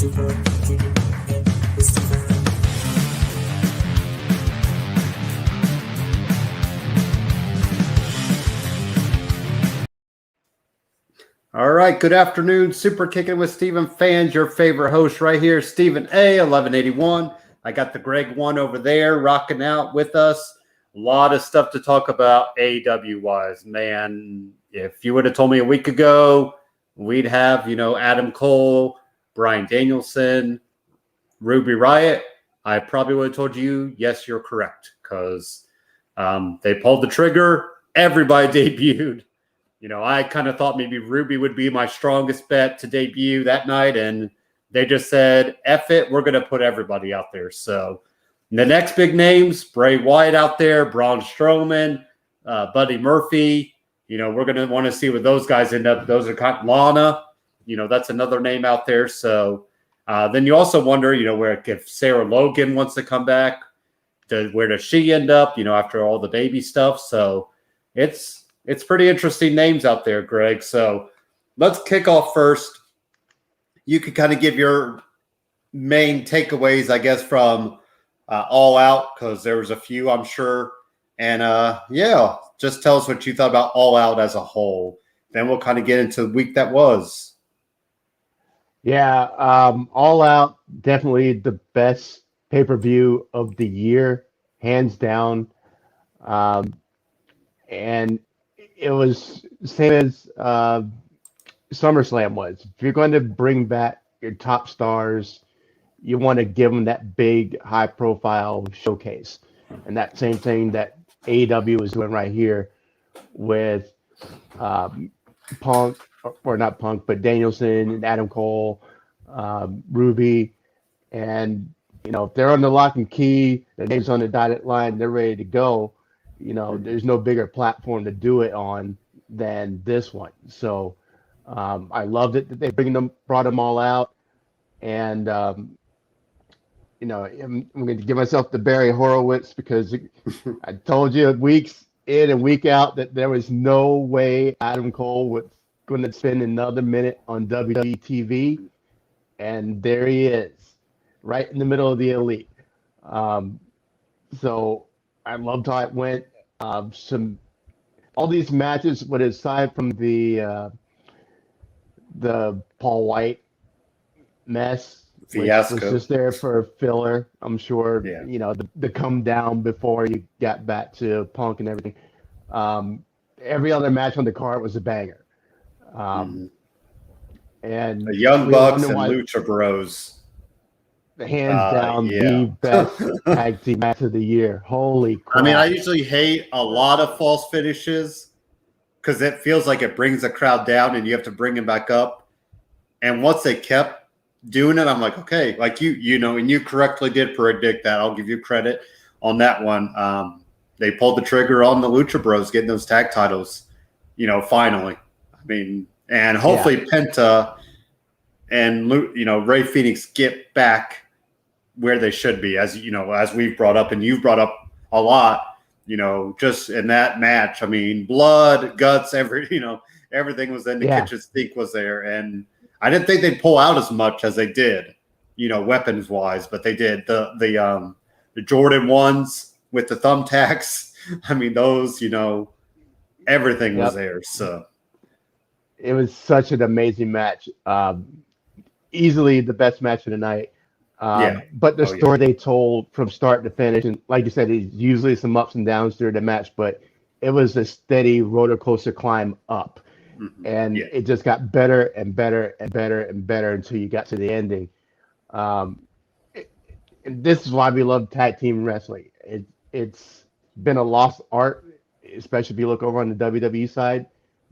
All right, good afternoon, Superkickin with Stephen fans, your favorite host right here, Stephen A, 1181. I got the Greg one over there rocking out with us. A lot of stuff to talk about AEW-wise. Man, if you would have told me a week ago, we'd have, Adam Cole, Bryan Danielson, Ruby Riott, I probably would have told you, yes, you're correct, because they pulled the trigger. Everybody debuted. I kind of thought maybe Ruby would be my strongest bet to debut that night, and they just said, F it, we're going to put everybody out there. So the next big names, Bray Wyatt out there, Braun Strowman, Buddy Murphy. We're going to want to see what those guys end up. Those are kind of Lana. That's another name out there. So then you also wonder, where if Sarah Logan wants to come back, where does she end up, after all the baby stuff. So it's pretty interesting names out there, Greg. So let's kick off first. You could kind of give your main takeaways, I guess, from All Out, because there was a few, I'm sure. And, just tell us what you thought about All Out as a whole. Then we'll kind of get into the week that was. Yeah, All Out, definitely the best pay-per-view of the year, hands down. And it was the same as SummerSlam was. If you're going to bring back your top stars, you want to give them that big, high-profile showcase. And that same thing that AEW is doing right here with Punk, or not Punk, but Danielson and Adam Cole, Ruby. And, if they're on the lock and key, the name's on the dotted line, they're ready to go. There's no bigger platform to do it on than this one. So I loved it that they brought them all out. And, I'm going to give myself the Barry Horowitz, because I told you weeks in and week out that there was no way Adam Cole was going to spend another minute on WWE TV. And there he is, right in the middle of the Elite. So I loved how it went. All these matches, but aside from the Paul White mess, fiasco, which was just there for filler, I'm sure. Yeah. The come down before you got back to Punk and everything. Every other match on the card was a banger. And the Young Bucks and Lucha Bros. Hands down, the best tag team match of the year. Holy crap. I usually hate a lot of false finishes because it feels like it brings the crowd down and you have to bring them back up. And once they kept doing it, I'm like, okay, like and you correctly did predict that. I'll give you credit on that one. They pulled the trigger on the Lucha Bros getting those tag titles, finally. And hopefully Penta and, Ray Phoenix get back where they should be, as we've brought up and you've brought up a lot, just in that match. Blood, guts, everything was in the kitchen sink was there. And I didn't think they'd pull out as much as they did, weapons wise, but they did. The Jordan ones with the thumbtacks. Those, everything was there. So it was such an amazing match. Easily the best match of the night. But the story they told from start to finish, and like you said, it's usually some ups and downs during the match, but it was a steady roller coaster climb up. And it just got better and better and better and better until you got to the ending. And this is why we love tag team wrestling. It's been a lost art, especially if you look over on the WWE side,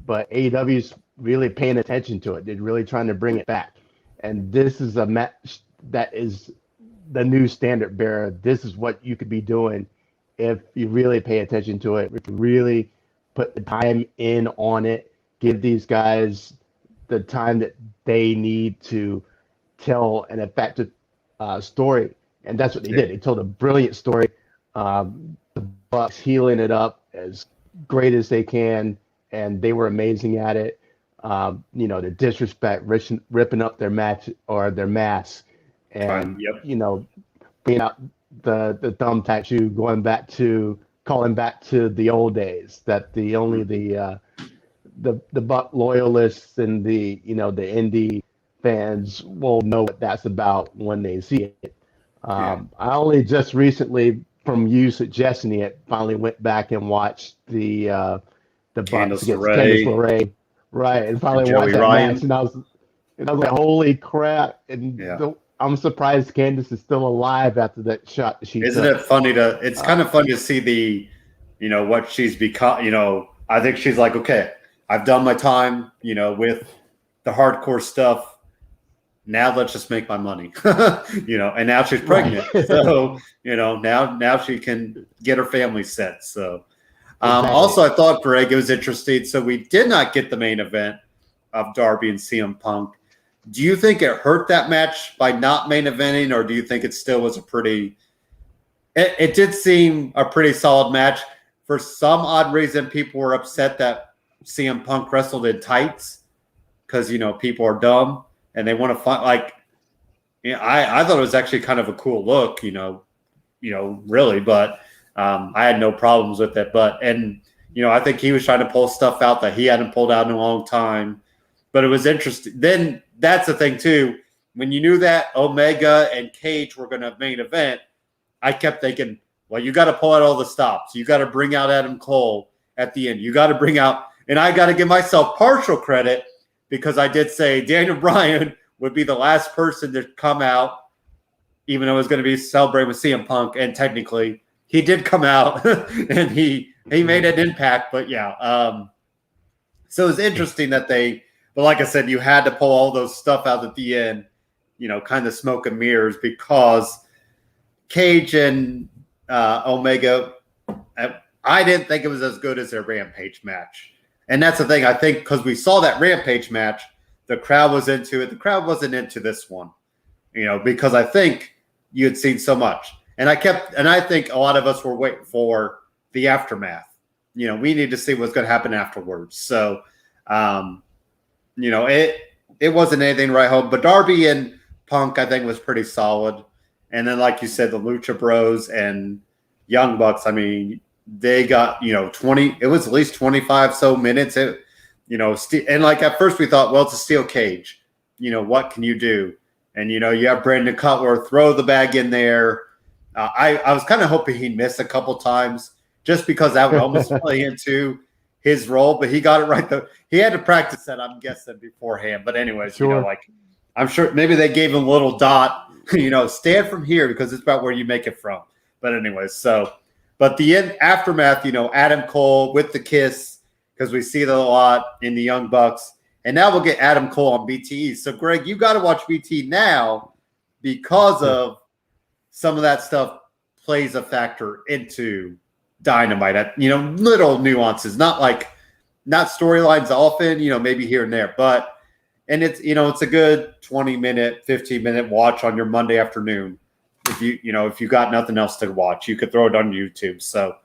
but AEW's really paying attention to it. They're really trying to bring it back. And this is a match that is the new standard bearer. This is what you could be doing if you really pay attention to it, if you really put the time in on it, give these guys the time that they need to tell an effective story. And that's what they did. They told a brilliant story. The Bucks healing it up as great as they can, and they were amazing at it. The disrespect, ripping up their match or their masks, and being out the thumb tattoo, calling back to the old days, that the Buck loyalists and the indie fans will know what that's about when they see it. I only just recently, from you suggesting it, finally went back and watched the Bucks against Candice LeRae, right? And finally watched that match, and I was like, holy crap! And I'm surprised Candice is still alive after that shot that she Isn't took. it funny it's kind of funny to see the, what she's become. I think she's like, okay, I've done my time, with the hardcore stuff. Now let's just make my money, and now she's pregnant. Right. So, now she can get her family set. So, exactly. Also, I thought, Greg, it was interesting. So we did not get the main event of Darby and CM Punk. Do you think it hurt that match by not main eventing, or do you think it still was it did seem a pretty solid match? For some odd reason, people were upset that CM Punk wrestled in tights because, people are dumb. And they want to find I thought it was actually kind of a cool look, really, but I had no problems with it. I think he was trying to pull stuff out that he hadn't pulled out in a long time. But it was interesting. Then that's the thing too. When you knew that Omega and Cage were going to main event, I kept thinking, well, you got to pull out all the stops. You got to bring out Adam Cole at the end. You got to bring out, and I got to give myself partial credit, because I did say Daniel Bryan would be the last person to come out, even though it was going to be celebrating with CM Punk. And technically, he did come out and he made an impact. But so it was interesting that but like I said, you had to pull all those stuff out at the end, kind of smoke and mirrors, because Cage and Omega, I didn't think it was as good as their Rampage match. And that's the thing. I think because we saw that Rampage match, the crowd was into it. The crowd wasn't into this one, because I think you had seen so much. And I think a lot of us were waiting for the aftermath. We need to see what's going to happen afterwards. So, it wasn't anything right home. But Darby and Punk, I think, was pretty solid. And then, like you said, the Lucha Bros and Young Bucks, they got, 20, it was at least 25 so minutes. And at first we thought, well, it's a steel cage. What can you do? And, you have Brandon Cutler throw the bag in there. I was kind of hoping he'd miss a couple times, just because that would almost play into his role, but he got it right. He had to practice that, I'm guessing, beforehand. But anyways, sure. I'm sure maybe they gave him a little dot, stand from here, because it's about where you make it from. But anyways, but the aftermath, Adam Cole with the kiss, because we see that a lot in the Young Bucks. And now we'll get Adam Cole on BTE. So, Greg, you got to watch BTE now, because of some of that stuff plays a factor into Dynamite. Little nuances, not storylines often, maybe here and there. And it's, it's a good 20-minute, 15-minute watch on your Monday afternoon. If you got nothing else to watch, you could throw it on YouTube. So,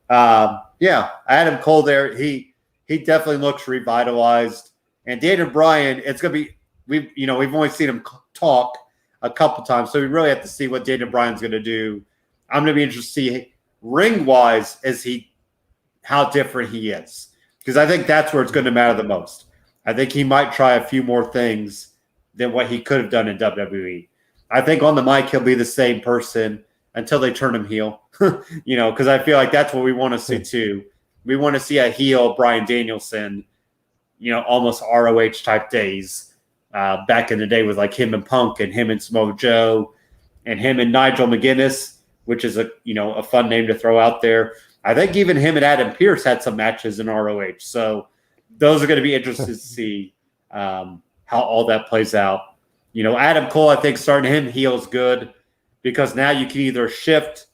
Adam Cole there, he definitely looks revitalized. And Daniel Bryan, it's going to be, we've only seen him talk a couple times, so we really have to see what Daniel Bryan's going to do. I'm going to be interested to see ring-wise how different he is, because I think that's where it's going to matter the most. I think he might try a few more things than what he could have done in WWE. I think on the mic, he'll be the same person until they turn him heel, because I feel like that's what we want to see too. We want to see a heel Bryan Danielson, almost ROH type days back in the day with him and Punk and him and Samoa Joe and him and Nigel McGuinness, which is a fun name to throw out there. I think even him and Adam Pearce had some matches in ROH. So those are going to be interesting to see how all that plays out. Adam Cole, I think starting him heel is good, because now you can either shift.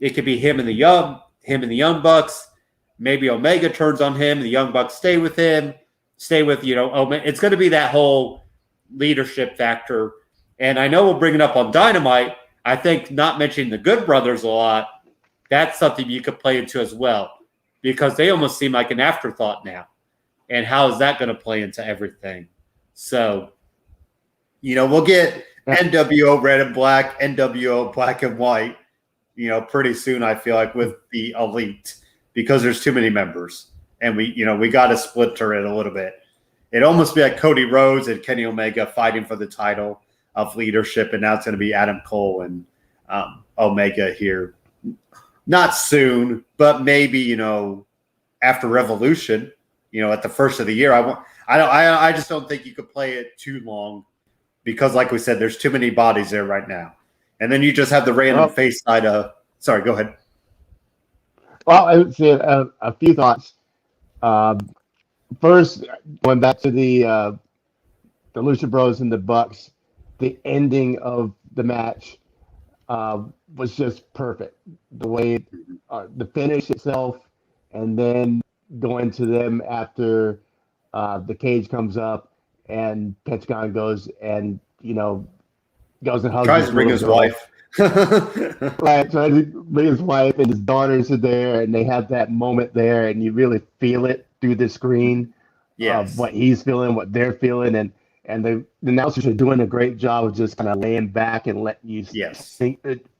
It could be him and the Young Bucks. Maybe Omega turns on him, the Young Bucks stay with him. Stay with, Omega. It's going to be that whole leadership factor. And I know we'll bring it up on Dynamite. I think not mentioning the Good Brothers a lot, that's something you could play into as well, because they almost seem like an afterthought now. and how is that going to play into everything? So, we'll get NWO red and black, NWO black and white, pretty soon, I feel like, with the Elite, because there's too many members. And we got to splinter it a little bit. It'd almost be like Cody Rhodes and Kenny Omega fighting for the title of leadership, and now it's going to be Adam Cole and Omega here. Not soon, but maybe, after Revolution, at the first of the year. I just don't think you could play it too long because, like we said, there's too many bodies there right now. And then you just have the random face side of – sorry, go ahead. Well, I would say a few thoughts. First, going back to the Lucha Bros and the Bucks, the ending of the match was just perfect. The way the finish itself, and then going to them after the cage comes up, and Pentagon goes and goes and hugs. Tries to bring his wife. Right, trying to bring his wife, and his daughters are there, and they have that moment there, and you really feel it through the screen. Of what he's feeling, what they're feeling, and the announcers are doing a great job of just kind of laying back and letting you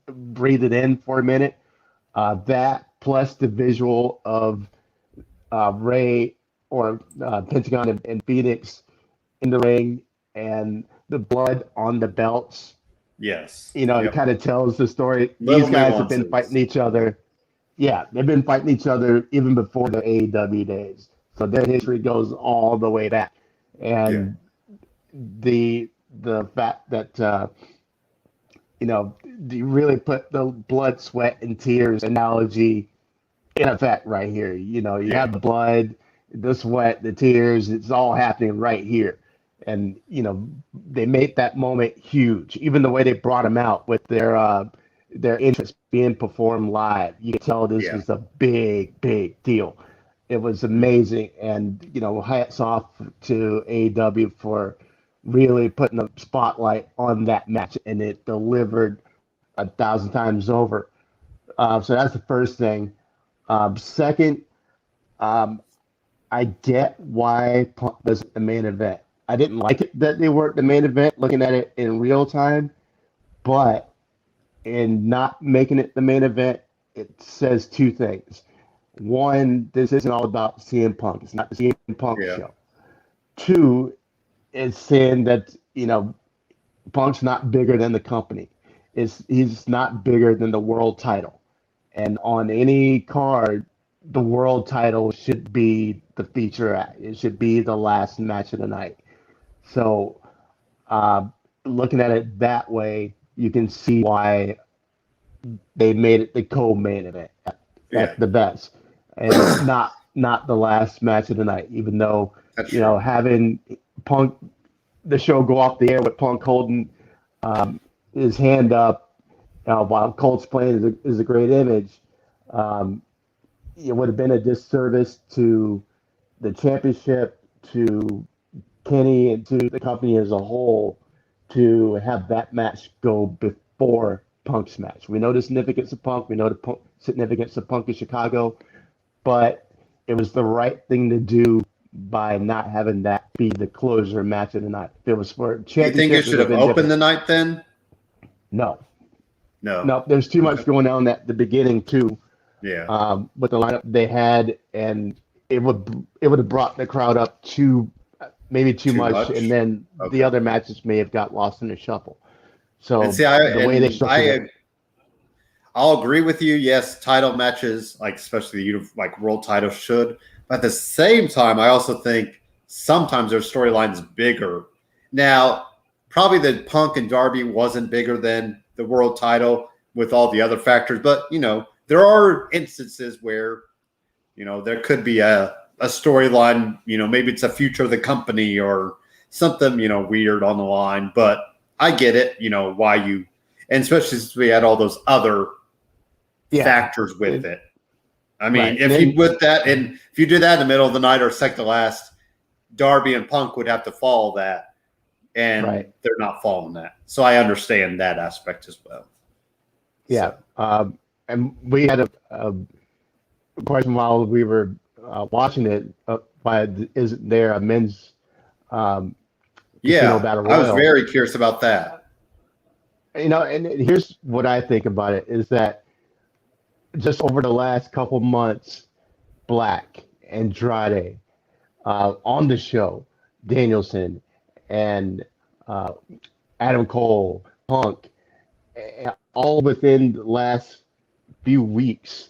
breathe it in for a minute. That plus the visual of Ray or Pentagon and Phoenix in the ring, and the blood on the belts. Yes. It kind of tells the story. These guys have been fighting each other. Yeah, they've been fighting each other even before the AEW days. So their history goes all the way back. And the fact that, you really put the blood, sweat, and tears analogy in effect right here. You have the blood, the sweat, the tears. It's all happening right here. And, they made that moment huge. Even the way they brought them out with their entrance being performed live. You could tell this was a big, big deal. It was amazing. And, hats off to AEW for really putting a spotlight on that match, and it delivered 1,000 times over. So that's the first thing. Second, I get why Punk was the main event. I didn't like it that they weren't the main event, looking at it in real time, but in not making it the main event, it says two things. One, this isn't all about CM Punk. It's not the CM Punk show. Two, it's saying that, Punk's not bigger than the company. He's not bigger than the world title. And on any card, the world title should be the featurette. It should be the last match of the night. So looking at it that way, you can see why they made it the co-main event at the best. And not the last match of the night, even though, having Punk, the show go off the air with Punk holding his hand up while Colt's playing is a great image. It would have been a disservice to the championship, to Kenny, and to the company as a whole to have that match go before Punk's match. We know the significance of Punk. We know the significance of Punk in Chicago. But it was the right thing to do by not having that be the closer match of the night. If it was for championship, you think it should have opened the night then? No. There's too much going on at the beginning too. Yeah. With the lineup they had, and it would have brought the crowd up too much, and then the other matches may have got lost in the shuffle. So the way they structured it. I'll agree with you. Yes, title matches, especially the world title, should. But at the same time, I also think sometimes their storyline's bigger. Now, probably the Punk and Darby wasn't bigger than the world title with all the other factors. But, there are instances where, there could be a storyline, maybe it's a future of the company or something, weird on the line. But I get it, why you – and especially since we had all those other – factors with it. I mean, if you did that in the middle of the night or second to last, Darby and Punk would have to follow that, and they're not following that. So I understand that aspect as well. Yeah, and we had a question while we were watching it, while why isn't there a men's Yeah, battle royal? I was very curious about that. You know, and here's what I think about it is that just over the last couple months, Black, Andrade, on the show, Danielson, and Adam Cole, Punk, all within the last few weeks,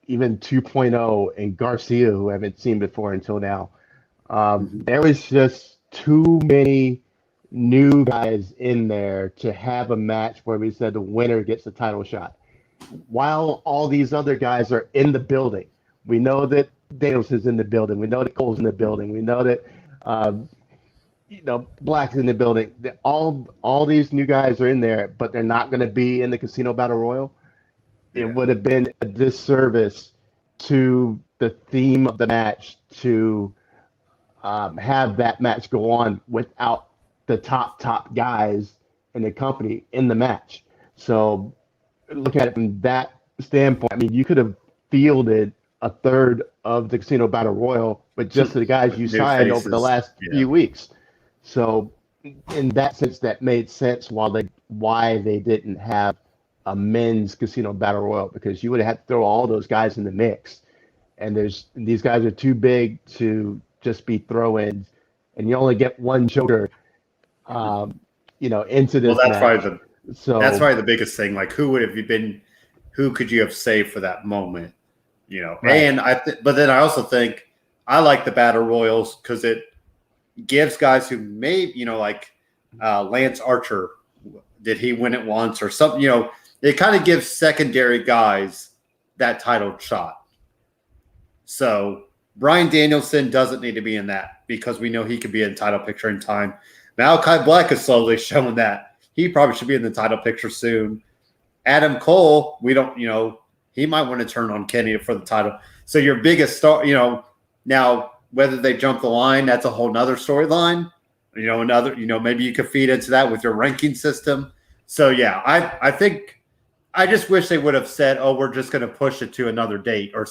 even 2.0 and Garcia, who I haven't seen before until now. There was just too many new guys in there to have a match where we said the winner gets the title shot. While all these other guys are in the building, we know that Danielson's in the building. We know that Cole's in the building. We know that Black's in the building. All these new guys are in there, but they're not going to be in the Casino Battle Royal. It would have been a disservice to the theme of the match to have that match go on without the top guys in the company in the match. So looking at it from that standpoint, I mean, you could have fielded a third of the Casino Battle Royal with just the guys you signed over the last few weeks. So in that sense, that made sense why they didn't have a men's Casino Battle Royal, because you would have had to throw all those guys in the mix. And these guys are too big to just be throw-ins, and you only get one joker into this. Well, that's probably the biggest thing. Like, who could you have saved for that moment? Right. And but then I also think I like the battle royals because it gives guys who may, like Lance Archer, did he win it once or something? It kind of gives secondary guys that title shot. So Bryan Danielson doesn't need to be in that because we know he could be in title picture in time. Malachi Black is slowly showing that he probably should be in the title picture soon. Adam Cole, we don't, he might want to turn on Kenny for the title. So your biggest star, now whether they jump the line, that's a whole nother storyline. Maybe you could feed into that with your ranking system. So yeah, I think I just wish they would have said, oh, we're just going to push it to another date, or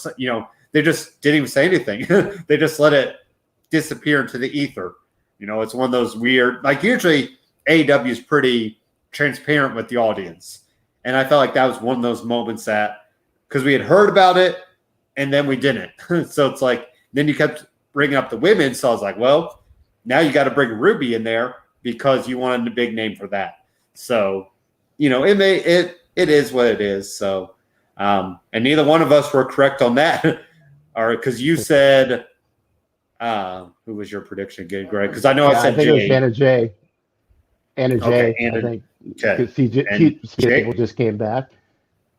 they just didn't even say anything. They just let it disappear into the ether. It's one of those weird, like usually AEW is pretty transparent with the audience. And I felt like that was one of those moments that, because we had heard about it and then we didn't. So it's like, then you kept bringing up the women. So I was like, well, now you got to bring Ruby in there because you wanted a big name for that. So, it is what it is. So, and neither one of us were correct on that. Or because you said, who was your prediction again, Greg? Because I know I said I think Jay. it was Anna Jay. Anna Jay, Anna, I think. Okay. People just came back.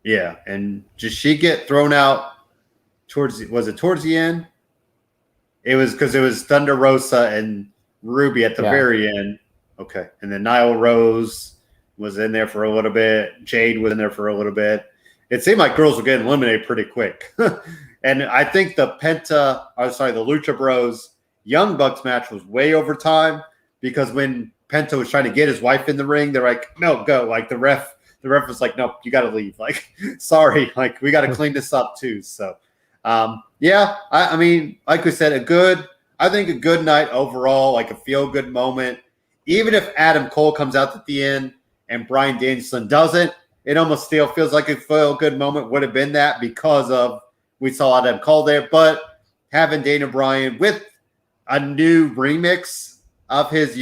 Yeah, and did she get thrown out towards the end? It was because it was Thunder Rosa and Ruby at the very end. Okay, and then Nyla Rose was in there for a little bit. Jade was in there for a little bit. It seemed like girls were getting eliminated pretty quick. And I think the Lucha Bros Young Bucks match was way over time, because when Penta was trying to get his wife in the ring, they're like, no, go. Like the ref was like, no, you got to leave. Like, sorry, like we got to clean this up too. So, I mean, like we said, a good night overall, like a feel good moment. Even if Adam Cole comes out at the end and Bryan Danielson doesn't, it almost still feels like a feel good moment would have been that, because of we saw Adam Cole there. But having Daniel Bryan with a new remix of his,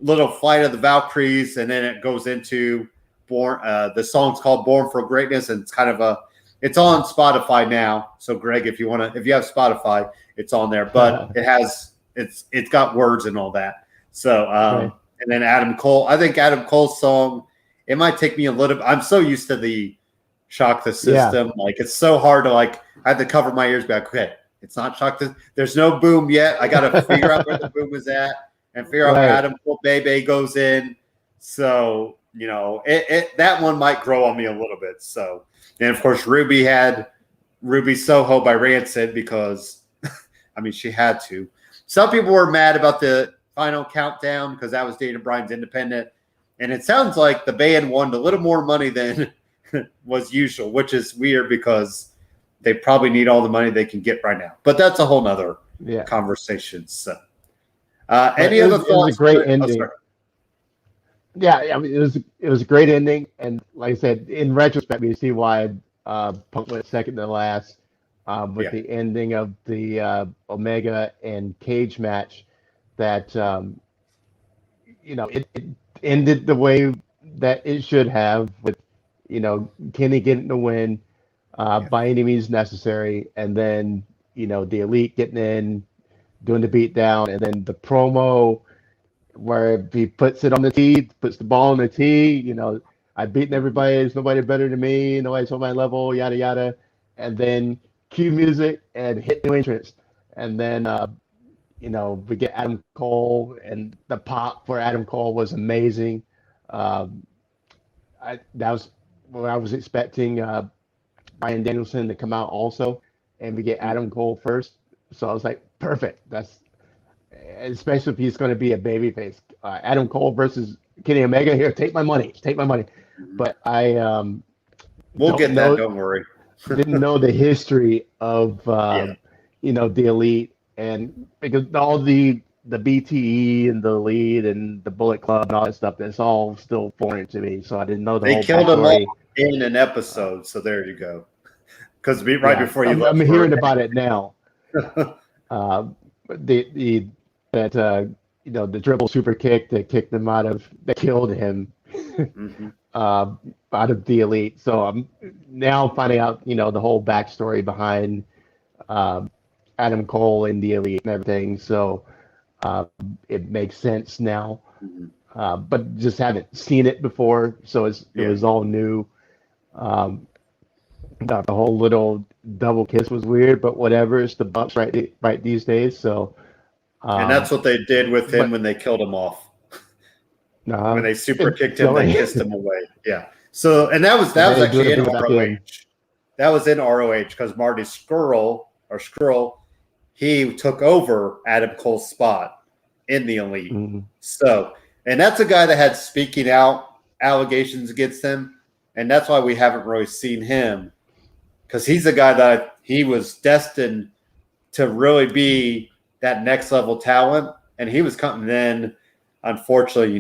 little Flight of the Valkyries, and then it goes into Born. The song's called "Born for Greatness," and it's kind of it's on Spotify now. So, Greg, if you have Spotify, it's on there. But it's got words and all that. So, and then Adam Cole. I think Adam Cole's song. It might take me a little. I'm so used to the Shock the System. Like, it's so hard to I had to cover my ears back. Okay, it's not Shock the. There's no boom yet. I got to figure out where the boom is at and figure out where Adam Cole Bebe goes in. So, that one might grow on me a little bit. So, and of course, Ruby had Ruby Soho by Rancid because, I mean, she had to. Some people were mad about the final countdown because that was Daniel Bryan's independent. And it sounds like the band won a little more money than was usual, which is weird because they probably need all the money they can get right now. But that's a whole nother conversations. So, any other thoughts? It was a great ending. Yeah, I mean, it was a great ending, and like I said, in retrospect, you see why Punk went second to last with the ending of the Omega and Cage match. That it ended the way that it should have, with Kenny getting the win by any means necessary, and then the Elite getting in, doing the beatdown, and then the promo where he puts it on the tee, puts the ball on the tee. I've beaten everybody. There's nobody better than me. Nobody's on my level. Yada yada, and then cue music and hit new entrance, and then we get Adam Cole, and the pop for Adam Cole was amazing. That was what I was expecting. Bryan Danielson to come out also, and we get Adam Cole first. So I was like, perfect. That's especially if he's going to be a babyface. Adam Cole versus Kenny Omega. Here, take my money. Take my money. But I we'll get that. Don't worry. Didn't know the history of the Elite, and because all the BTE and the Elite and the Bullet Club and all that stuff, that's all still foreign to me. So I didn't know the whole killed them all in an episode. So there you go. Because before you left, I'm hearing about it now. The dribble super kick that kicked him that killed him out of the Elite. So I'm now finding out the whole backstory behind Adam Cole and the Elite and everything. So it makes sense now, but just haven't seen it before, so it was all new. The whole little double kiss was weird, but whatever. It's the Bucks right these days. So, and that's what they did with him when they killed him off. When they super kicked him, they kissed him away. Yeah. So, and that was actually in ROH. That was in ROH because Marty Skrull, he took over Adam Cole's spot in the Elite. So, and that's a guy that had speaking out allegations against him, and that's why we haven't really seen him, because he's a guy that he was destined to really be that next level talent, and he was coming in. Unfortunately,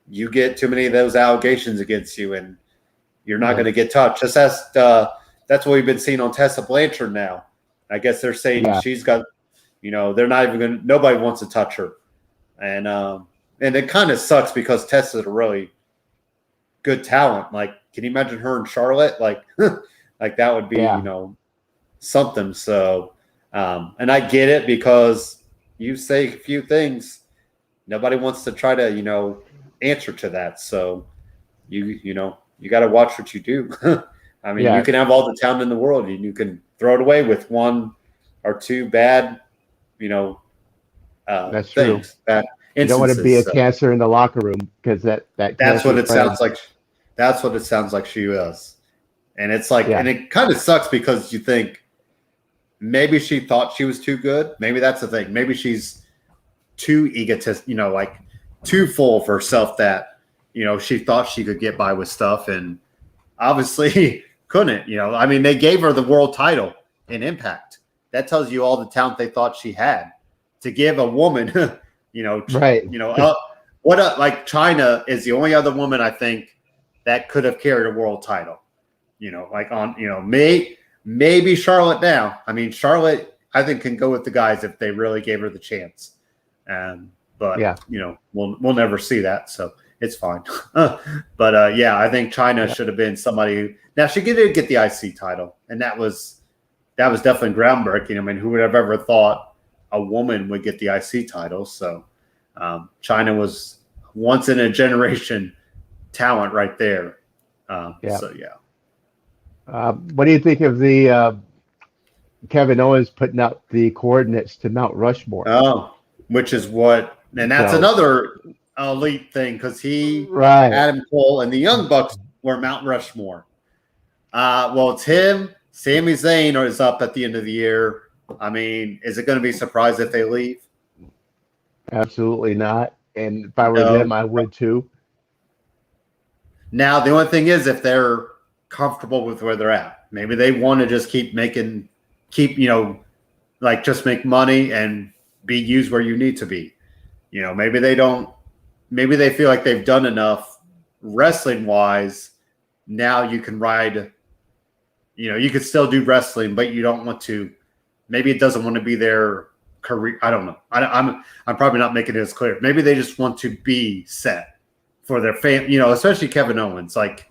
you get too many of those allegations against you, and you're not going to get touched. Just as that's what we've been seeing on Tessa Blanchard now. I guess they're saying she's got, they're not even going to, nobody wants to touch her. And it kind of sucks because Tessa's a really good talent. Like, can you imagine her and Charlotte? Like, like that would be, something. So, and I get it because you say a few things. Nobody wants to try to, answer to that. So you got to watch what you do. I mean, you can have all the talent in the world and you can throw it away with one or two bad, that's things. True. Bad you don't want to be a cancer in the locker room because that's what it sounds like. That's what it sounds like she is. And it's like, and it kind of sucks because you think maybe she thought she was too good. Maybe that's the thing. Maybe she's too egotist, like too full of herself that, she thought she could get by with stuff and obviously couldn't, I mean, they gave her the world title in Impact. That tells you all the talent they thought she had. To give a woman, right. Like China is the only other woman I think that could have carried a world title, like on, maybe Charlotte now. I mean, Charlotte, I think can go with the guys if they really gave her the chance. But we'll never see that. So it's fine. But I think China should have been somebody. Now she did get the IC title, and that was definitely groundbreaking. I mean, who would have ever thought a woman would get the IC title? So China was once in a generation talent right there. So what do you think of the Kevin Owens putting out the coordinates to Mount Rushmore? Oh, which is what, and that's another Elite thing because Adam Cole and the Young Bucks were Mount Rushmore. Well, it's him. Sami Zayn is up at the end of the year. I mean, is it going to be surprised if they leave? Absolutely not. And if I were them, I would too. Now, the only thing is if they're comfortable with where they're at. Maybe they want to just keep like just make money and be used where you need to be. You know, maybe they feel like they've done enough wrestling wise. Now you can ride, you know, you could still do wrestling, but you don't want to, maybe it doesn't want to be their career. I don't know. I'm probably not making it as clear. Maybe they just want to be set for their fan, you know, especially Kevin Owens. Like,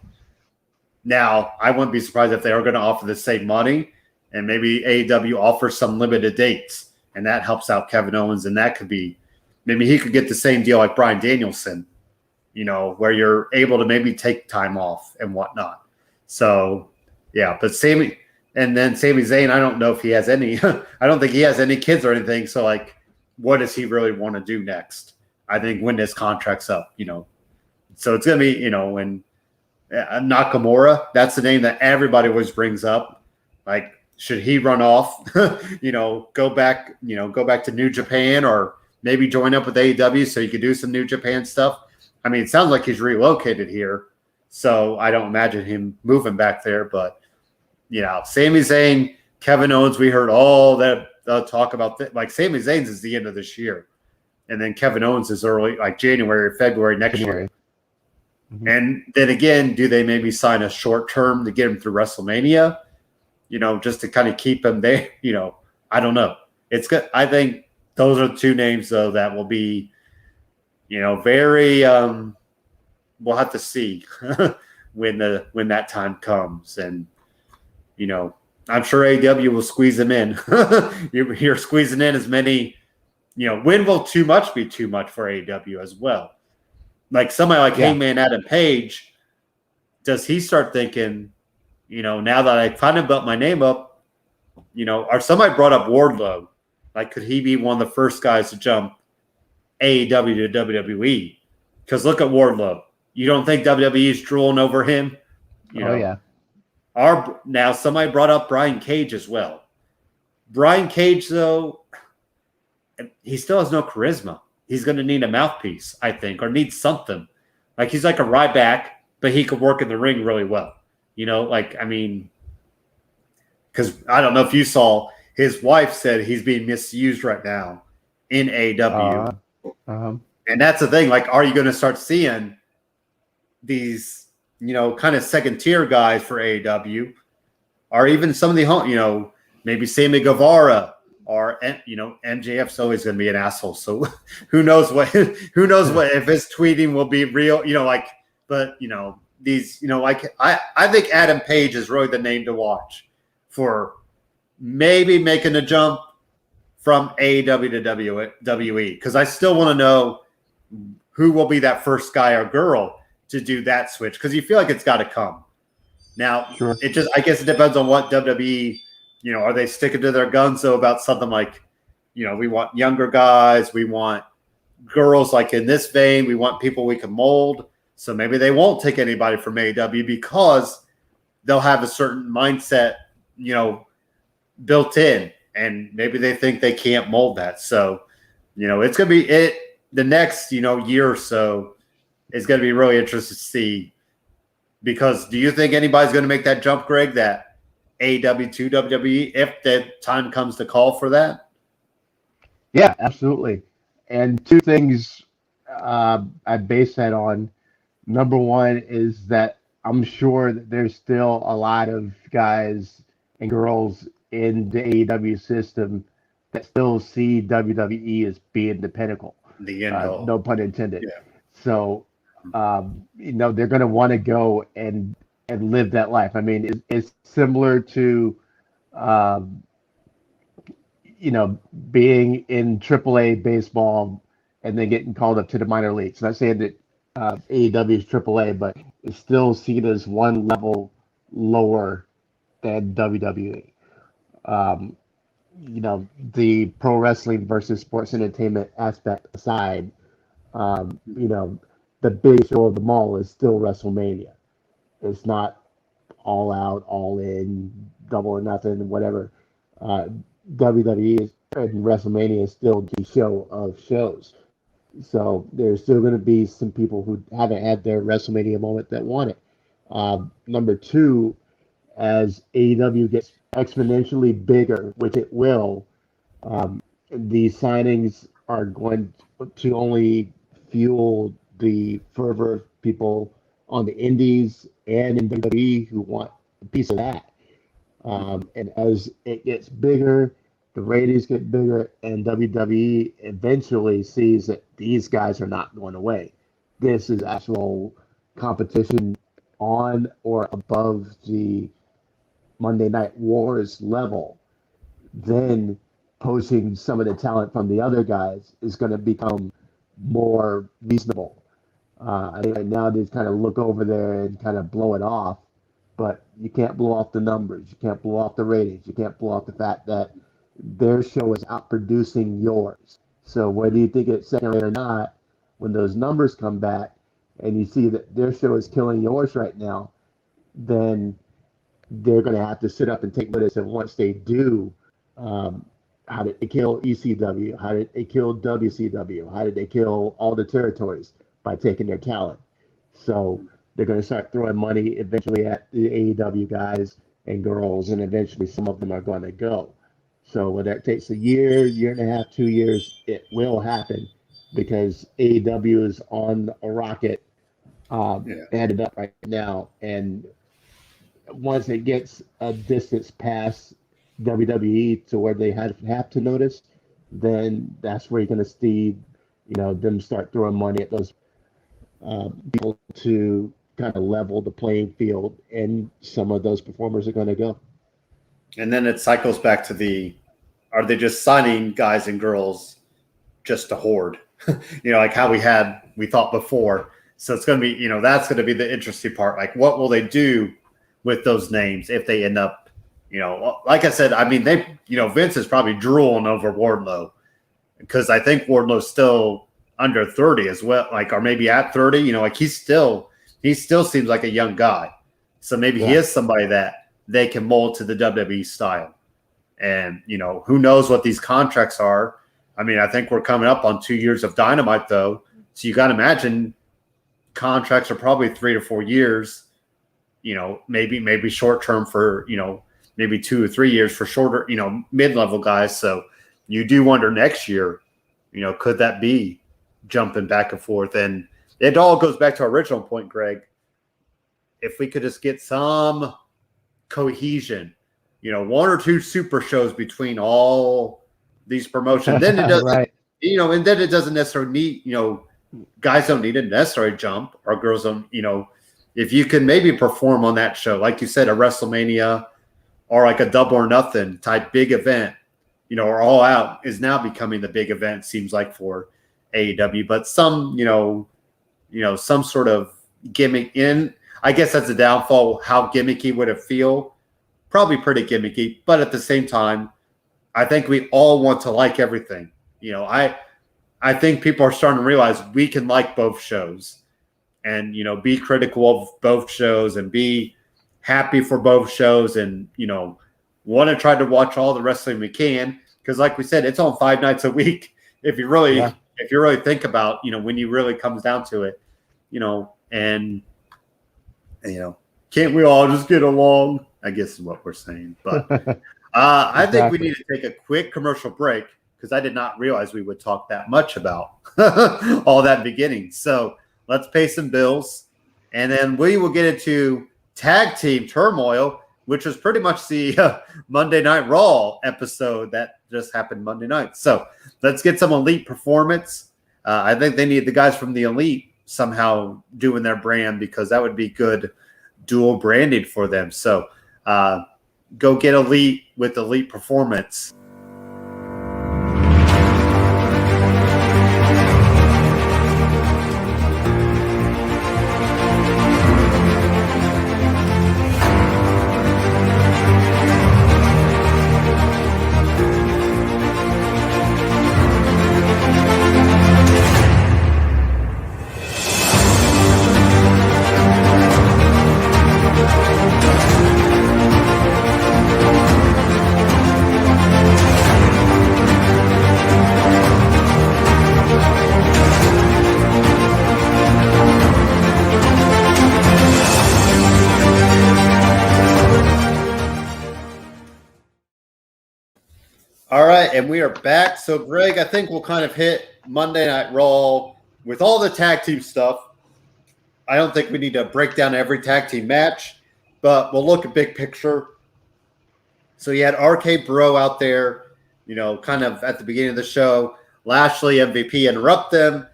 now I wouldn't be surprised if they are going to offer the same money, and maybe AEW offers some limited dates, and that helps out Kevin Owens. And that could be, maybe he could get the same deal like Bryan Danielson, you know, where you're able to maybe take time off and whatnot. So, yeah, but Sami Zayn, I don't know if he has any, I don't think he has any kids or anything. So, like, what does he really want to do next? I think when his contract's up, you know. So it's going to be, you know, when Nakamura, that's the name that everybody always brings up. Like, should he run off, you know, go back to New Japan, or maybe join up with AEW so you could do some New Japan stuff? I mean, it sounds like he's relocated here, so I don't imagine him moving back there. But, you know, Sami Zayn, Kevin Owens, we heard all that talk about like Sami Zayn's is the end of this year, and then Kevin Owens is early, like January or February next year. Mm-hmm. And then again, do they maybe sign a short term to get him through WrestleMania? You know, just to kind of keep him there. You know, I don't know. It's good. I think those are two names though that will be, you know, very. We'll have to see when that time comes, and you know, I'm sure AEW will squeeze them in. You're squeezing in as many. You know, when will too much be too much for AEW as well? Like somebody like Hangman Adam Page, does he start thinking, you know, now that I kind of built my name up, you know, or somebody brought up Wardlow, like could he be one of the first guys to jump AEW to WWE? Because look at Wardlow. You don't think WWE is drooling over him? You know? Yeah. Now somebody brought up Brian Cage as well. Brian Cage, though, he still has no charisma. He's going to need a mouthpiece, I think, or need something. Like he's like a Ryback, but he could work in the ring really well. You know, like, I mean, because I don't know if you saw, his wife said he's being misused right now in AEW. And that's the thing. Like, are you going to start seeing these, you know, kind of second tier guys for AEW, or even some of the, you know, maybe Sammy Guevara, or, you know, MJF's always going to be an asshole. So who knows what if his tweeting will be real, you know, like, but, you know, these, you know, like I think Adam Page is really the name to watch for maybe making a jump from AEW to WWE, because I still want to know who will be that first guy or girl to do that switch, because you feel like it's got to come. Now, sure. I guess it depends on what WWE, you know, are they sticking to their guns though about something like, you know, we want younger guys, we want girls like in this vein, we want people we can mold. So maybe they won't take anybody from AEW because they'll have a certain mindset, you know, built in, and maybe they think they can't mold that. So, you know, it's going to be the next, you know, year or so is going to be really interesting to see, because do you think anybody's going to make that jump, Greg, that AEW to WWE, if the time comes to call for that? Yeah, absolutely. And two things I base that on. Number one is that I'm sure that there's still a lot of guys and girls in the AEW system that still see WWE as being the pinnacle. The end all. No pun intended. Yeah. So, you know, they're going to want to go and live that life. I mean, it's similar to, you know, being in AAA baseball and then getting called up to the minor leagues. Not saying that AEW is AAA, but it's still seen as one level lower than WWE. You know, the pro wrestling versus sports entertainment aspect aside, you know, the big show of them all is still WrestleMania. It's not All Out, All In, Double or Nothing, whatever. WWE and WrestleMania is still the show of shows. So there's still going to be some people who haven't had their WrestleMania moment that want it. Number two, as AEW gets exponentially bigger, which it will, These signings are going to only fuel the fervor of people on the indies and in WWE who want a piece of that. And as it gets bigger, the ratings get bigger, and WWE eventually sees that these guys are not going away. This is actual competition on or above the Monday Night Wars level. Then poaching some of the talent from the other guys is going to become more reasonable. I think right now they kind of look over there and kind of blow it off, but you can't blow off the numbers. You can't blow off the ratings. You can't blow off the fact that their show is outproducing yours. So whether you think it's second rate or not, when those numbers come back and you see that their show is killing yours right now, then they're going to have to sit up and take notice. And once they do, how did they kill ECW? How did they kill WCW? How did they kill all the territories? By taking their talent. So they're going to start throwing money eventually at the AEW guys and girls, and eventually some of them are going to go. So whether it takes a year, year and a half, 2 years, it will happen because AEW is on a rocket headed up right now. And once it gets a distance past WWE to where they have to notice, then that's where you're going to see, them start throwing money at those people to kind of level the playing field, and some of those performers are going to go. And then it cycles back to are they just signing guys and girls just to hoard? Like how we thought before. So it's going to be, that's going to be the interesting part. Like, what will they do with those names if they end up, like I said, I mean, Vince is probably drooling over Wardlow because I think Wardlow's still under 30 as well, or maybe at 30, like he still seems like a young guy. So maybe he is somebody that they can mold to the WWE style. And, who knows what these contracts are. I mean, I think we're coming up on 2 years of Dynamite, though. So you got to imagine contracts are probably 3 to 4 years, maybe short term for, maybe 2 or 3 years for shorter, mid-level guys. So you do wonder next year, could that be jumping back and forth? And it all goes back to our original point, Greg. If we could just get some cohesion, 1 or 2 super shows between all these promotions, then it doesn't, right. And then it doesn't necessarily need, guys don't need a necessary jump, or girls don't, if you can maybe perform on that show, like you said, a WrestleMania or like a Double or Nothing type big event, or All Out is now becoming the big event, seems like, for AEW, but some, some sort of gimmick in, I guess that's a downfall. How gimmicky would it feel? Probably pretty gimmicky, but at the same time, I think we all want to like everything. I think people are starting to realize we can like both shows and, be critical of both shows and be happy for both shows and, want to try to watch all the wrestling we can. Because like we said, it's on 5 nights a week. If you really think about, when you really comes down to it, and can't we all just get along? I guess is what we're saying. But I think we need to take a quick commercial break because I did not realize we would talk that much about all that beginning. So let's pay some bills, and then we will get into tag team turmoil, which was pretty much the Monday Night Raw episode that just happened Monday night. So let's get some Elite performance. I think they need the guys from the Elite somehow doing their brand because that would be good dual branding for them. So go get Elite with Elite performance. right, and we are back. So, Greg, I think we'll kind of hit Monday Night Raw with all the tag team stuff. I don't think we need to break down every tag team match, but we'll look at big picture. So you had RK Bro out there, kind of at the beginning of the show. Lashley, MVP interrupt them,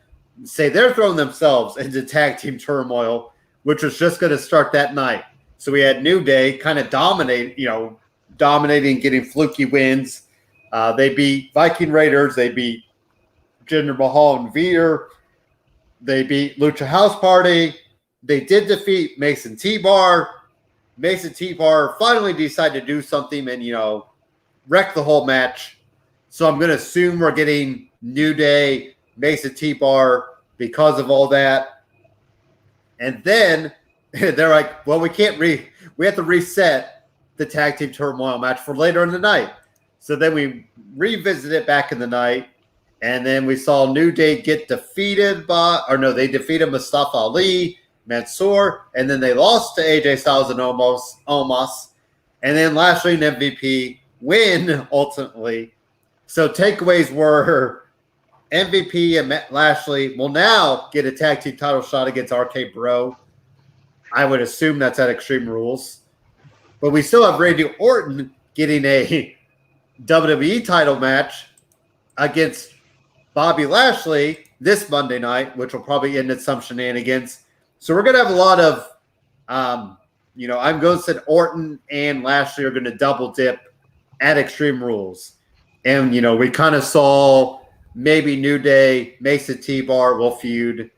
say they're throwing themselves into tag team turmoil, which was just going to start that night. So we had New Day kind of dominating, getting fluky wins. They beat Viking Raiders. They beat Jinder Mahal and Veer. They beat Lucha House Party. They did defeat Mason T-Bar. Mason T-Bar finally decided to do something and, wreck the whole match. So I'm going to assume we're getting New Day, Mason T-Bar because of all that. And then they're like, well, we have to reset the tag team turmoil match for later in the night. So then we revisited it back in the night. And then we saw New Day get defeated they defeated Mustafa Ali, Mansoor, and then they lost to AJ Styles and Omos. And then Lashley and MVP win ultimately. So takeaways were MVP and Lashley will now get a tag team title shot against RK Bro. I would assume that's at Extreme Rules. But we still have Randy Orton getting a WWE title match against Bobby Lashley this Monday night, which will probably end in some shenanigans. So we're going to have a lot of, I'm going to say Orton and Lashley are going to double dip at Extreme Rules. And, we kind of saw maybe New Day, Mason T-Bar will feud.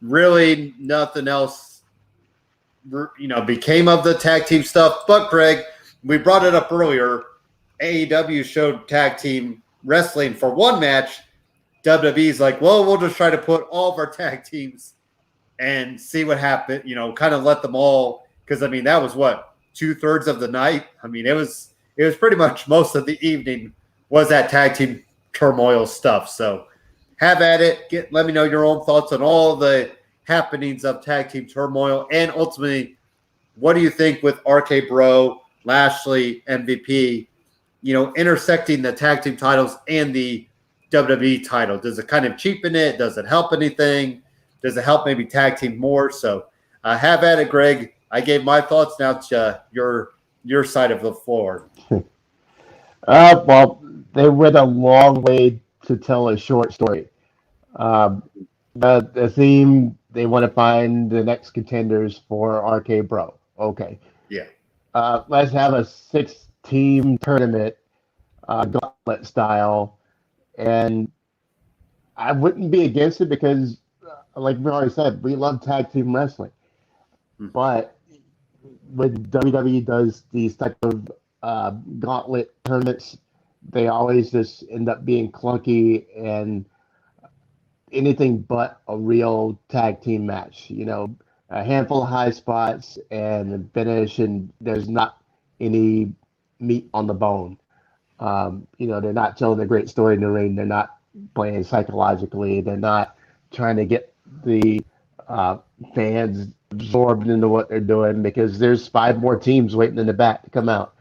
Really nothing else, became of the tag team stuff. But, Greg, we brought it up earlier. AEW showed tag team wrestling for one match. WWE's like, well, we'll just try to put all of our tag teams and see what happened, kind of let them all, because, that was, 2/3 of the night? It was pretty much most of the evening was that tag team turmoil stuff. So have at it. Let me know your own thoughts on all the happenings of tag team turmoil. And ultimately, what do you think with RK Bro, Lashley, MVP, intersecting the tag team titles and the WWE title? Does it kind of cheapen it? Does it help anything? Does it help maybe tag team more? So have at it, Greg. I gave my thoughts. Now to your side of the floor. Well, they went a long way to tell a short story. The theme, they want to find the next contenders for RK Bro. Okay. Yeah. Let's have a 6-team tournament, gauntlet style. And I wouldn't be against it because, like we already said, we love tag team wrestling. Mm-hmm. But when WWE does these type of gauntlet tournaments, they always just end up being clunky and anything but a real tag team match. A handful of high spots and a finish, and there's not any meat on the bone. They're not telling a great story in the ring. They're not playing psychologically. They're not trying to get the fans absorbed into what they're doing because there's 5 more teams waiting in the back to come out.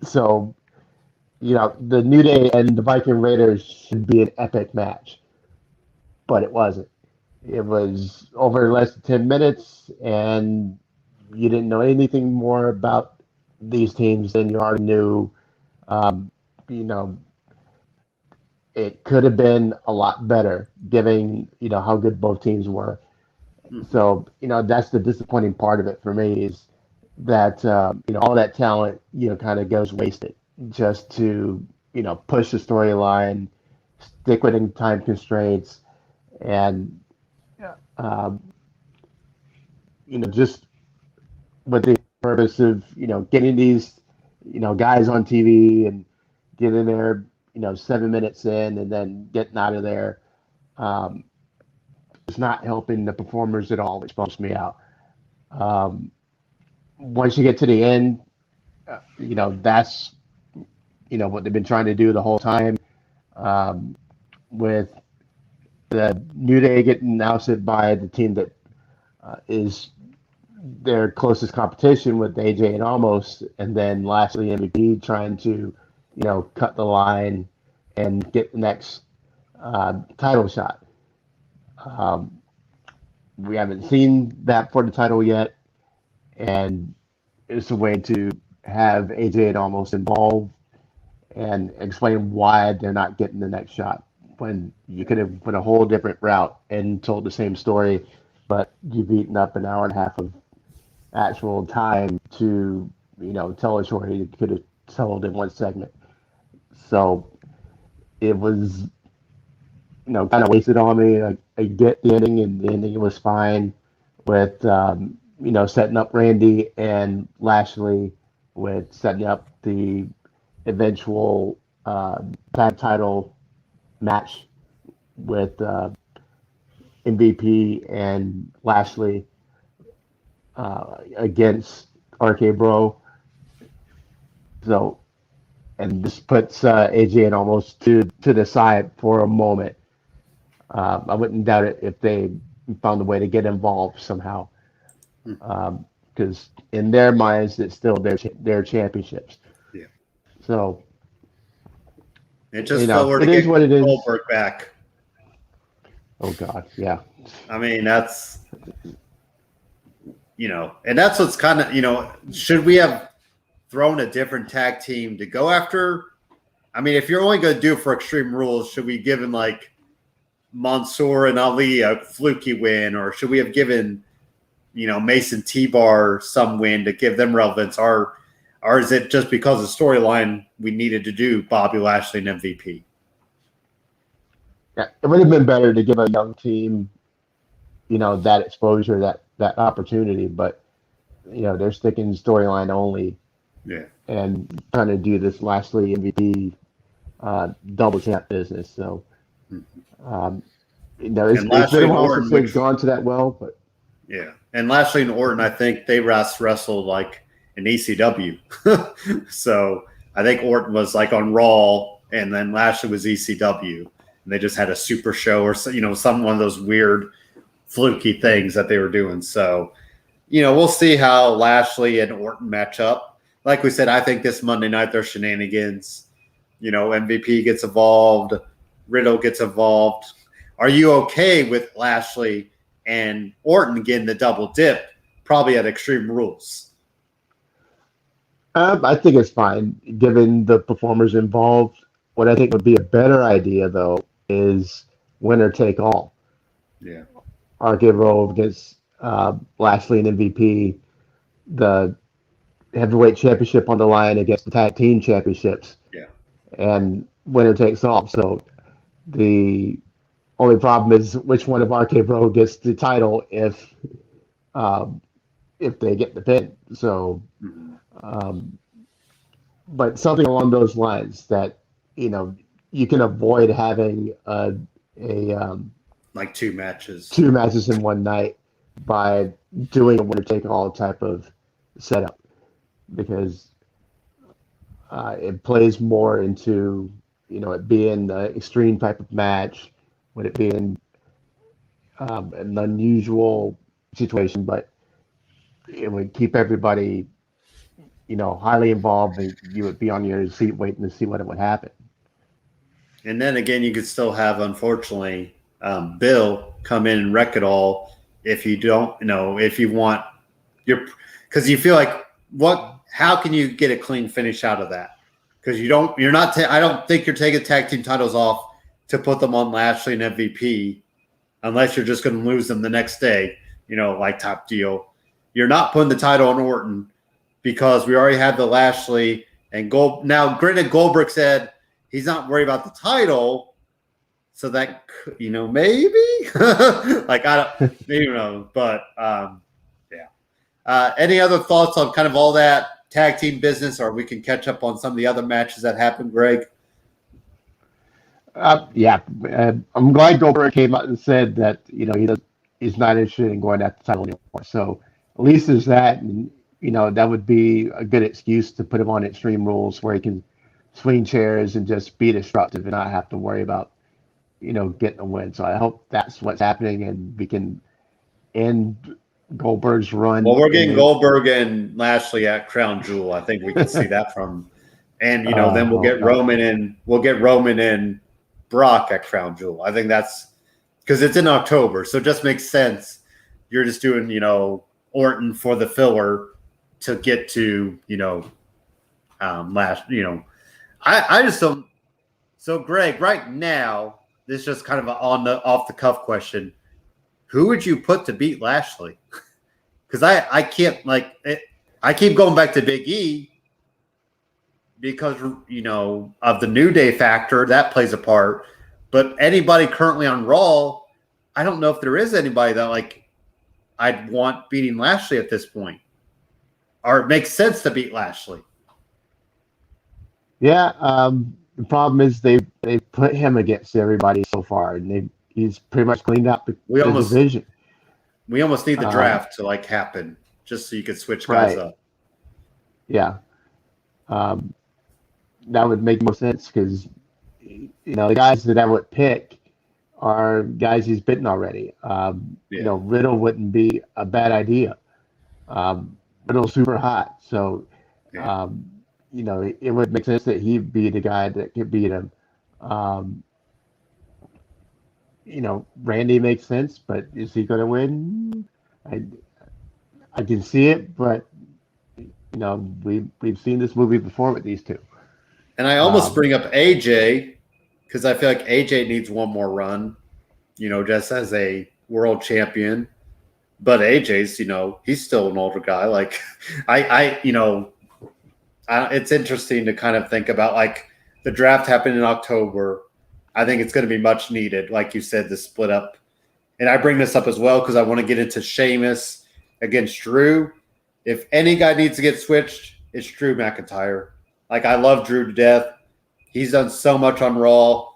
So, the New Day and the Viking Raiders should be an epic match, but it wasn't. It was over less than 10 minutes, and you didn't know anything more about these teams than you already knew. It could have been a lot better, given how good both teams were. So that's the disappointing part of it for me is that all that talent kind of goes wasted just to push the storyline, stick within time constraints, and just with the purpose of getting these guys on TV and getting there 7 minutes in and then getting out of there. It's not helping the performers at all, which bumps me out. Once you get to the end, that's what they've been trying to do the whole time. With the New Day getting ousted by the team that is their closest competition with AJ and Omos, and then lastly MVP trying to cut the line and get the next title shot. We haven't seen that for the title yet, and it's a way to have AJ and almost involved and explain why they're not getting the next shot when you could have went a whole different route and told the same story, but you've eaten up an hour and a half of actual time to, tell a story you could have told in one segment. So it was, kind of wasted on me. I get the ending, and the ending was fine with, setting up Randy and Lashley, with setting up the eventual tag title match with MVP and Lashley against RK Bro. So, and this puts AJ and almost to the side for a moment. I wouldn't doubt it if they found a way to get involved somehow, because in their minds it's still their championships. Yeah. So it just felt where to get Goldberg back. Oh God, yeah. I mean, that's and that's what's kind of should we have thrown a different tag team to go after? I mean, if you're only going to do it for Extreme Rules, should we give him like Mansoor and Ali a fluky win, or should we have given Mason T-Bar some win to give them relevance, or is it just because of storyline we needed to do Bobby Lashley and MVP? Yeah, it would have been better to give a young team that exposure, that opportunity, but they're sticking storyline only. Yeah, and trying to do this Lashley MVP double champ business. So, it's been a while since they've gone to that well, but yeah. And Lashley and Orton, I think they wrestled like an ECW. So I think Orton was like on Raw, and then Lashley was ECW, and they just had a super show or some one of those weird fluky things that they were doing. So, we'll see how Lashley and Orton match up. Like we said, I think this Monday night there's shenanigans. MVP gets involved, Riddle gets involved. Are you okay with Lashley and Orton getting the double dip, probably at Extreme Rules? I think it's fine, given the performers involved. What I think would be a better idea, though, is winner take all. Yeah. RK Bro against Lashley and MVP. The heavyweight championship on the line against the tag team championships. Yeah. And winner takes all. So the only problem is which one of RK Bro gets the title if they get the pin. So, but something along those lines that you can avoid having like two matches in one night by doing a winner take all type of setup, because it plays more into it being the extreme type of match, with it being an unusual situation, but it would keep everybody highly involved, and you would be on your seat waiting to see what would happen. And then again, you could still have, unfortunately, Bill come in and wreck it all if you don't, if you want because you feel like how can you get a clean finish out of that? Because I don't think you're taking tag team titles off to put them on Lashley and MVP, unless you're just going to lose them the next day, like Top Deal. You're not putting the title on Orton because we already had the Lashley and Gold. Now, granted, Goldberg said he's not worried about the title, so that maybe like I don't, but yeah. Any other thoughts on kind of all that tag team business, or we can catch up on some of the other matches that happened, Greg? Yeah, I'm glad Goldberg came out and said that he's not interested in going after the title anymore. So at least there's that, and that would be a good excuse to put him on Extreme Rules, where he can swing chairs and just be destructive and not have to worry about getting a win. So I hope that's what's happening, and we can end Goldberg's run. Well, we're getting Goldberg and Lashley at Crown Jewel. I think we can see that from And then we'll get Roman and Brock at Crown Jewel. I think that's because it's in October, so it just makes sense. You're just doing Orton for the filler to get to I just don't. So Greg, right now, this is just kind of off the cuff question. Who would you put to beat Lashley? Because I can't I keep going back to Big E. Because, of the New Day factor, that plays a part. But anybody currently on Raw, I don't know if there is anybody that, I'd want beating Lashley at this point. Or it makes sense to beat Lashley. Yeah, the problem is they put him against everybody so far, and he's pretty much cleaned up the division. We almost need the draft to, happen, just so you could switch guys up. Yeah. That would make more sense because, the guys that I would pick are guys he's beaten already. Riddle wouldn't be a bad idea. Riddle's super hot. So, it would make sense that he'd be the guy that could beat him. Randy makes sense, but is he going to win? I can see it, but, we've seen this movie before with these two. And I almost bring up AJ because I feel like AJ needs one more run, just as a world champion. But AJ's, he's still an older guy. It's interesting to kind of think about the draft happened in October. I think it's going to be much needed, like you said, the split up. And I bring this up as well because I want to get into Sheamus against Drew. If any guy needs to get switched, it's Drew McIntyre. I love Drew to death. He's done so much on Raw,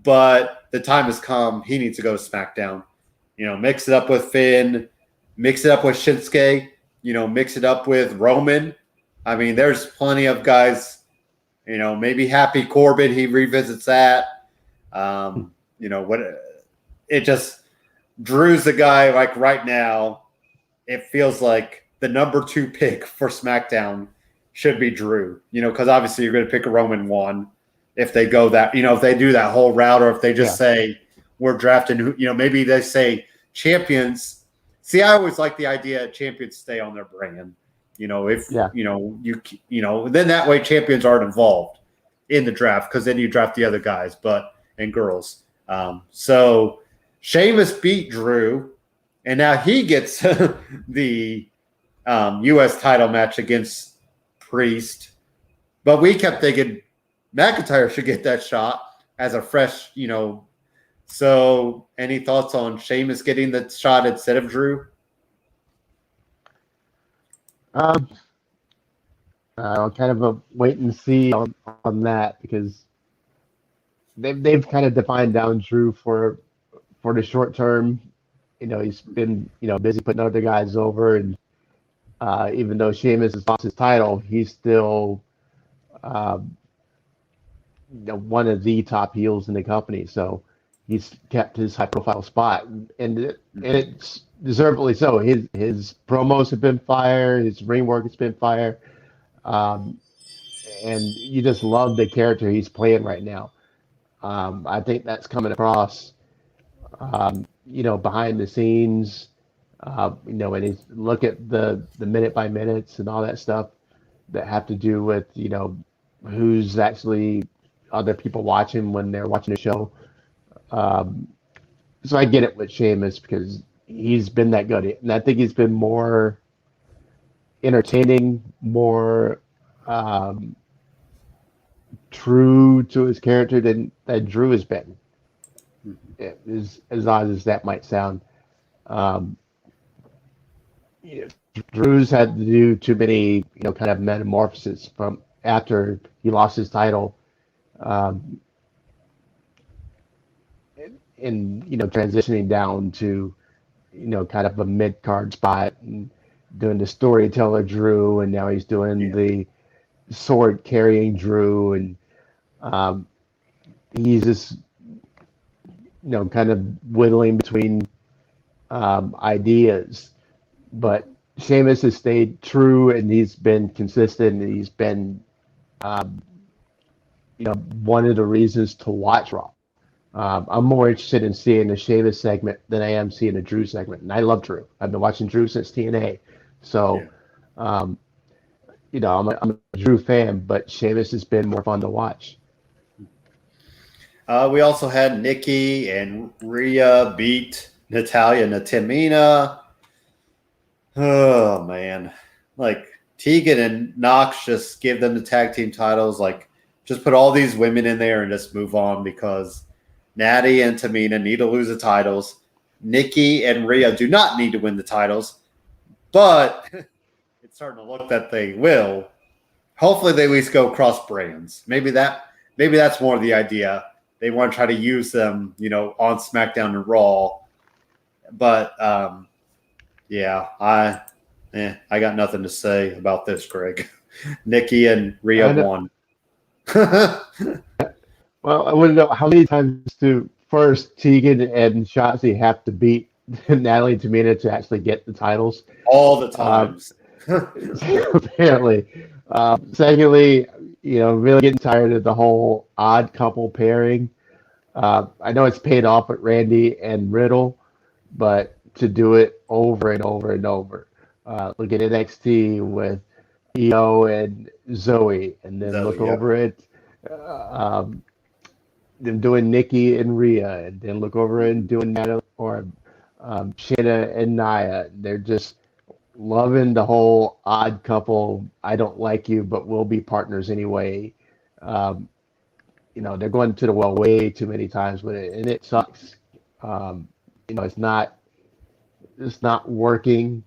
but the time has come. He needs to go to SmackDown. Mix it up with Finn, mix it up with Shinsuke, mix it up with Roman. I mean, there's plenty of guys, maybe Happy Corbin, he revisits that. Drew's the guy, right now, it feels like the number 2 pick for SmackDown should be Drew, because obviously you're going to pick a Roman 1 if they go that, if they do that whole route, or if they just say we're drafting, maybe they say champions. See, I always like the idea champions stay on their brand, then that way champions aren't involved in the draft because then you draft the other guys, and girls. So Sheamus beat Drew, and now he gets the U.S. title match against Priest, but we kept thinking McIntyre should get that shot as a fresh, So, any thoughts on Sheamus getting the shot instead of Drew? Kind of a wait and see on that because they've kind of defined down Drew for the short term. He's been busy putting other guys over, and even though Sheamus has lost his title, he's still one of the top heels in the company. So he's kept his high-profile spot, and it's deservedly so. His promos have been fire. His ring work has been fire, and you just love the character he's playing right now. I think that's coming across, behind the scenes. And he's look at the minute by minutes and all that stuff that have to do with, who's actually other people watching when they're watching a show. So I get it with Sheamus because he's been that good. And I think he's been more entertaining, more true to his character than Drew has been. As odd as that might sound. Drew's had to do too many, kind of metamorphoses from after he lost his title, in transitioning down to, kind of a mid card spot and doing the storyteller Drew, and now he's doing the sword carrying Drew, and he's just, kind of whittling between ideas. But Sheamus has stayed true, and he's been consistent, and he's been one of the reasons to watch Raw. I'm more interested in seeing the Sheamus segment than I am seeing the Drew segment, and I love Drew. I've been watching Drew since TNA, so I'm a Drew fan, but Sheamus has been more fun to watch. We also had Nikki and Rhea beat Natalya and Tamina. Oh man, like Tegan and Knox just give them the tag team titles. Like, just put all these women in there and just move on, because Natty and Tamina need to lose the titles. Nikki and Rhea do not need to win the titles, but it's starting to look that they will. Hopefully, they at least go cross brands. Maybe that's more of the idea. They want to try to use them, on SmackDown and Raw. But yeah, I got nothing to say about this, Greg. Nikki and Rhea won. Well, I want to know, how many times do first Tegan and Shotzi have to beat Natalie and Tamina to actually get the titles? All the times. Apparently. Secondly, really getting tired of the whole odd couple pairing. I know it's paid off with Randy and Riddle, but to do it over and over and over. Look at NXT with Io and Zoe, and then look over it. Them doing Nikki and Rhea, and then look over and doing Natalie or Shayna and Nia. They're just loving the whole odd couple. I don't like you, but we'll be partners anyway. They're going to the well way too many times with it, and it sucks. It's not working,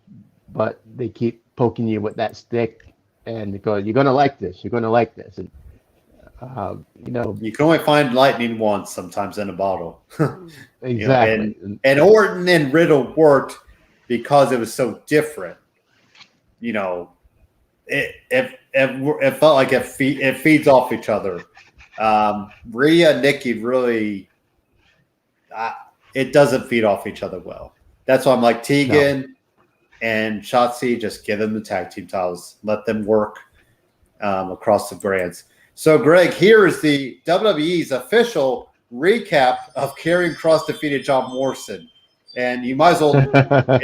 but they keep poking you with that stick, and they go, "You're going to like this. You're going to like this." And you can only find lightning once sometimes in a bottle. Exactly. And Orton and Riddle worked because it was so different. It felt like it feeds off each other. Rhea, Nikki really, it doesn't feed off each other well. That's why I'm like, Tegan and Shotzi, just give them the tag team titles. Let them work across the brands. So, Greg, here is the WWE's official recap of Karrion Kross defeated John Morrison. And you might as well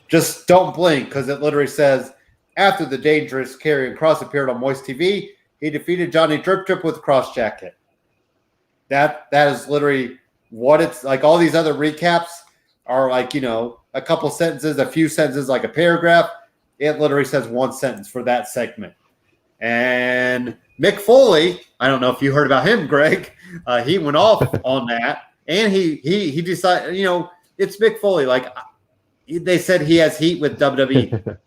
just don't blink, because it literally says, after the dangerous Karrion Kross appeared on Moist TV, he defeated Johnny Drip Drip with a cross jacket. That is literally what it's like. All these other recaps are like, a couple sentences, a few sentences, like a paragraph. It literally says one sentence for that segment. And Mick Foley, I don't know if you heard about him, Greg. He went off on that, and he decided, it's Mick Foley. Like, they said he has heat with WWE.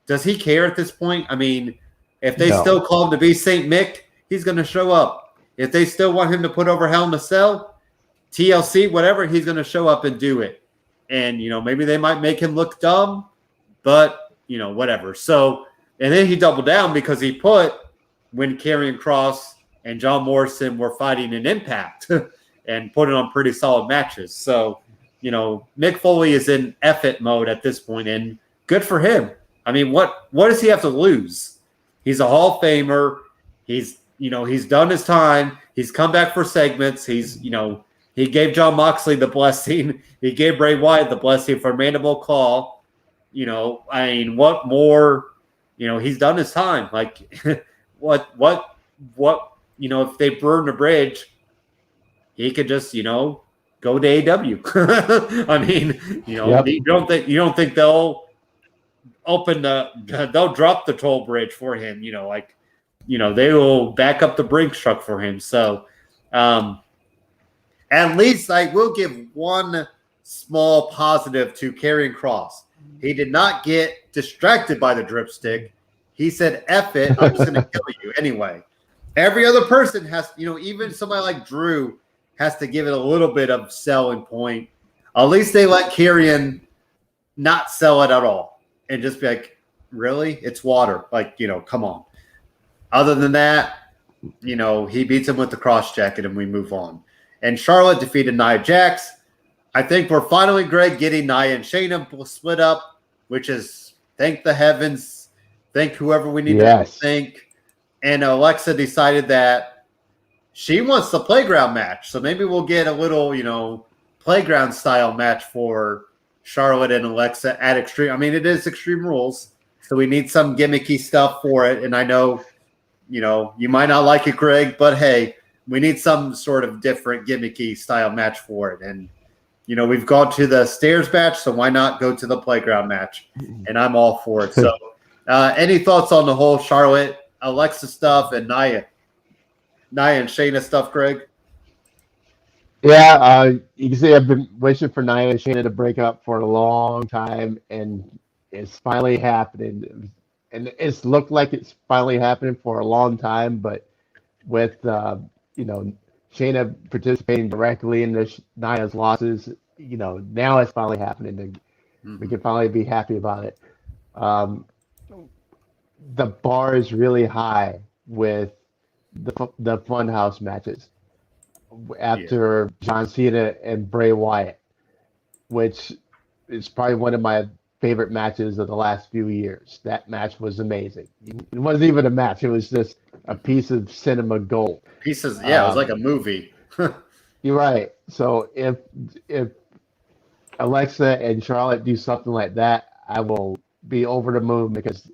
Does he care at this point? I mean, if they still call him to be Saint Mick, he's going to show up. If they still want him to put over Hell in a Cell, TLC, whatever, he's going to show up and do it. And, maybe they might make him look dumb, but, whatever. So, and then he doubled down because he put when Karrion Kross and John Morrison were fighting in Impact and putting on pretty solid matches. So, Mick Foley is in F-it mode at this point, and good for him. I mean, what does he have to lose? He's a Hall of Famer. He's done his time. He's come back for segments. He gave Jon Moxley the blessing. He gave Bray Wyatt the blessing for Mandible Claw. What more? He's done his time. Like, what? If they burn the bridge, he could just, go to AEW. I mean, you don't think they'll they'll drop the toll bridge for him. They will back up the Brinks truck for him. So, at least I will give one small positive to Karrion Kross. He did not get distracted by the dripstick. He said, F it, I'm just going to kill you anyway. Every other person has, even somebody like Drew has to give it a little bit of selling point. At least they let Karrion not sell it at all and just be like, really? It's water. Like, come on. Other than that, he beats him with the cross jacket and we move on. And Charlotte defeated Nia Jax. I think we're finally, Greg, getting Nia and Shayna split up, which is thank the heavens, thank whoever we need to thank. And Alexa decided that she wants the playground match. So maybe we'll get a little, playground style match for Charlotte and Alexa at Extreme. I mean, it is Extreme Rules, so we need some gimmicky stuff for it. And I know, you might not like it, Greg, but hey, we need some sort of different gimmicky style match for it. And, we've gone to the stairs match, so why not go to the playground match? And I'm all for it. So any thoughts on the whole Charlotte, Alexa stuff and Nia and Shayna stuff, Greg? Yeah, you can see I've been wishing for Nia and Shayna to break up for a long time, and it's finally happening. And it's looked like it's finally happening for a long time, but with Shayna participating directly in Nia's losses, now it's finally happening. We can finally be happy about it. The bar is really high with the Funhouse matches after John Cena and Bray Wyatt, which is probably one of my favorite matches of the last few years. That match was amazing. It wasn't even a match. It was just a piece of cinema gold. It was like a movie. You're right. So if Alexa and Charlotte do something like that, I will be over the moon, because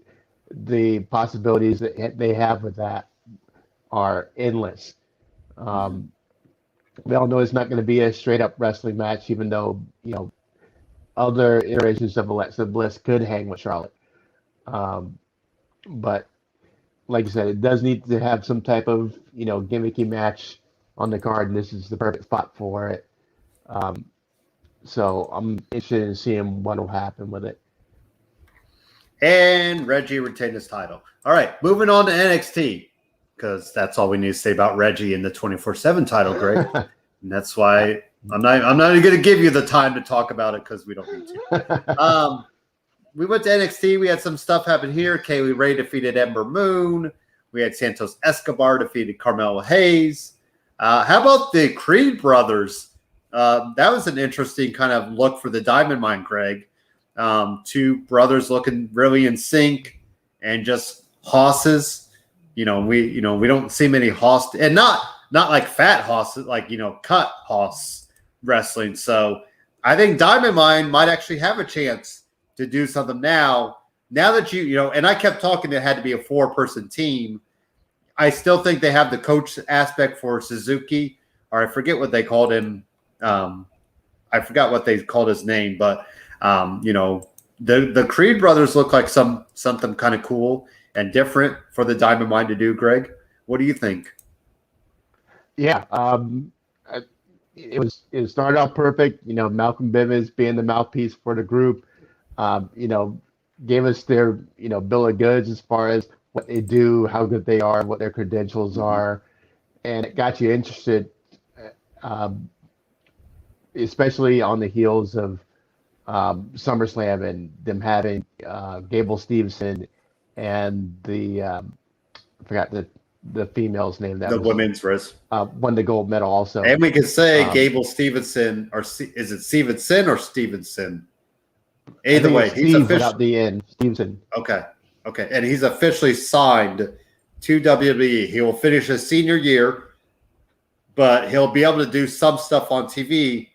the possibilities that they have with that are endless. We all know it's not going to be a straight up wrestling match, even though, other iterations of Alexa Bliss could hang with Charlotte. But like I said, it does need to have some type of, gimmicky match on the card, and this is the perfect spot for it. So I'm interested in seeing what will happen with it. And Reggie retained his title. All right, moving on to NXT, because that's all we need to say about Reggie in the 24/7 title, Greg. And that's why I'm not even going to give you the time to talk about it, because we don't need to. We went to NXT. We had some stuff happen here. Kaylee Ray defeated Ember Moon. We had Santos Escobar defeated Carmelo Hayes. How about the Creed brothers? That was an interesting kind of look for the Diamond Mine, Greg. Two brothers looking really in sync, and just hosses. We don't see many hoss, and not like fat hosses, like cut hoss wrestling. So I think Diamond Mine might actually have a chance to do something now that and I kept talking, it had to be a 4-person team. I still think they have the coach aspect for Suzuki, or I forget what they called him. I forgot what they called his name, but the Creed brothers look like something kind of cool and different for the Diamond Mine to do. Greg, what do you think? Yeah, it started out perfect. Malcolm Bivens being the mouthpiece for the group, gave us their bill of goods as far as what they do, how good they are, what their credentials are, and it got you interested, especially on the heels of SummerSlam and them having Gable Stevenson and I forgot the female's name, that the was, women's race, won the gold medal also. And we could say Gable Stevenson, or is it Stevenson or Stevenson? Either way, he's officially without the end. Stevenson. Okay, and he's officially signed to WWE. He will finish his senior year, but he'll be able to do some stuff on TV.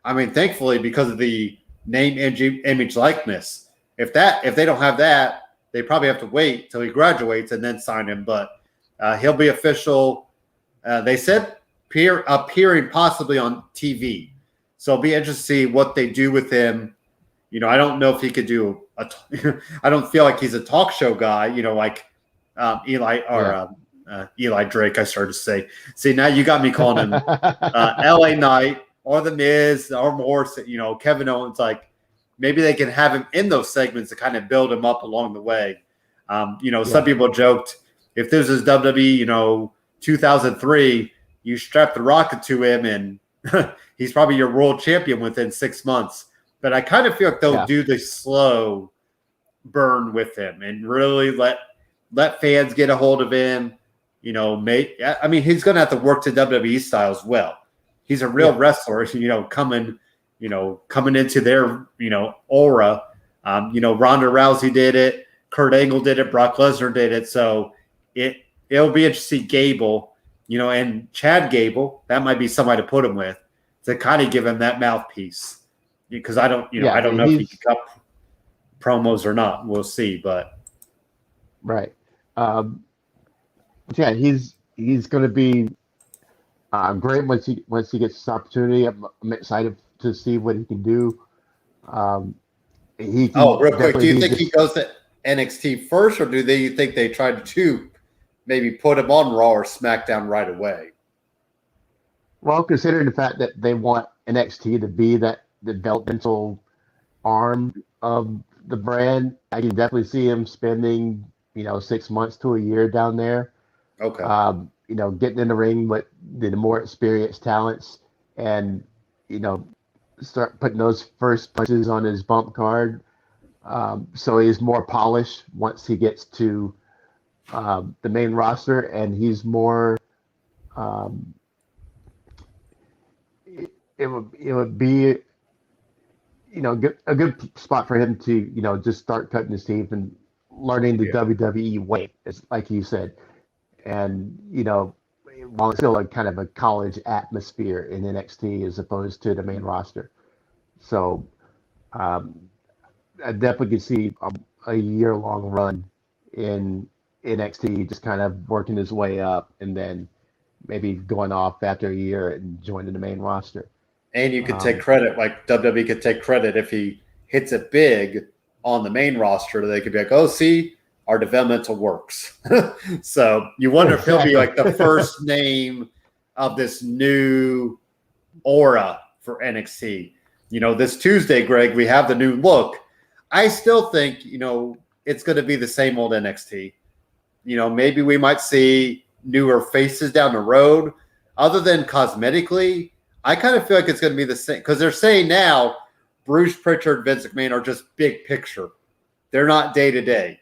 I mean, thankfully, because of the name, image, likeness. If they don't have that, they probably have to wait till he graduates and then sign him. But he'll be official. They said appearing possibly on TV. So it'll be interesting to see what they do with him. I don't know if he could do I don't feel like he's a talk show guy, like Eli or Eli Drake, I started to say. See, now you got me calling him LA Knight or The Miz or Morris, Kevin Owens. Like, maybe they can have him in those segments to kind of build him up along the way. Some people joked, if this is WWE, 2003, you strap the rocket to him and he's probably your world champion within 6 months. But I kind of feel like they'll do the slow burn with him and really let fans get a hold of him. He's going to have to work to WWE style as well. He's a real wrestler, coming into their, aura. Ronda Rousey did it. Kurt Angle did it. Brock Lesnar did it. So it'll be interesting to see Gable and Chad Gable, that might be somebody to put him with to kind of give him that mouthpiece. Because I don't know if he can cut promos or not. We'll see, but right. Yeah, he's going to be great once he gets this opportunity. I'm excited to see what he can do. He can real quick, do you think he goes to NXT first, or do you think they tried to maybe put him on Raw or SmackDown right away? Well, considering the fact that they want NXT to be that developmental arm of the brand, I can definitely see him spending 6 months to a year down there. Okay. Getting in the ring with the more experienced talents and start putting those first punches on his bump card, so he's more polished once he gets to the main roster, and he's more. It would be a good spot for him to just start cutting his teeth and learning the WWE way, like you said, and while it's still a kind of a college atmosphere in NXT as opposed to the main roster. So I definitely could see a year-long run in NXT, just kind of working his way up and then maybe going off after a year and joining the main roster. And you could take credit, like WWE could take credit if he hits it big on the main roster. They could be like, oh, see, our developmental works. So you wonder if he'll be like the first name of this new aura for NXT. This Tuesday, Greg, we have the new look. I still think, it's going to be the same old NXT. Maybe we might see newer faces down the road. Other than cosmetically, I kind of feel like it's going to be the same, because they're saying now Bruce Pritchard, Vince McMahon are just big picture. They're not day to day.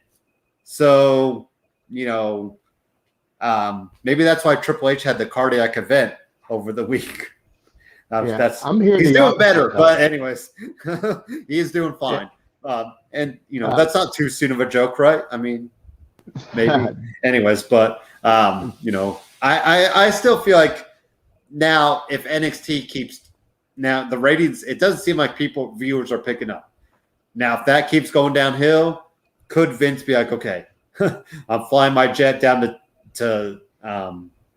So, maybe that's why Triple H had the cardiac event over the week. He's doing better, but anyways, he is doing fine. Yeah. That's not too soon of a joke, right? I mean, maybe. Anyways, but I still feel like now if NXT keeps now the ratings, it doesn't seem like viewers are picking up. Now, if that keeps going downhill, could Vince be like, okay, I'm flying my jet down to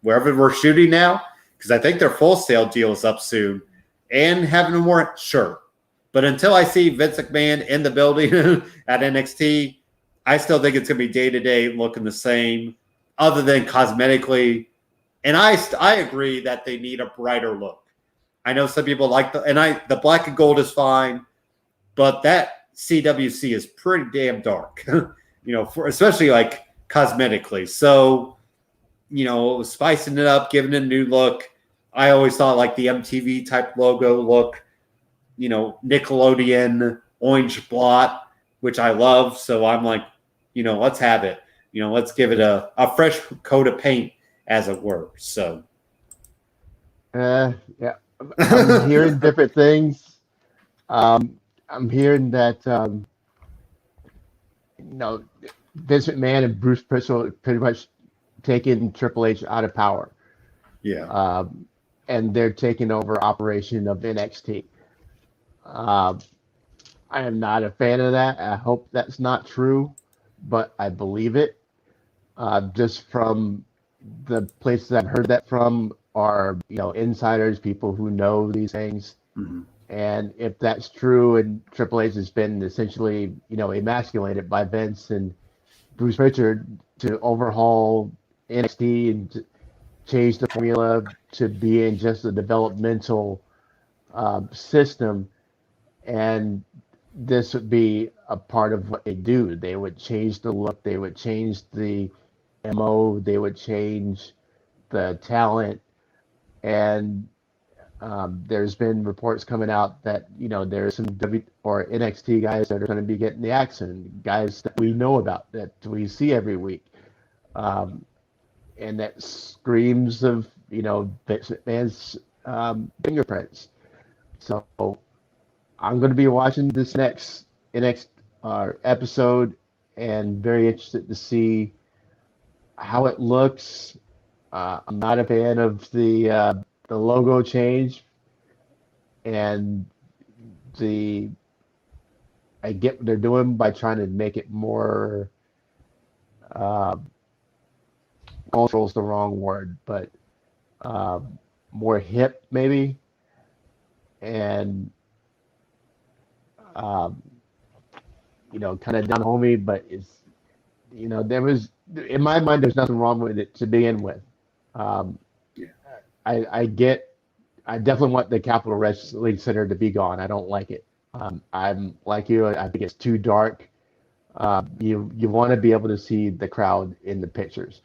wherever we're shooting now? Because I think their Full Sail deal is up soon, and having more, sure. But until I see Vince McMahon in the building at NXT, I still think it's going to be day-to-day looking the same, other than cosmetically. And I agree that they need a brighter look. I know some people like the black and gold is fine, but that CWC is pretty damn dark, especially like cosmetically. So, spicing it up, giving it a new look. I always thought like the MTV type logo look, Nickelodeon orange blot, which I love. So I'm like, let's have it. Let's give it a fresh coat of paint, as it were. So, yeah, I'm hearing different things. I'm hearing that Vince McMahon and Bruce Pritchard pretty much taking Triple H out of power. Yeah. And they're taking over operation of NXT. I am not a fan of that. I hope that's not true, but I believe it. Just from the places I've heard that from are, insiders, people who know these things. Mm-hmm. And if that's true, and Triple H has been essentially, emasculated by Vince and Bruce Pritchard to overhaul NXT and to change the formula to being just a developmental system, and this would be a part of what they do. They would change the look, they would change the MO, they would change the talent, and there's been reports coming out that there's some NXT guys that are going to be getting the action, guys that we know about, that we see every week, and that screams of Vince McMahon's fingerprints. So I'm going to be watching this next episode and very interested to see how it looks, I'm not a fan of the logo change, and I get what they're doing by trying to make it more cultural is the wrong word, but more hip maybe, and kind of down homey, but there was, in my mind, there's nothing wrong with it to begin with. Yeah. I definitely want the Capitol Wrestling Center to be gone. I don't like it. I'm like you. I think it's too dark. You want to be able to see the crowd in the pictures.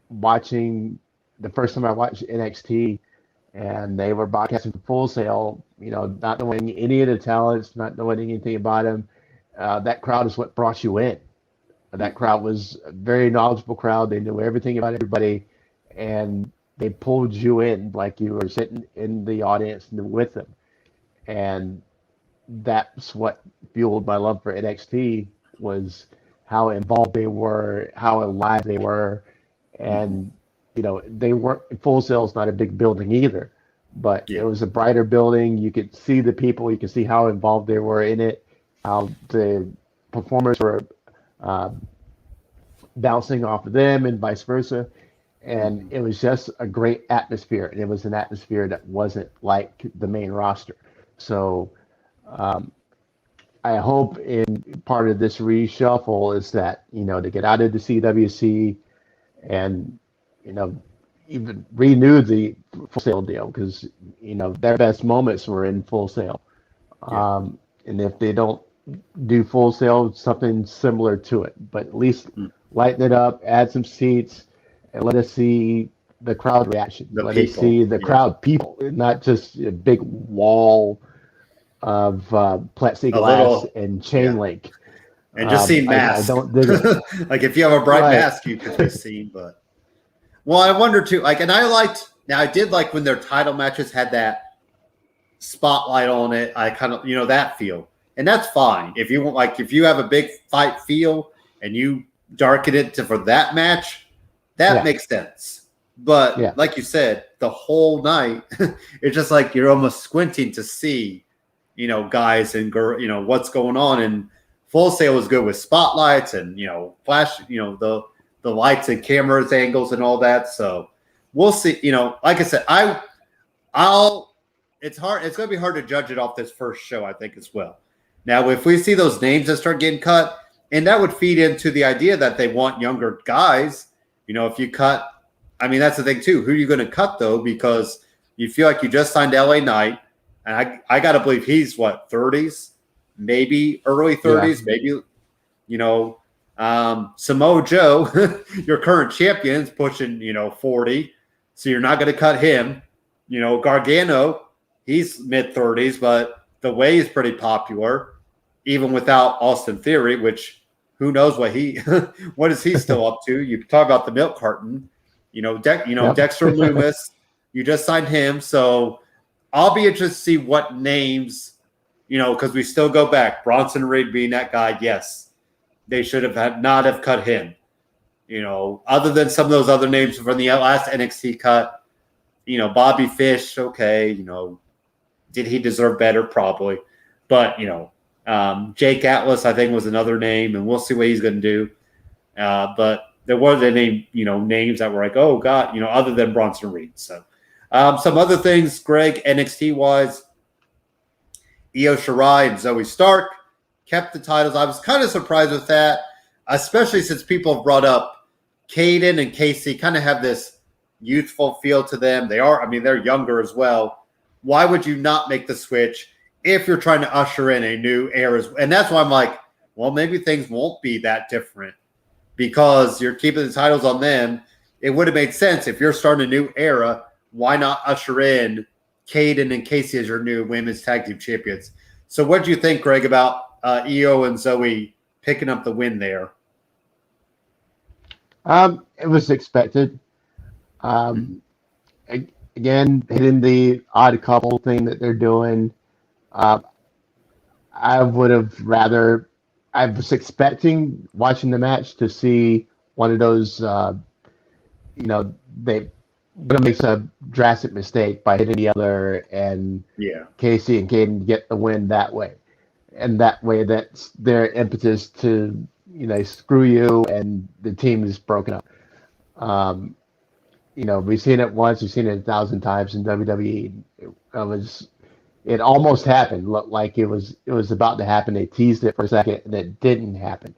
Watching the first time I watched NXT, and they were broadcasting Full Sail, not knowing any of the talents, not knowing anything about them. That crowd is what brought you in. That crowd was a very knowledgeable crowd. They knew everything about everybody, and they pulled you in like you were sitting in the audience with them. And that's what fueled my love for NXT, was how involved they were, how alive they were. And, they weren't, Full Sail's not a big building either, but it was a brighter building. You could see the people, you could see how involved they were in it, how the performers were bouncing off of them and vice versa. And it was just a great atmosphere. And it was an atmosphere that wasn't like the main roster. So I hope in part of this reshuffle is that, to get out of the CWC and, even renew the Full Sail deal, because, their best moments were in Full Sail. And if they don't do Full Sail, something similar to it, but at least lighten it up, add some seats, and let us see the crowd reaction. Let us see the crowd people, not just a big wall of plexiglass and chain link. And just see masks. I don't dig it. Like if you have a bright mask, you can be seen. But I wonder too. And I did like when their title matches had that spotlight on it. I kind of that feel, and that's fine if you want. If you have a big fight feel and you darken it for that match, that makes sense. But like you said, the whole night, it's just like you're almost squinting to see, guys and girls, what's going on. And Full Sail was good with spotlights and, flash, the lights and cameras angles and all that. So we'll see. Like I said, it's hard. It's going to be hard to judge it off this first show, I think, as well. Now, if we see those names that start getting cut, and that would feed into the idea that they want younger guys, if you cut, that's the thing too. Who are you going to cut though? Because you feel like you just signed LA Knight, and I got to believe he's 30s, maybe early 30s, maybe, Samoa Joe, your current champion's pushing, 40. So you're not going to cut him. Gargano, he's mid 30s, but the way is pretty popular, even without Austin Theory, which who knows what what is he still up to? You talk about the milk carton, Dexter Loomis, you just signed him. So I'll be interested to see what names, because we still go back. Bronson Reed being that guy, yes, they should have not have cut him. Other than some of those other names from the last NXT cut, Bobby Fish, okay, did he deserve better? Probably. But, Jake Atlas, I think, was another name, and we'll see what he's going to do. But there wasn't any, names that were like, oh, God, other than Bronson Reed. So some other things, Greg, NXT-wise, Io Shirai and Zoe Stark kept the titles. I was kind of surprised with that, especially since people have brought up Kaden and Casey kind of have this youthful feel to them. They're younger as well. Why would you not make the switch if you're trying to usher in a new era? And that's why I'm like, well, maybe things won't be that different because you're keeping the titles on them. It would have made sense if you're starting a new era. Why not usher in Kaden and Casey as your new women's tag team champions? So what do you think, Greg, about Io and Zoe picking up the win there? It was expected. Again, hitting the odd couple thing that they're doing. I would have I was expecting watching the match to see one of those they one makes a drastic mistake by hitting the other, and Casey and Caden get the win that way. And that way, that's their impetus to, screw you, and the team is broken up. We've seen it once, we've seen it 1,000 times in WWE. It almost happened. Looked like it was about to happen. They teased it for a second, and it didn't happen.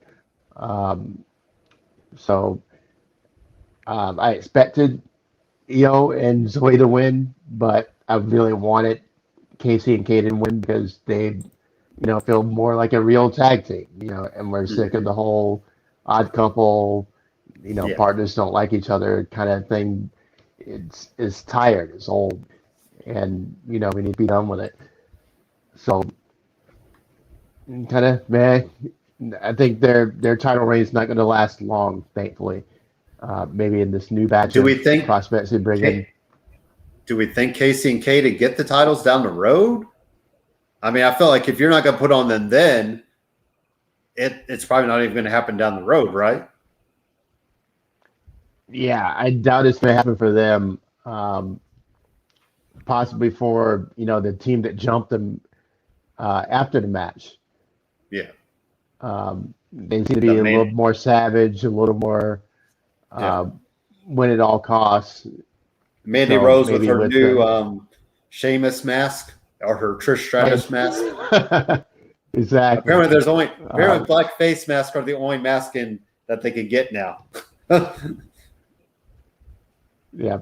I expected and Zoe to win, but I really wanted Casey and Caden win because they, feel more like a real tag team, and we're sick of the whole odd couple, partners don't like each other kind of thing. It's tired, it's old, and, we need to be done with it. So, kind of, man, I think their title reign is not going to last long, thankfully. Maybe in this new batch of prospects they bring in. Do we think Casey and Katie get the titles down the road? I mean, I feel like if you're not going to put on them then, it's probably not even going to happen down the road, right? Yeah, I doubt it's going to happen for them. Possibly for, the team that jumped them after the match. Yeah. They seem to be a little more savage, a little more win at all costs. Mandy Rose with her new Sheamus mask or her Trish Stratus mask. Exactly. Apparently, black face masks are the only mask that they can get now. Yeah,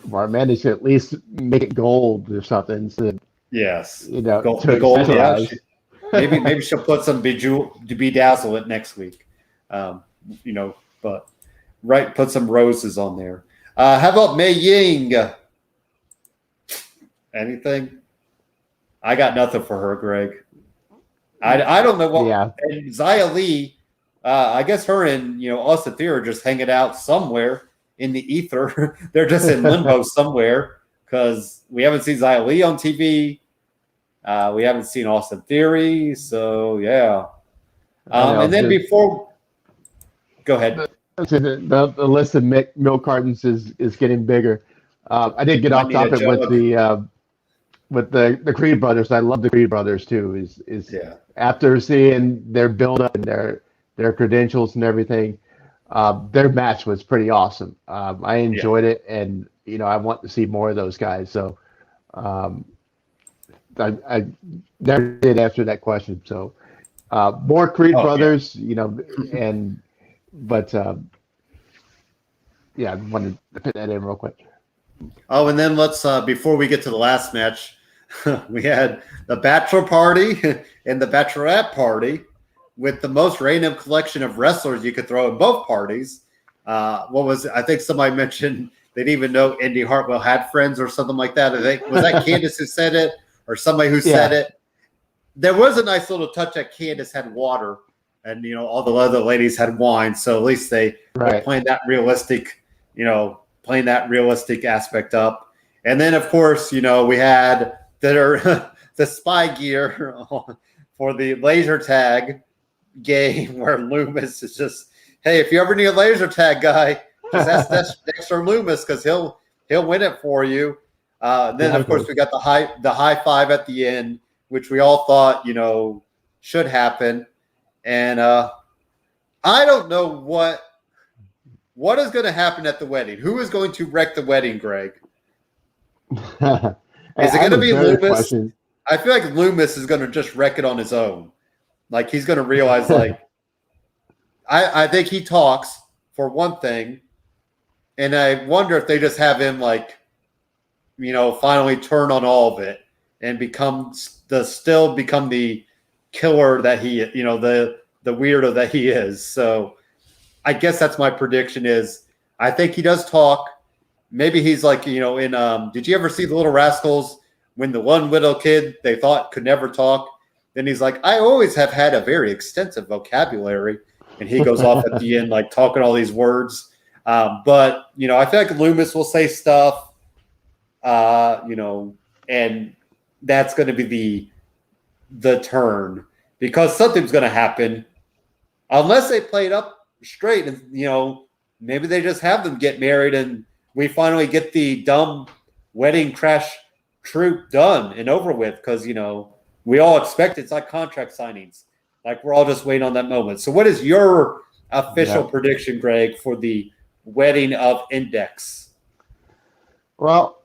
Mandy should at least make it gold or something. So yes, gold. Yeah, maybe she'll put some bedazzle it next week. But put some roses on there. How about Mei Ying? Anything? I got nothing for her, Greg. I don't know what. Yeah. And Xia Li, I guess her and Austin Theory are just hanging out somewhere in the ether. They're just in limbo somewhere because we haven't seen Xia Li on TV. We haven't seen Austin Theory, so yeah. And then go ahead. The list of milk cartons is getting bigger. I did get off topic with the Creed brothers. I love the Creed brothers too. After seeing their build up and their credentials and everything, their match was pretty awesome. I enjoyed it, and I want to see more of those guys. So I never did answer that question. So more Creed brothers, but I wanted to put that in real quick. Oh, and then let's before we get to the last match, we had the bachelor party and the bachelorette party with the most random collection of wrestlers you could throw in both parties. I think somebody mentioned they didn't even know Indy Hartwell had friends or something like that. Was that Candace who said it or somebody who said it? There was a nice little touch that Candace had water and, all the other ladies had wine. So at least they were playing that realistic, playing that realistic aspect up. And then, of course, we had the spy gear for the laser tag game where Loomis is just, hey, if you ever need a laser tag guy, just ask Dexter Loomis because he'll win it for you. Then, of course, we got the high five at the end, which we all thought, should happen. And I don't know what is going to happen at the wedding. Who is going to wreck the wedding, Greg? Is it going to be Loomis? Question. I feel like Loomis is going to just wreck it on his own. Like he's going to realize, I think he talks for one thing, and I wonder if they just have him finally turn on all of it and become the killer that he, the weirdo that he is. So I guess that's my prediction is I think he does talk. Maybe he's like, did you ever see The Little Rascals when the one little kid they thought could never talk? Then he's like, I always have had a very extensive vocabulary. And he goes off at the end, talking all these words. But, I feel like Loomis will say stuff, and that's going to be the turn because something's going to happen unless they play it up straight and, maybe they just have them get married and we finally get the dumb wedding crash troop done and over with because, we all expect it's like contract signings. Like we're all just waiting on that moment. So what is your official prediction, Greg, for the wedding of Index? Well,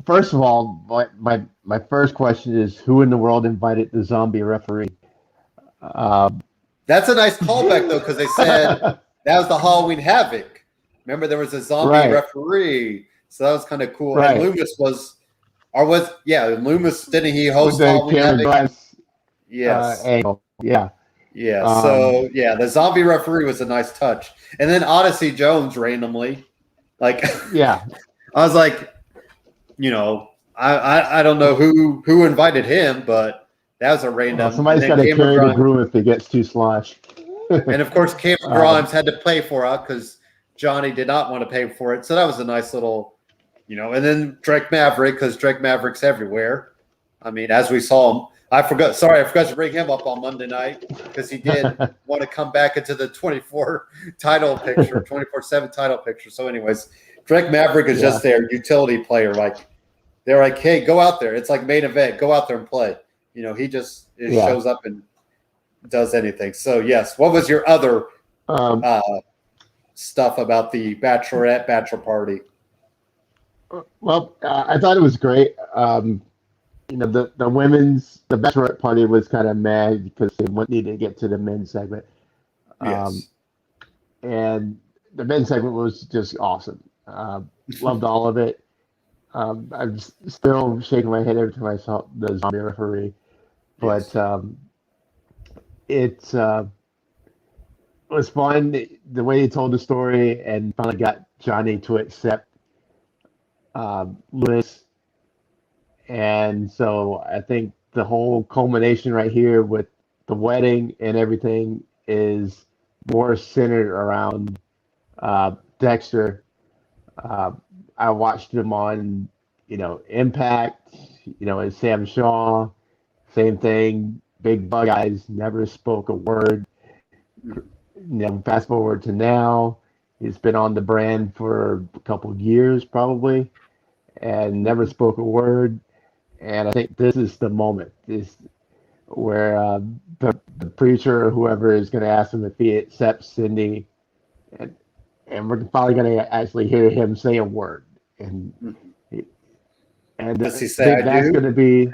first of all, my first question is who in the world invited the zombie referee? That's a nice callback, though, because they said that was the Halloween Havoc. Remember, there was a zombie referee, so that was kind of cool. Right. And Loomis Loomis, didn't he host Halloween Havoc? Yes. Angle. Yeah. Yeah. So, the zombie referee was a nice touch. And then Odyssey Jones randomly. I was like, I don't know who invited him, but that was a random. Somebody's got to carry the groom if it gets too slosh. And of course, Cameron Grimes had to pay for it because Johnny did not want to pay for it. So that was a nice little, And then Drake Maverick, because Drake Maverick's everywhere. I mean, as we saw him, I forgot to bring him up on Monday night because he did want to come back into the 24/7 title picture. So, anyways, Drake Maverick is just their utility player. They're like, hey, go out there. It's like main event. Go out there and play. He just shows up and does anything. So, yes. What was your other stuff about the bachelor party? Well, I thought it was great. The bachelorette party was kind of mad because they needed to get to the men's segment. Yes. And the men's segment was just awesome. Loved all of it. I'm still shaking my head every time I saw the zombie referee. But it was fun the way he told the story and finally got Johnny to accept Lewis. And so I think the whole culmination right here with the wedding and everything is more centered around Dexter. I watched him on, Impact, and Sam Shaw. Same thing. Big bug eyes, never spoke a word. Fast forward to now, he's been on the brand for a couple of years probably, and never spoke a word. And I think this is the moment, where the preacher or whoever is going to ask him if he accepts Cindy, and we're probably going to actually hear him say a word. And does he say that's going to be.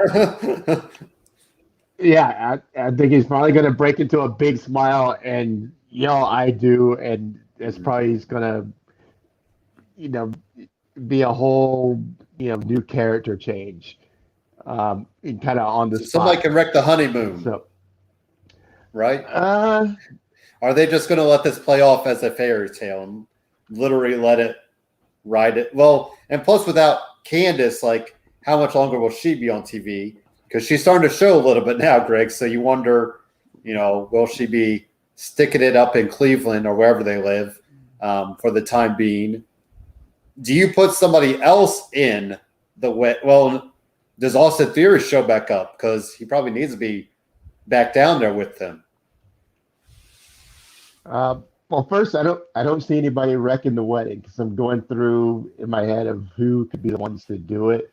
Yeah, I think he's probably going to break into a big smile and yell, "I do," and it's probably he's going to, be a whole, new character change, kind of on the spot. Somebody can wreck the honeymoon, right? Are they just going to let this play off as a fairy tale and literally let it ride it? Well, and plus without Candace, how much longer will she be on TV? Because she's starting to show a little bit now, Greg. So you wonder, will she be sticking it up in Cleveland or wherever they live for the time being? Do you put somebody else in the way? Well, does Austin Theory show back up? Because he probably needs to be back down there with them. Well, first, I don't see anybody wrecking the wedding because I'm going through in my head of who could be the ones to do it.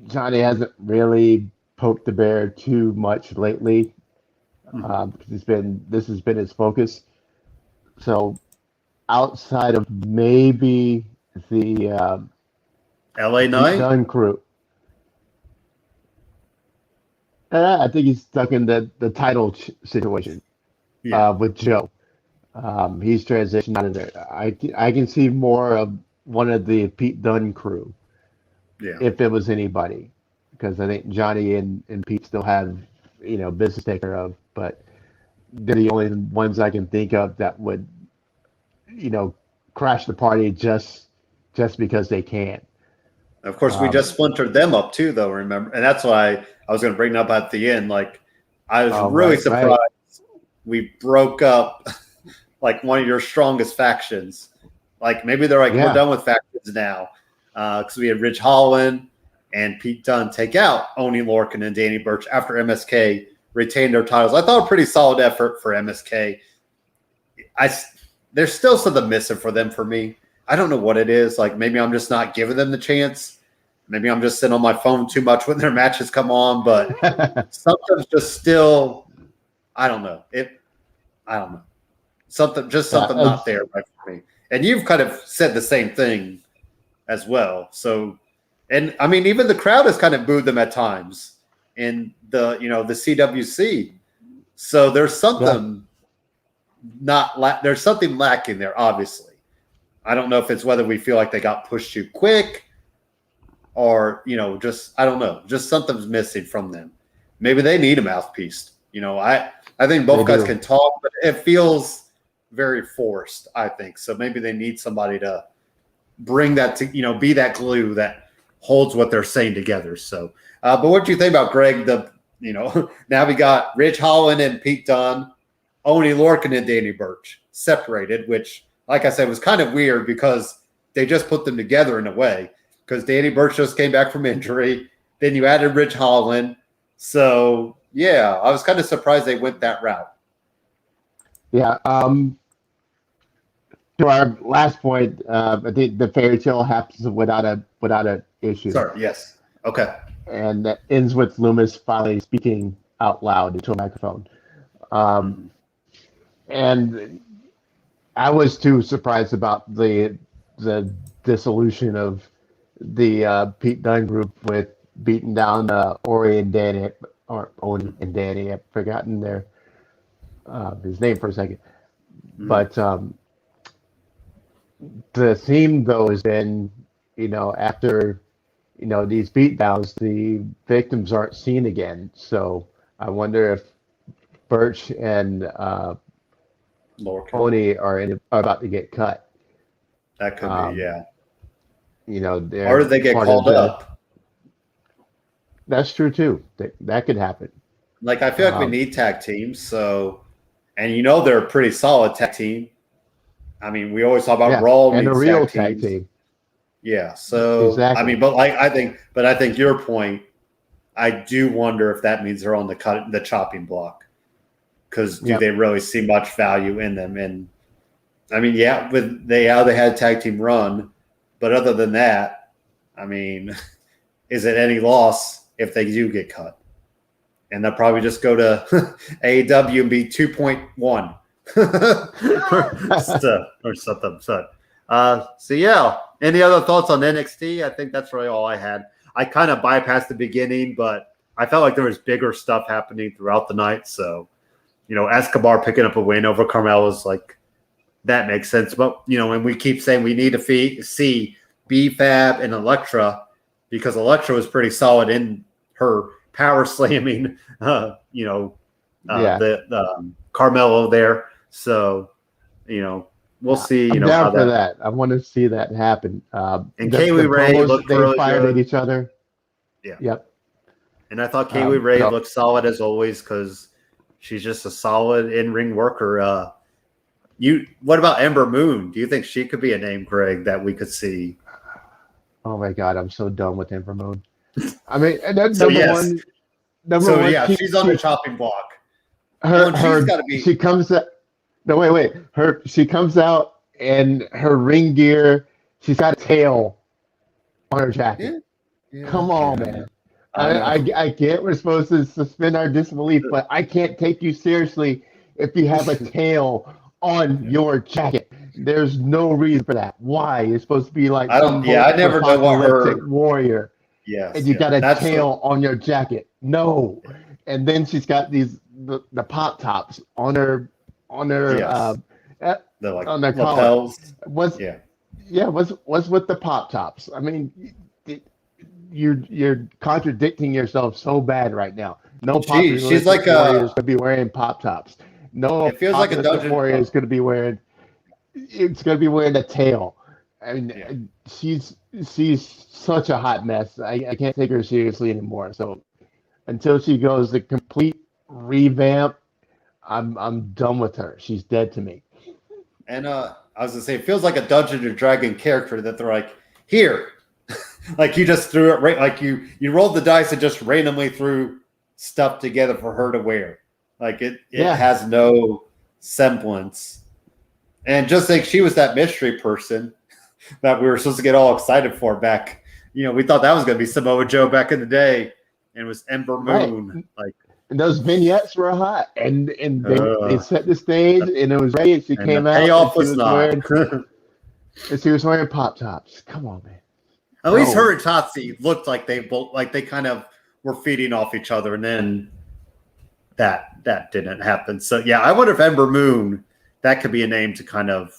Johnny hasn't really poked the bear too much lately because this has been his focus. So outside of maybe the LA Knight Dunn crew, I think he's stuck in the title situation with Joe. He's transitioned out of there. I can see more of one of the Pete Dunne crew. Yeah. If it was anybody, because I think Johnny and Pete still have, business to take care of, but they're the only ones I can think of that would, crash the party just because they can. Of course, we just splintered them up too, though. Remember, and that's why I was going to bring it up at the end. I was really surprised we broke up one of your strongest factions. Maybe they're we're done with factions now. Because we had Ridge Holland and Pete Dunne take out Oney Lorcan and Danny Burch after MSK retain their titles. I thought a pretty solid effort for MSK. There's still something missing for them for me. I don't know what it is. Like maybe I'm just not giving them the chance. Maybe I'm just sitting on my phone too much when their matches come on. But something's just still, I don't know. I don't know. Something not there right for me. And you've kind of said the same thing as well. So, and I mean, even the crowd has kind of booed them at times in the CWC. So there's something there's something lacking there, obviously. I don't know if it's whether we feel like they got pushed too quick or, just, I don't know, just something's missing from them. Maybe they need a mouthpiece. I think both guys can talk, but it feels very forced, I think. So maybe they need somebody to bring that to, be that glue that holds what they're saying together. So, but what do you think about Greg? Now we got Ridge Holland and Pete Dunne, Oney Lorcan and Danny Burch separated, which, like I said, was kind of weird because they just put them together in a way because Danny Burch just came back from injury. Then you added Ridge Holland. So, yeah, I was kind of surprised they went that route. Yeah. To our last point, I think the fairy tale happens without a issue. Sorry. Yes. Okay. And that ends with Loomis finally speaking out loud into a microphone. And I was too surprised about the dissolution of the Pete Dunne group with beating down Owen and Danny. I've forgotten his name for a second. But the theme though has been, after these beatdowns, the victims aren't seen again. So I wonder if Burch and Oney are about to get cut. That could be, yeah. Or did they get called up? That's true too. That could happen. Like I feel like we need tag teams. So, and they're a pretty solid tag team. I mean, we always talk about Raw and a real tag team. Yeah. So exactly. I mean, but I think your point. I do wonder if that means they're on the chopping block. Because do they really see much value in them? And I mean, they had a tag team run, but other than that, I mean, is it any loss if they do get cut? And they'll probably just go to AEW and be 2.1 or something. So yeah. Any other thoughts on NXT? I think that's really all I had. I kind of bypassed the beginning, but I felt like there was bigger stuff happening throughout the night. So, Escobar picking up a win over Carmelo's like that makes sense. But and we keep saying we need to see B-Fab and Elektra because Elektra was pretty solid in her power slamming. The Carmelo there. So we'll see. I'm down for that. I want to see that happen. And Kaylee Ray looked really fired good at each other. Yeah. Yep. And I thought Kaylee Ray looked solid as always because she's just a solid in-ring worker. What about Ember Moon? Do you think she could be a name, Greg, that we could see? Oh my God, I'm so done with Ember Moon. I mean, and that's number one. Yeah, she's on the chopping block. She's got to be. She comes out. No, wait. She comes out and her ring gear. She's got a tail on her jacket. Yeah. Come on, man. I get we're supposed to suspend our disbelief, but I can't take you seriously if you have a tail on your jacket. There's no reason for that. Why? It's supposed to be like I never know what her warrior. Yes. And you got a tail on your jacket. No. And then she's got the pop tops on her on their lapels. What's with the pop tops? I mean, you're contradicting yourself so bad right now. No pop she's like warriors to be wearing pop tops. No, it feels like a dungeon warrior is going to be wearing. It's going to be wearing a tail. I mean, she's such a hot mess. I can't take her seriously anymore. So until she goes the complete revamp, I'm done with her. She's dead to me. And I was gonna say, it feels like a Dungeons and Dragon character that they're like, here, like you just threw it right, like you rolled the dice and just randomly threw stuff together for her to wear. Like it has no semblance. And just like she was that mystery person that we were supposed to get all excited for back. We thought that was going to be Samoa Joe back in the day, and it was Ember Moon. Right. And those vignettes were hot, and they set the stage, and it was ready. And she came out. Payoff was not. And she was wearing pop tops. Come on, man. At least her and Tatsi looked like they kind of were feeding off each other, and then that didn't happen. So yeah, I wonder if Ember Moon, that could be a name to kind of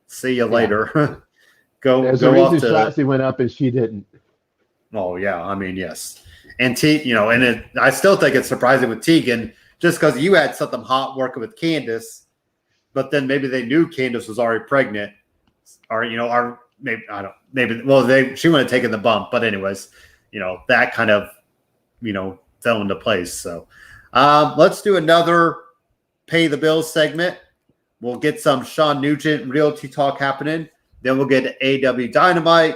see you later. There's a reason Tatsi went up and she didn't. Oh yeah, I mean yes, and I still think it's surprising with Tegan just because you had something hot working with Candice, but then maybe they knew Candice was already pregnant, or maybe I don't she wouldn't have taken the bump, but anyways, that kind of fell into place. So let's do another pay the bills segment. We'll get some Sean Nugent realty talk happening. Then we'll get AW Dynamite,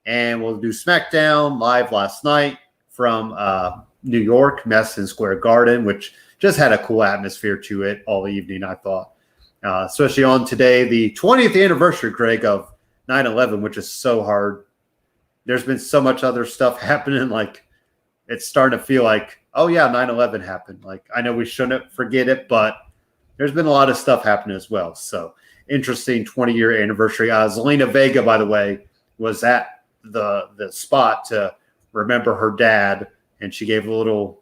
and we'll do Smackdown live last night from New York, Madison Square Garden, which just had a cool atmosphere to it all evening, I thought. Especially on today, the 20th anniversary, Greg, of 9/11, which is so hard. There's been so much other stuff happening. Like, it's starting to feel like, oh, yeah, 9/11 happened. Like, I know we shouldn't forget it, but there's been a lot of stuff happening as well. So, interesting 20-year anniversary. Zelina Vega, by the way, was at the spot to remember her dad, and she gave a little,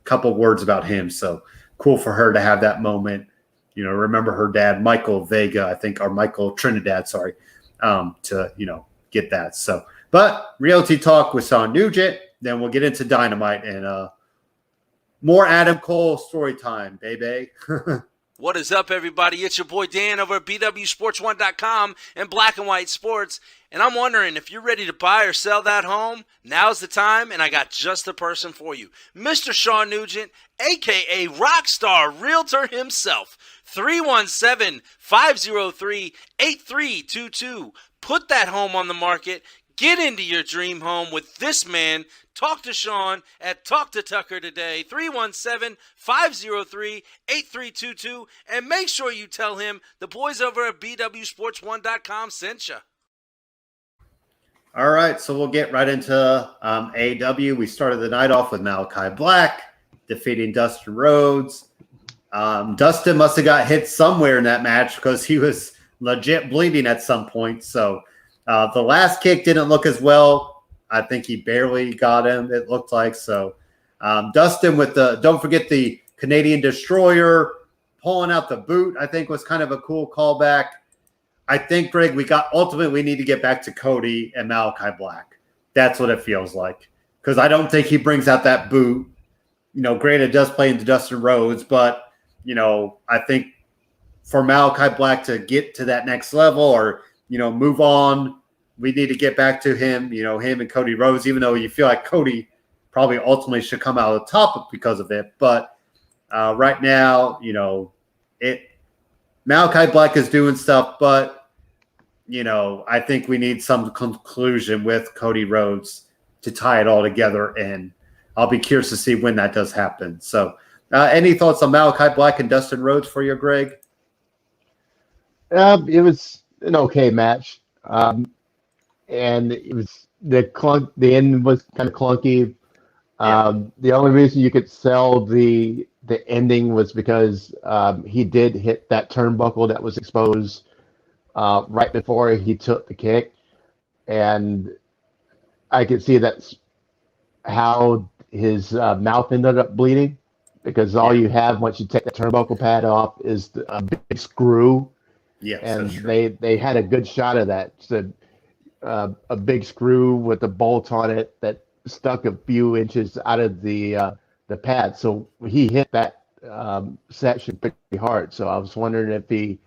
couple words about him. So, cool for her to have that moment. Remember her dad, Michael Vega, I think, or Michael Trinidad, sorry, to, get that. So, but realty talk with Sean Nugent, then we'll get into Dynamite and more Adam Cole story time, baby. What is up, everybody? It's your boy Dan over at BWSPORTS1.com and Black and White Sports. And I'm wondering if you're ready to buy or sell that home, now's the time, and I got just the person for you. Mr. Sean Nugent, a.k.a. Rockstar Realtor himself. 317-503-8322. Put that home on the market. Get into your dream home with this man. Talk to Sean at Talk to Tucker today, 317-503-8322. And make sure you tell him the boys over at BWSports1.com sent you. All right, so we'll get right into AEW. We started the night off with Malachi Black defeating Dustin Rhodes. Dustin must have got hit somewhere in that match because he was legit bleeding at some point. So the last kick didn't look as well. I think he barely got him, it looked like. So Dustin with don't forget the Canadian Destroyer pulling out the boot, I think was kind of a cool callback. I think, Greg, we need to get back to Cody and Malachi Black. That's what it feels like. Because I don't think he brings out that boot. Granted, it does play into Dustin Rhodes, but, I think for Malachi Black to get to that next level or, move on, we need to get back to him, him and Cody Rhodes, even though you feel like Cody probably ultimately should come out on top because of it. But right now, Malachi Black is doing stuff, but, I think we need some conclusion with Cody Rhodes to tie it all together, and I'll be curious to see when that does happen. So any thoughts on Malachi Black and Dustin Rhodes for you, Greg? It was an okay match. And it was the end was kind of clunky. The only reason you could sell the ending was because he did hit that turnbuckle that was exposed right before he took the kick, and I could see that's how his mouth ended up bleeding, because all you have once you take the turnbuckle pad off is a big screw. Yes, and they had a good shot of that. So, a big screw with a bolt on it that stuck a few inches out of the pad. So he hit that section pretty hard. So I was wondering if he,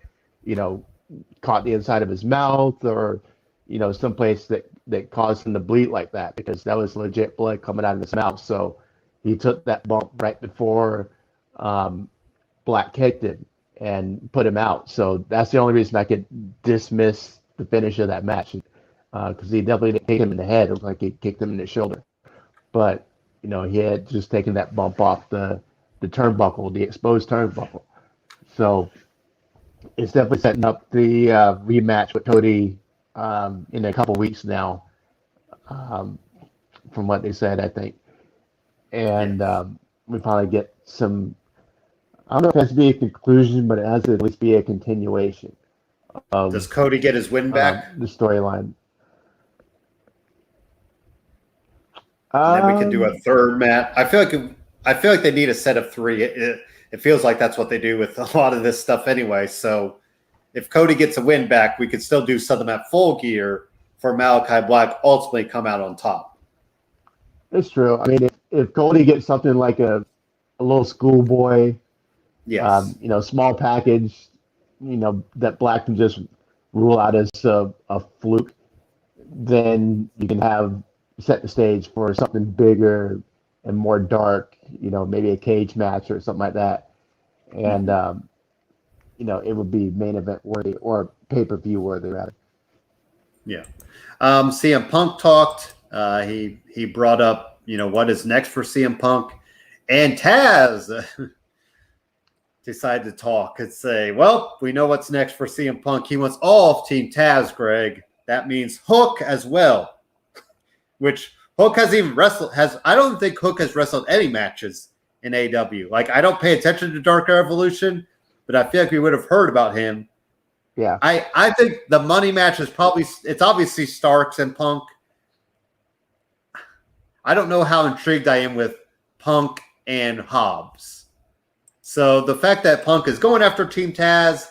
caught the inside of his mouth or, someplace that caused him to bleed like that, because that was legit blood coming out of his mouth. So he took that bump right before Black kicked him and put him out. So that's the only reason I could dismiss the finish of that match. Because he definitely didn't kick him in the head. It was like he kicked him in the shoulder. But he had just taken that bump off the turnbuckle, the exposed turnbuckle. So it's definitely setting up the rematch with Cody in a couple weeks now, from what they said, I think. And we probably get some, I don't know if it has to be a conclusion, but it has to at least be a continuation of. Does Cody get his win back? The storyline. And then we can do a third match. I feel like they need a set of 3. It feels like that's what they do with a lot of this stuff anyway. So if Cody gets a win back, we could still do something at Full Gear for Malachi Black ultimately come out on top. It's true. I mean, if Cody gets something like a little schoolboy, yes, small package, that Black can just rule out as a fluke, then you can set the stage for something bigger and more dark, maybe a cage match or something like that. And, it would be main event worthy or pay-per-view worthy, rather. Yeah. CM Punk talked. He brought up, what is next for CM Punk. And Taz decided to talk and say, well, we know what's next for CM Punk. He wants all of Team Taz, Greg. That means Hook as well, which Hook hasn't even wrestled. I don't think Hook has wrestled any matches in AEW. Like, I don't pay attention to Dark Evolution, but I feel like we would have heard about him. Yeah. I think the money match is it's obviously Starks and Punk. I don't know how intrigued I am with Punk and Hobbs. So the fact that Punk is going after Team Taz,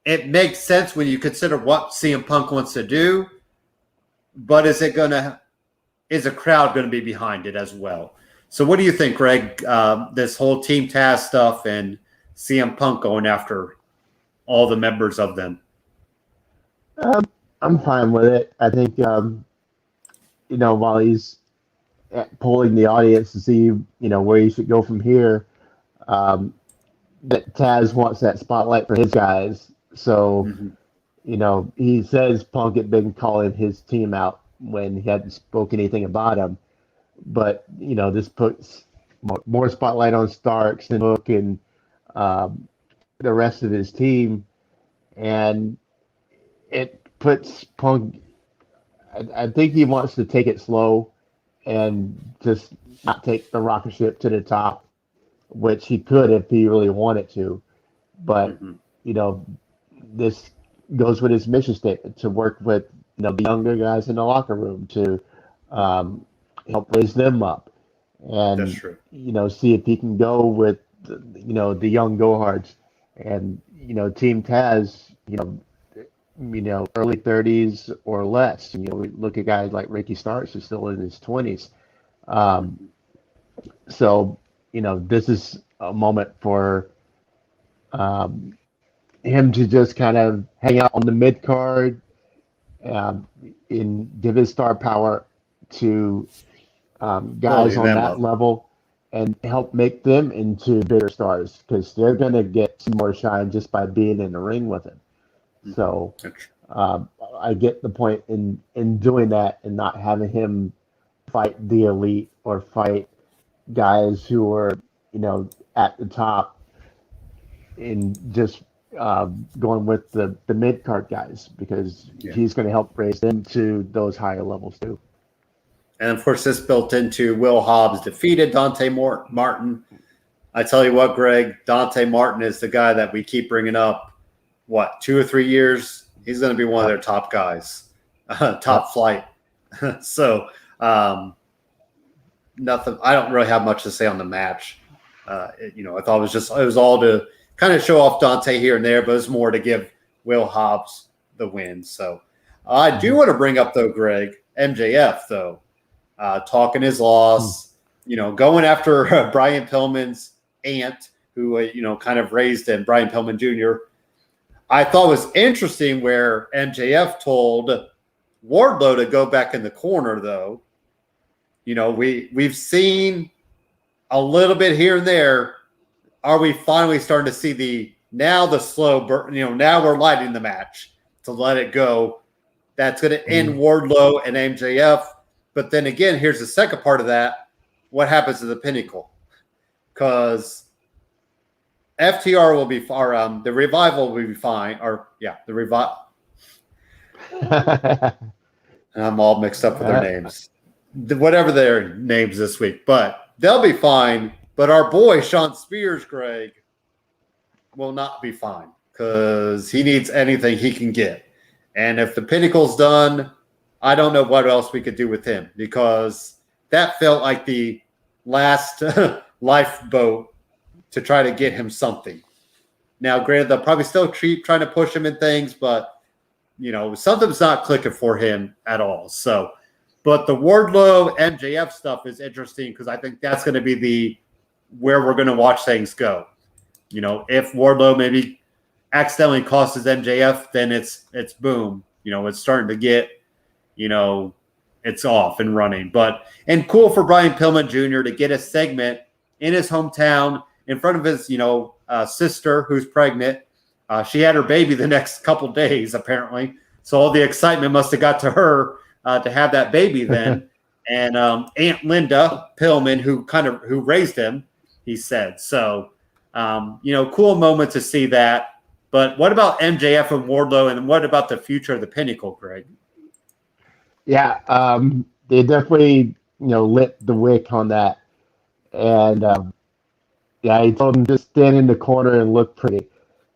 it makes sense when you consider what CM Punk wants to do. But is a crowd going to be behind it as well? So what do you think, Greg? This whole Team Taz stuff and CM Punk going after all the members of them. I'm fine with it. I think, while he's polling the audience to see, where he should go from here, that Taz wants that spotlight for his guys. So, he says Punk had been calling his team out when he hadn't spoke anything about him. But, this puts more spotlight on Starks and Hook and the rest of his team. And it puts Punk, I think he wants to take it slow and just not take the rocket ship to the top, which he could if he really wanted to. But, this goes with his mission statement to work with, the younger guys in the locker room to help raise them up. And, that's true. See if he can go with, the young go-hards. And, Team Taz, early 30s or less. We look at guys like Ricky Starks who's still in his 20s. So, this is a moment for him to just kind of hang out on the mid card and give his star power to guys on that level and help make them into bigger stars because they're going to get some more shine just by being in the ring with him. So I get the point in doing that and not having him fight the elite or fight guys who are, at the top and just going with the mid-card guys because he's going to help raise them to those higher levels too. And, of course, this built into Will Hobbs defeated Dante Martin. I tell you what, Greg, Dante Martin is the guy that we keep bringing up, 2 or 3 years? He's going to be one of their top guys, top flight. So, nothing. I don't really have much to say on the match. I thought it was all to kind of show off Dante here and there, but it was more to give Will Hobbs the win. So, I do want to bring up, though, Greg, MJF, though. Talking his loss, going after Brian Pillman's aunt, who, kind of raised him, Brian Pillman Jr. I thought was interesting where MJF told Wardlow to go back in the corner, though. We've seen a little bit here and there. Are we finally starting to see the slow burn? Now we're lighting the match to let it go. That's going to end Wardlow and MJF. But then again, here's the second part of that. what happens to the Pinnacle, because FTR will be far. The Revival will be fine, the Revival. I'm all mixed up with their names, whatever their names this week, but they'll be fine. But our boy Sean Spears, Greg, will not be fine because he needs anything he can get. And if the Pinnacle's done, I don't know what else we could do with him, because that felt like the last lifeboat to try to get him something. Now, granted, they'll probably still trying to push him in things, but something's not clicking for him at all. So, but the Wardlow MJF stuff is interesting because I think that's going to be where we're going to watch things go. If Wardlow maybe accidentally costs his MJF, then it's boom. It's starting to get, it's off and running. And cool for Brian Pillman Jr. to get a segment in his hometown in front of his, sister who's pregnant. She had her baby the next couple days, apparently. So all the excitement must have got to her to have that baby then. And Aunt Linda Pillman, who raised him, he said. So, cool moment to see that. But what about MJF and Wardlow, and what about the future of the Pinnacle, Greg? Yeah, they definitely, lit the wick on that. And, he told him just stand in the corner and look pretty.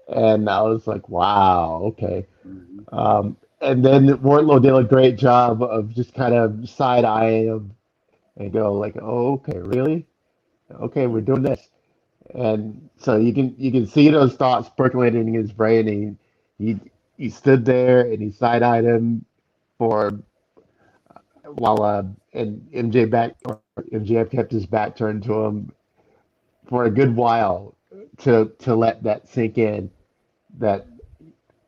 And I was like, wow, okay. Mm-hmm. And then Wardlow did a great job of just kind of side-eyeing him and go like, oh, okay, really? Okay, we're doing this. And so you can see those thoughts percolating in his brain. And he stood there and he side-eyed him for while MJF kept his back turned to him for a good while to let that sink in, that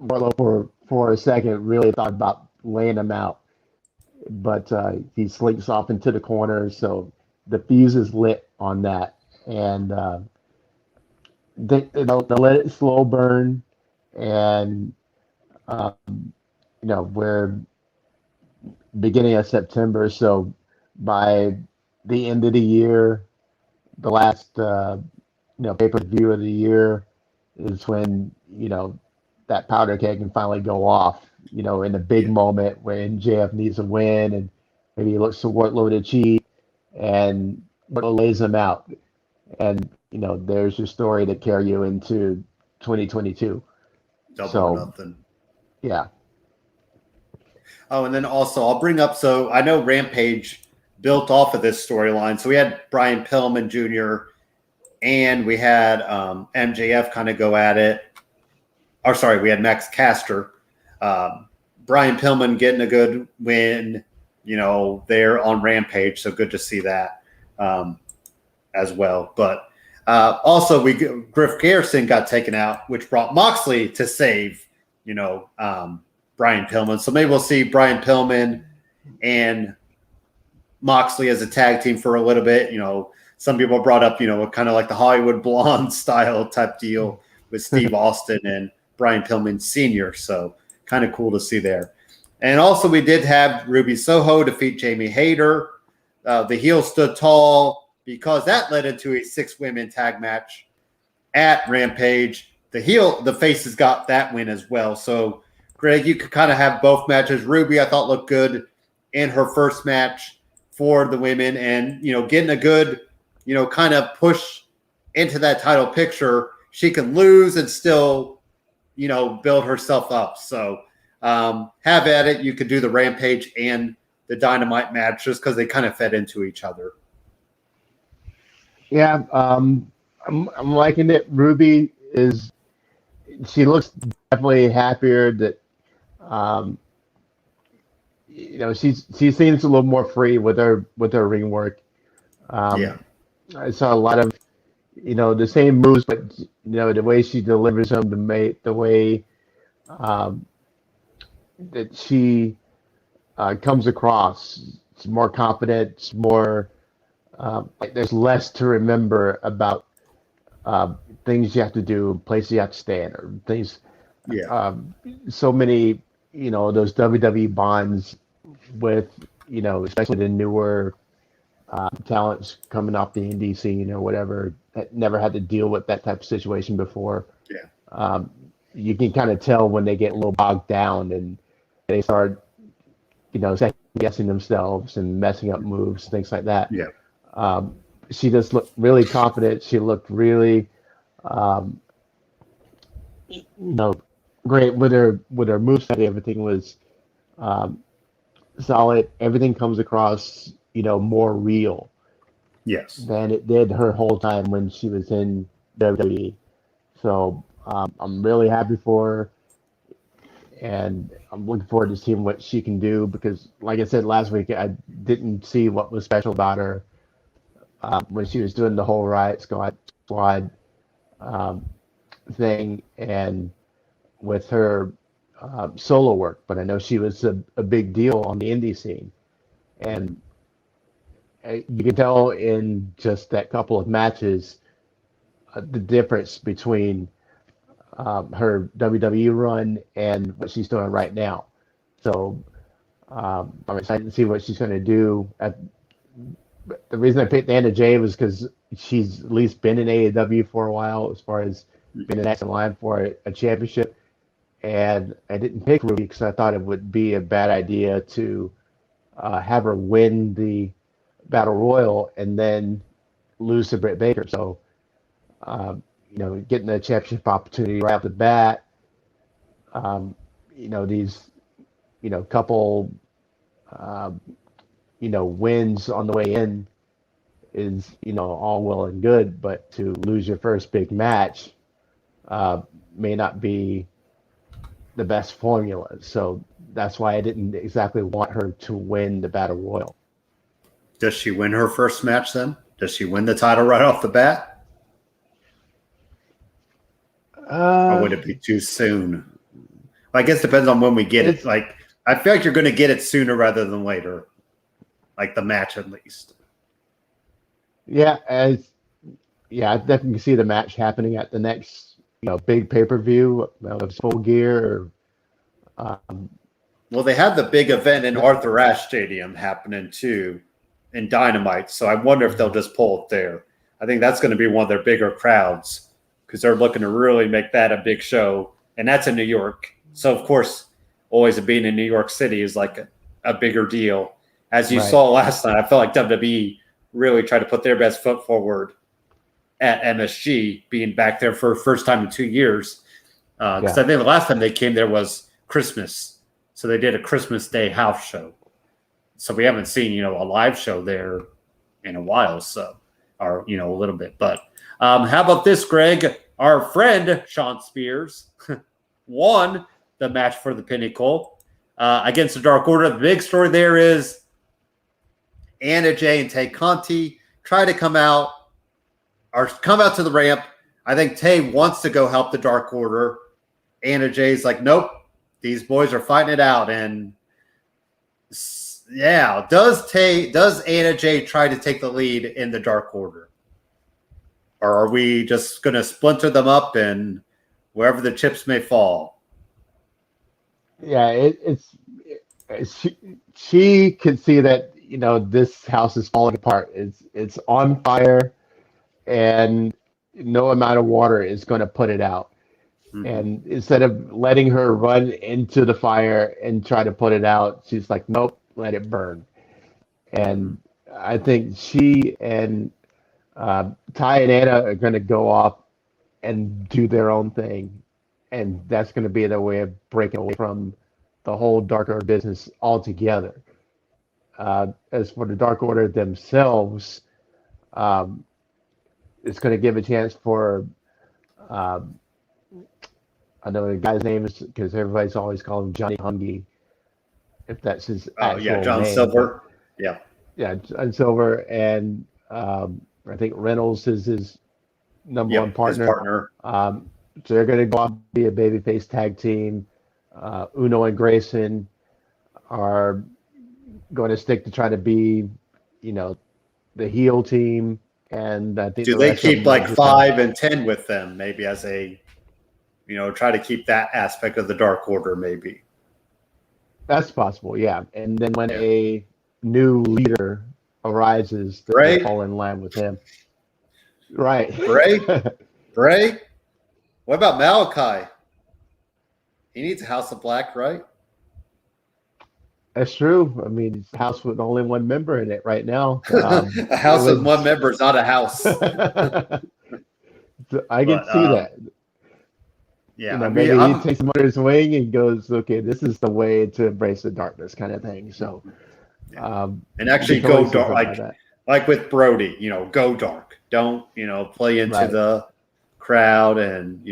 Wardlow for a second really thought about laying him out, but he slinks off into the corner, so the fuse is lit on that, and they'll let it slow burn, and we're beginning of September, so by the end of the year, the last pay-per-view of the year is when that powder keg can finally go off, in a big moment where MJF needs a win, and maybe he looks to Wardlow to cheat, and Wardlow lays him out, and there's your story to carry you into 2022. Double nothing. Yeah. Oh, and then also I'll bring up, so I know Rampage built off of this storyline. So we had Brian Pillman Jr. and we had MJF kind of go at it. Or sorry, we had Max Caster. Brian Pillman getting a good win, there on Rampage. So good to see that as well. But also Griff Garrison got taken out, which brought Moxley to save, Brian Pillman. So maybe we'll see Brian Pillman and Moxley as a tag team for a little bit. Some people brought up, kind of like the Hollywood Blonde style type deal with Steve Austin and Brian Pillman Sr. So kind of cool to see there. And also we did have Ruby Soho defeat Jamie Hayter. The heel stood tall because that led into a 6-women tag match at Rampage. The faces got that win as well. So Greg, you could kind of have both matches. Ruby, I thought, looked good in her first match for the women, and getting a good kind of push into that title picture. She can lose and still build herself up. So have at it. You could do the Rampage and the Dynamite match just because they kind of fed into each other. Yeah, I'm liking it. Ruby she looks definitely happier that she seems a little more free with her ring work. I saw a lot of the same moves, but the way she delivers them, the way that she comes across, it's more confident, it's more like there's less to remember about things you have to do, places you have to stand, or things. So many those WWE bonds with especially the newer talents coming off the indie scene or whatever that never had to deal with that type of situation before. Yeah. You can kind of tell when they get a little bogged down and they start, second guessing themselves and messing up moves, things like that. Yeah. She just looked really confident. She looked really, great with her moveset. Everything was solid. Everything comes across, more real. Yes. Than it did her whole time when she was in WWE. So I'm really happy for her, and I'm looking forward to seeing what she can do because, like I said last week, I didn't see what was special about her when she was doing the whole Riot Squad thing and with her solo work. But I know she was a big deal on the indie scene, and you can tell in just that couple of matches the difference between her WWE run and what she's doing right now. So I'm excited to see what she's going to do. The reason I picked Anna Jay was because she's at least been in AEW for a while as far as being next in line for a championship. And I didn't pick Ruby because I thought it would be a bad idea to have her win the Battle Royal and then lose to Britt Baker. So, getting a championship opportunity right off the bat, these, couple, wins on the way in is, all well and good, but to lose your first big match may not be the best formula. So that's why I didn't exactly want her to win the Battle Royal. Does she win her first match then? Does she win the title right off the bat? Or would it be too soon? I guess it depends on when we get it. Like, I feel like you're going to get it sooner rather than later. Like the match, at least. Yeah, I definitely see the match happening at the next, big pay-per-view of Full Gear. Well, they have the big event in Arthur Ashe Stadium happening too, in Dynamite. So I wonder if they'll just pull it there. I think that's going to be one of their bigger crowds because they're looking to really make that a big show, and that's in New York. So of course, always being in New York City is like a bigger deal. As you saw last night, I felt like WWE really tried to put their best foot forward at MSG, being back there for the first time in 2 years. Because I think the last time they came there was Christmas. So they did a Christmas Day house show. So we haven't seen, a live show there in a while. So, or, a little bit. But how about this, Greg? Our friend, Sean Spears, won the match for the Pinnacle against the Dark Order. The big story there is Anna Jay and Tay Conti try to come out to the ramp. I think Tay wants to go help the Dark Order. Anna Jay's like, nope, these boys are fighting it out. And yeah, does Anna Jay try to take the lead in the Dark Order? Or are we just going to splinter them up and wherever the chips may fall? Yeah, she can see that, this house is falling apart. It's on fire, and no amount of water is going to put it out. Mm-hmm. And instead of letting her run into the fire and try to put it out, she's like, nope, let it burn. And I think she and Ty and Anna are going to go off and do their own thing. And that's going to be their way of breaking away from the whole Dark Order business altogether. As for the Dark Order themselves, it's going to give a chance for, I know the guy's name is because everybody's always calling him Johnny Hungy, if that's his actual John name. Silver. John Silver, and I think Reynolds is his number one partner. So they're going to go out and be a babyface tag team. Uno and Grayson are going to stick to try to be, the heel team. And I think they keep like 5 and 10 with them, maybe as a, try to keep that aspect of the Dark Order, maybe. That's possible, yeah. And then when a new leader arises, that Bray? will fall in line with him. Right. Bray? What about Malachi? He needs a House of Black, right? That's true. I mean, it's a house with only one member in it right now. A house with one member is not a house. I can see that. Yeah, maybe he takes him under his wing and goes, okay, this is the way to embrace the darkness kind of thing. So, and actually go dark, like with Brody, go dark. Don't, play into the crowd and,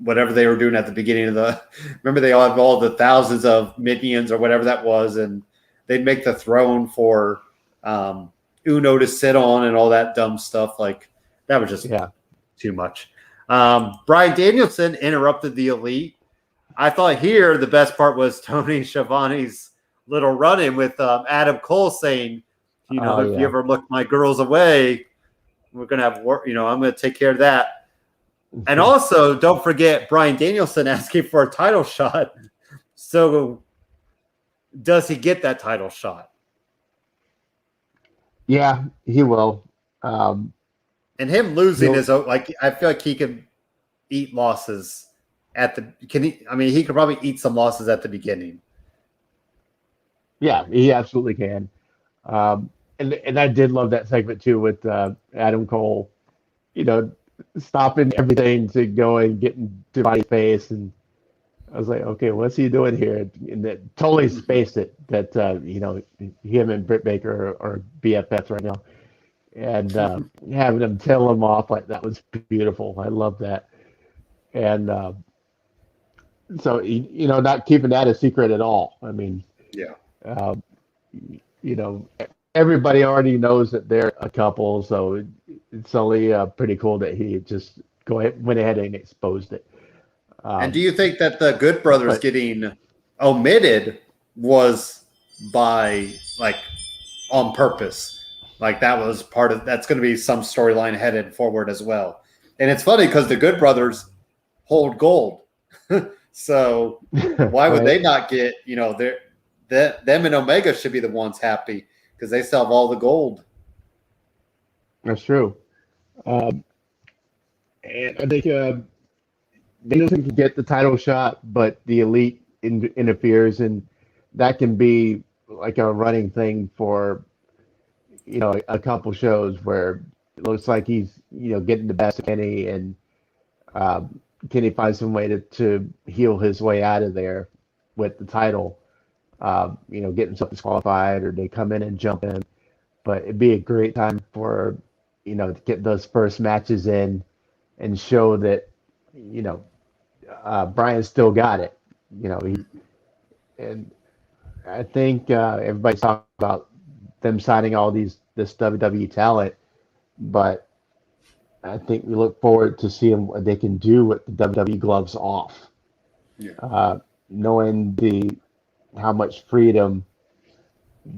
whatever they were doing at the beginning of remember they all had all the thousands of minions or whatever that was. And they'd make the throne for Uno to sit on and all that dumb stuff. Like that was just too much. Bryan Danielson interrupted the Elite. I thought here the best part was Tony Schiavone's little run-in with Adam Cole saying, if you ever look my girls away, we're going to have work. I'm going to take care of that. And also, don't forget Bryan Danielson asking for a title shot. So does he get that title shot? Yeah, he will. And him losing is like, I feel like he could eat losses he could probably eat some losses at the beginning. Yeah, he absolutely can. And I did love that segment too with Adam Cole, stopping everything to go and get into Body's face. And I was like, okay, what's he doing here? And that totally spaced it that, him and Britt Baker are BFFs right now. And having him tell him off like that was beautiful. I love that. And so, not keeping that a secret at all. I mean, everybody already knows that they're a couple. So it's only pretty cool that he just went ahead and exposed it. And do you think that the Good Brothers getting omitted was by on purpose? Like that was that's going to be some storyline headed forward as well. And it's funny because the Good Brothers hold gold. So why would they not get, them and Omega should be the ones happy because they still have all the gold. That's true. And I think Danielson can get the title shot, but the Elite interferes, and that can be like a running thing for a couple shows where it looks like he's getting the best of Kenny, and Kenny finds some way to heal his way out of there with the title, get himself disqualified, or they come in and jump in. But it'd be a great time for to get those first matches in and show that Brian still got it. And I think everybody's talking about them signing all this WWE talent, but I think we look forward to seeing what they can do with the WWE gloves off. Yeah. Knowing how much freedom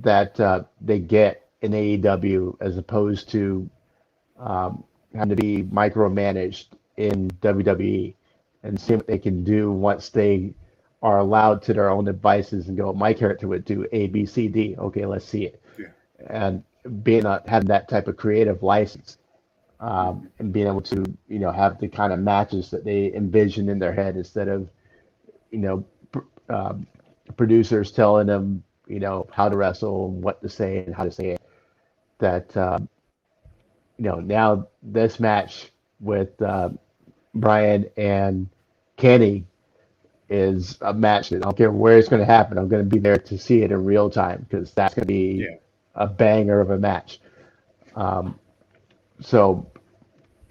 that they get in AEW as opposed to having to be micromanaged in WWE, and see what they can do once they are allowed to their own devices and go, my character would do A, B, C, D. Okay, let's see it. Yeah. And having that type of creative license, and being able to, have the kind of matches that they envision in their head instead of, producers telling them, how to wrestle and what to say and how to say it. That, now this match with Brian and Kenny is a match that I don't care where it's going to happen. I'm going to be there to see it in real time because that's going to be a banger of a match. So,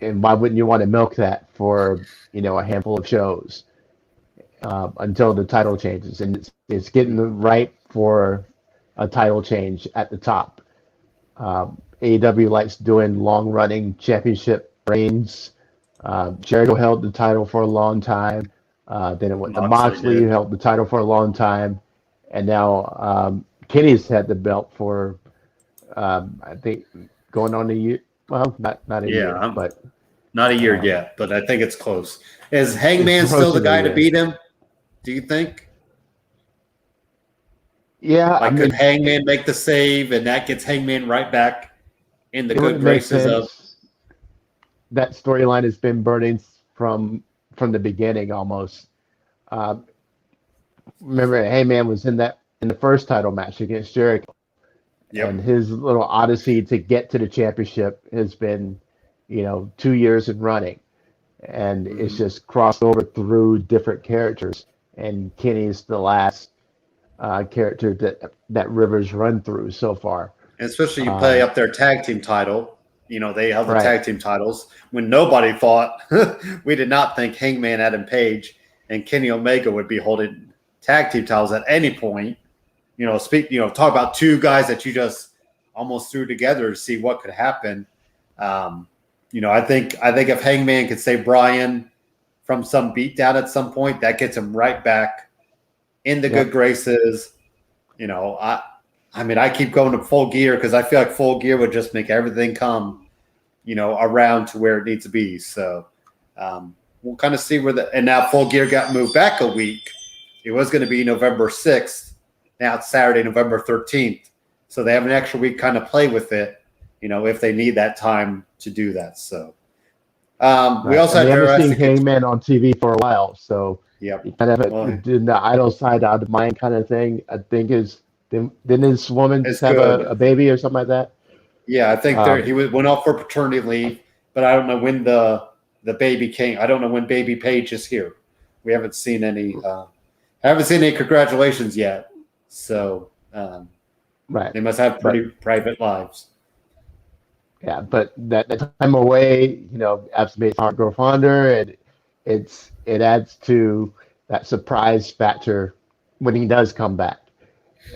and why wouldn't you want to milk that for, a handful of shows until the title changes? And it's getting right for a title change at the top. AEW likes doing long-running championship reigns. Jericho held the title for a long time. Then it went to Moxley, who held the title for a long time. And now Kenny's had the belt for, I think, going on a year. Well, not a year, but not a year yet. But I think it's close. Is Hangman still the guy to beat him? Do you think? Yeah, Like, could Hangman make the save, and that gets Hangman right back in the good graces of? That storyline has been burning from the beginning almost. Remember, Hangman was in the first title match against Jericho, and his little odyssey to get to the championship has been, 2 years in running, and it's just crossed over through different characters. And Kenny's the last character that Rivers run through so far. And especially you play up their tag team title. They held the tag team titles when nobody thought, we did not think Hangman Adam Page and Kenny Omega would be holding tag team titles at any point. Talk about two guys that you just almost threw together to see what could happen. I think if Hangman could save Bryan from some beatdown at some point, that gets him right back in the good graces. I keep going to Full Gear because I feel like Full Gear would just make everything come, around to where it needs to be. So we'll kind of see and now Full Gear got moved back a week. It was going to be November 6th. Now it's Saturday, November 13th. So they have an extra week kind of play with it, if they need that time to do that. So we also haven't seen Hangman on TV for a while. So you kind of did the idol side out of mind kind of thing. I think didn't his woman just have a baby or something like that? Yeah, I think he went off for paternity leave, but I don't know when the baby came. I don't know when baby Paige is here. We haven't seen any congratulations yet. So they must have pretty private lives. Yeah, but that time away, absolutely hard growth under, and it adds to that surprise factor when he does come back.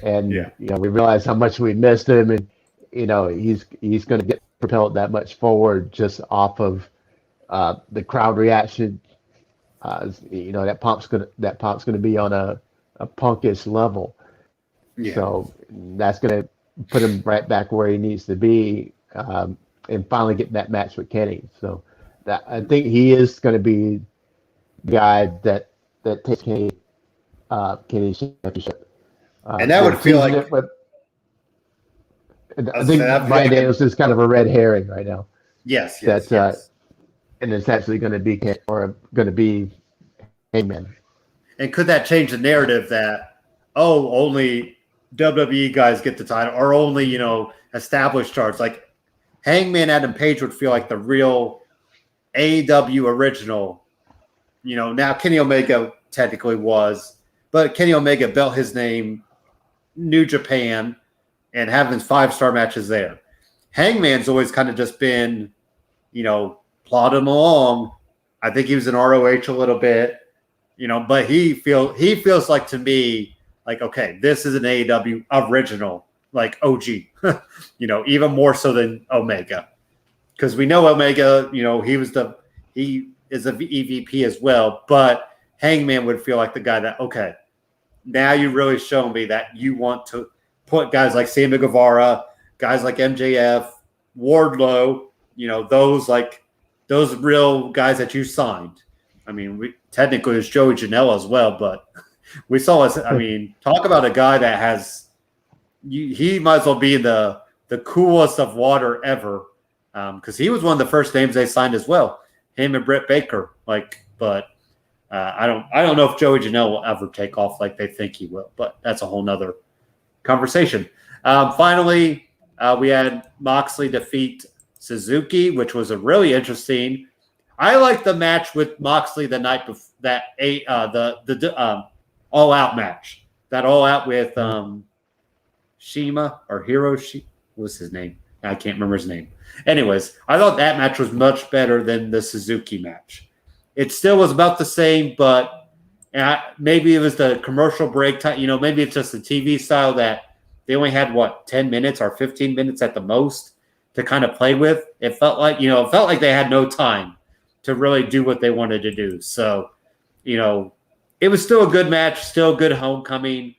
And we realize how much we missed him, and he's going to get propelled that much forward just off of the crowd reaction. That pop's going to be on a punkish level. Yeah. So that's going to put him right back where he needs to be, and finally get that match with Kenny. So I think he is going to be the guy that takes Kenny's championship. And that would feel like. I think Bryan Daniels is kind of a red herring right now. Yes. And it's actually going to be Hangman. And could that change the narrative that only WWE guys get the title, or only established stars? Like Hangman Adam Page would feel like the real AEW original. Now Kenny Omega technically was, but Kenny Omega built his name New Japan and having 5-star matches there. Hangman's always kind of just been, plodding along. I think he was in ROH a little bit, but he feels like, to me, like, okay, this is an AEW original, like OG, even more so than Omega. Because we know Omega, he is a EVP as well, but Hangman would feel like the guy that, okay, now you really show me that you want to put guys like Sammy Guevara, guys like MJF, Wardlow, those real guys that you signed. Technically it's Joey Janela as well, but we saw talk about a guy that has he might as well be the coolest of water ever, because he was one of the first names they signed as well. Him and Britt Baker, but I don't know if Joey Janela will ever take off like they think he will, but that's a whole nother conversation. Finally, we had Moxley defeat Suzuki, which was a really interesting. I like the match with Moxley the night before that. The All Out match, that All Out with Shima or Hiroshi. What's his name? I can't remember his name. Anyways, I thought that match was much better than the Suzuki match. It still was about the same, but maybe it was the commercial break time. Maybe it's just the TV style that they only had 10 minutes or 15 minutes at the most to kind of play with. It felt like they had no time to really do what they wanted to do. So, it was still a good match, still a good homecoming,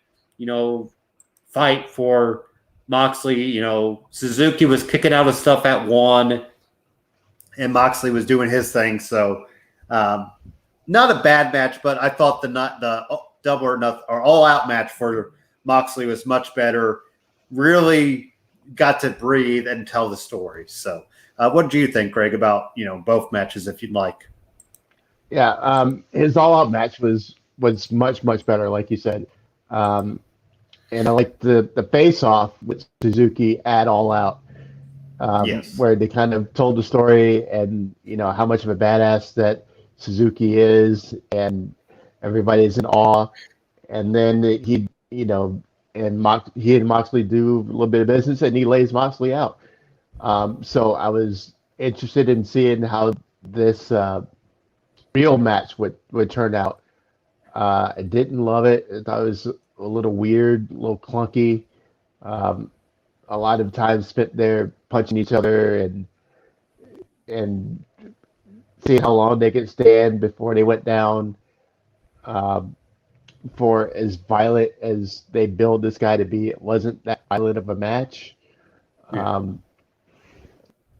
fight for Moxley. Suzuki was kicking out of stuff at 1, and Moxley was doing his thing. So, not a bad match, but I thought the double or nothing or All Out match for Moxley was much better. Really got to breathe and tell the story. So, what do you think, Greg, about both matches, if you'd like? Yeah, his all-out match was much better, like you said, and I like the face-off with Suzuki at All Out, Yes. where they kind of told the story and how much of a badass that Suzuki is, and everybody's in awe, and then he and Moxley do a little bit of business, and he lays Moxley out. So I was interested in seeing how this real match would turn out. I didn't love it. I thought it was a little weird, a little clunky. A lot of time spent there punching each other and seeing how long they could stand before they went down. For as violent as they build this guy to be, it wasn't that violent of a match. Yeah.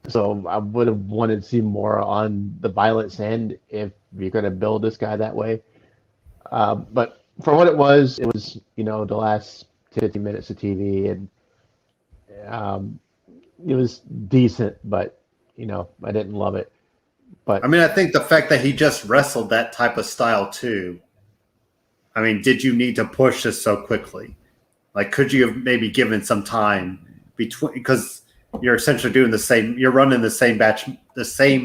So I would have wanted to see more on the violence end if you're going to build this guy that way. But for what it was the last 50 minutes of TV, and it was decent, but I didn't love it. But I think the fact that he just wrestled that type of style too. Did you need to push this so quickly? Like, could you have maybe given some time between, because you're essentially doing you're running the same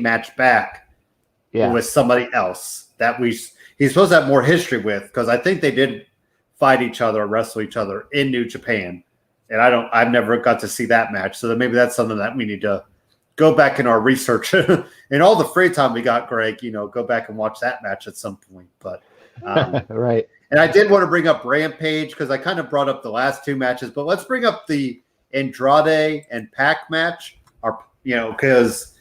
match back with somebody else that he's supposed to have more history with, because I think they did fight each other or wrestle each other in New Japan. And I've never got to see that match. So then maybe that's something that we need to go back in our research and all the free time we got, Greg, go back and watch that match at some point. But right. And I did want to bring up Rampage because I kind of brought up the last two matches, but let's bring up the Andrade and Pac match, because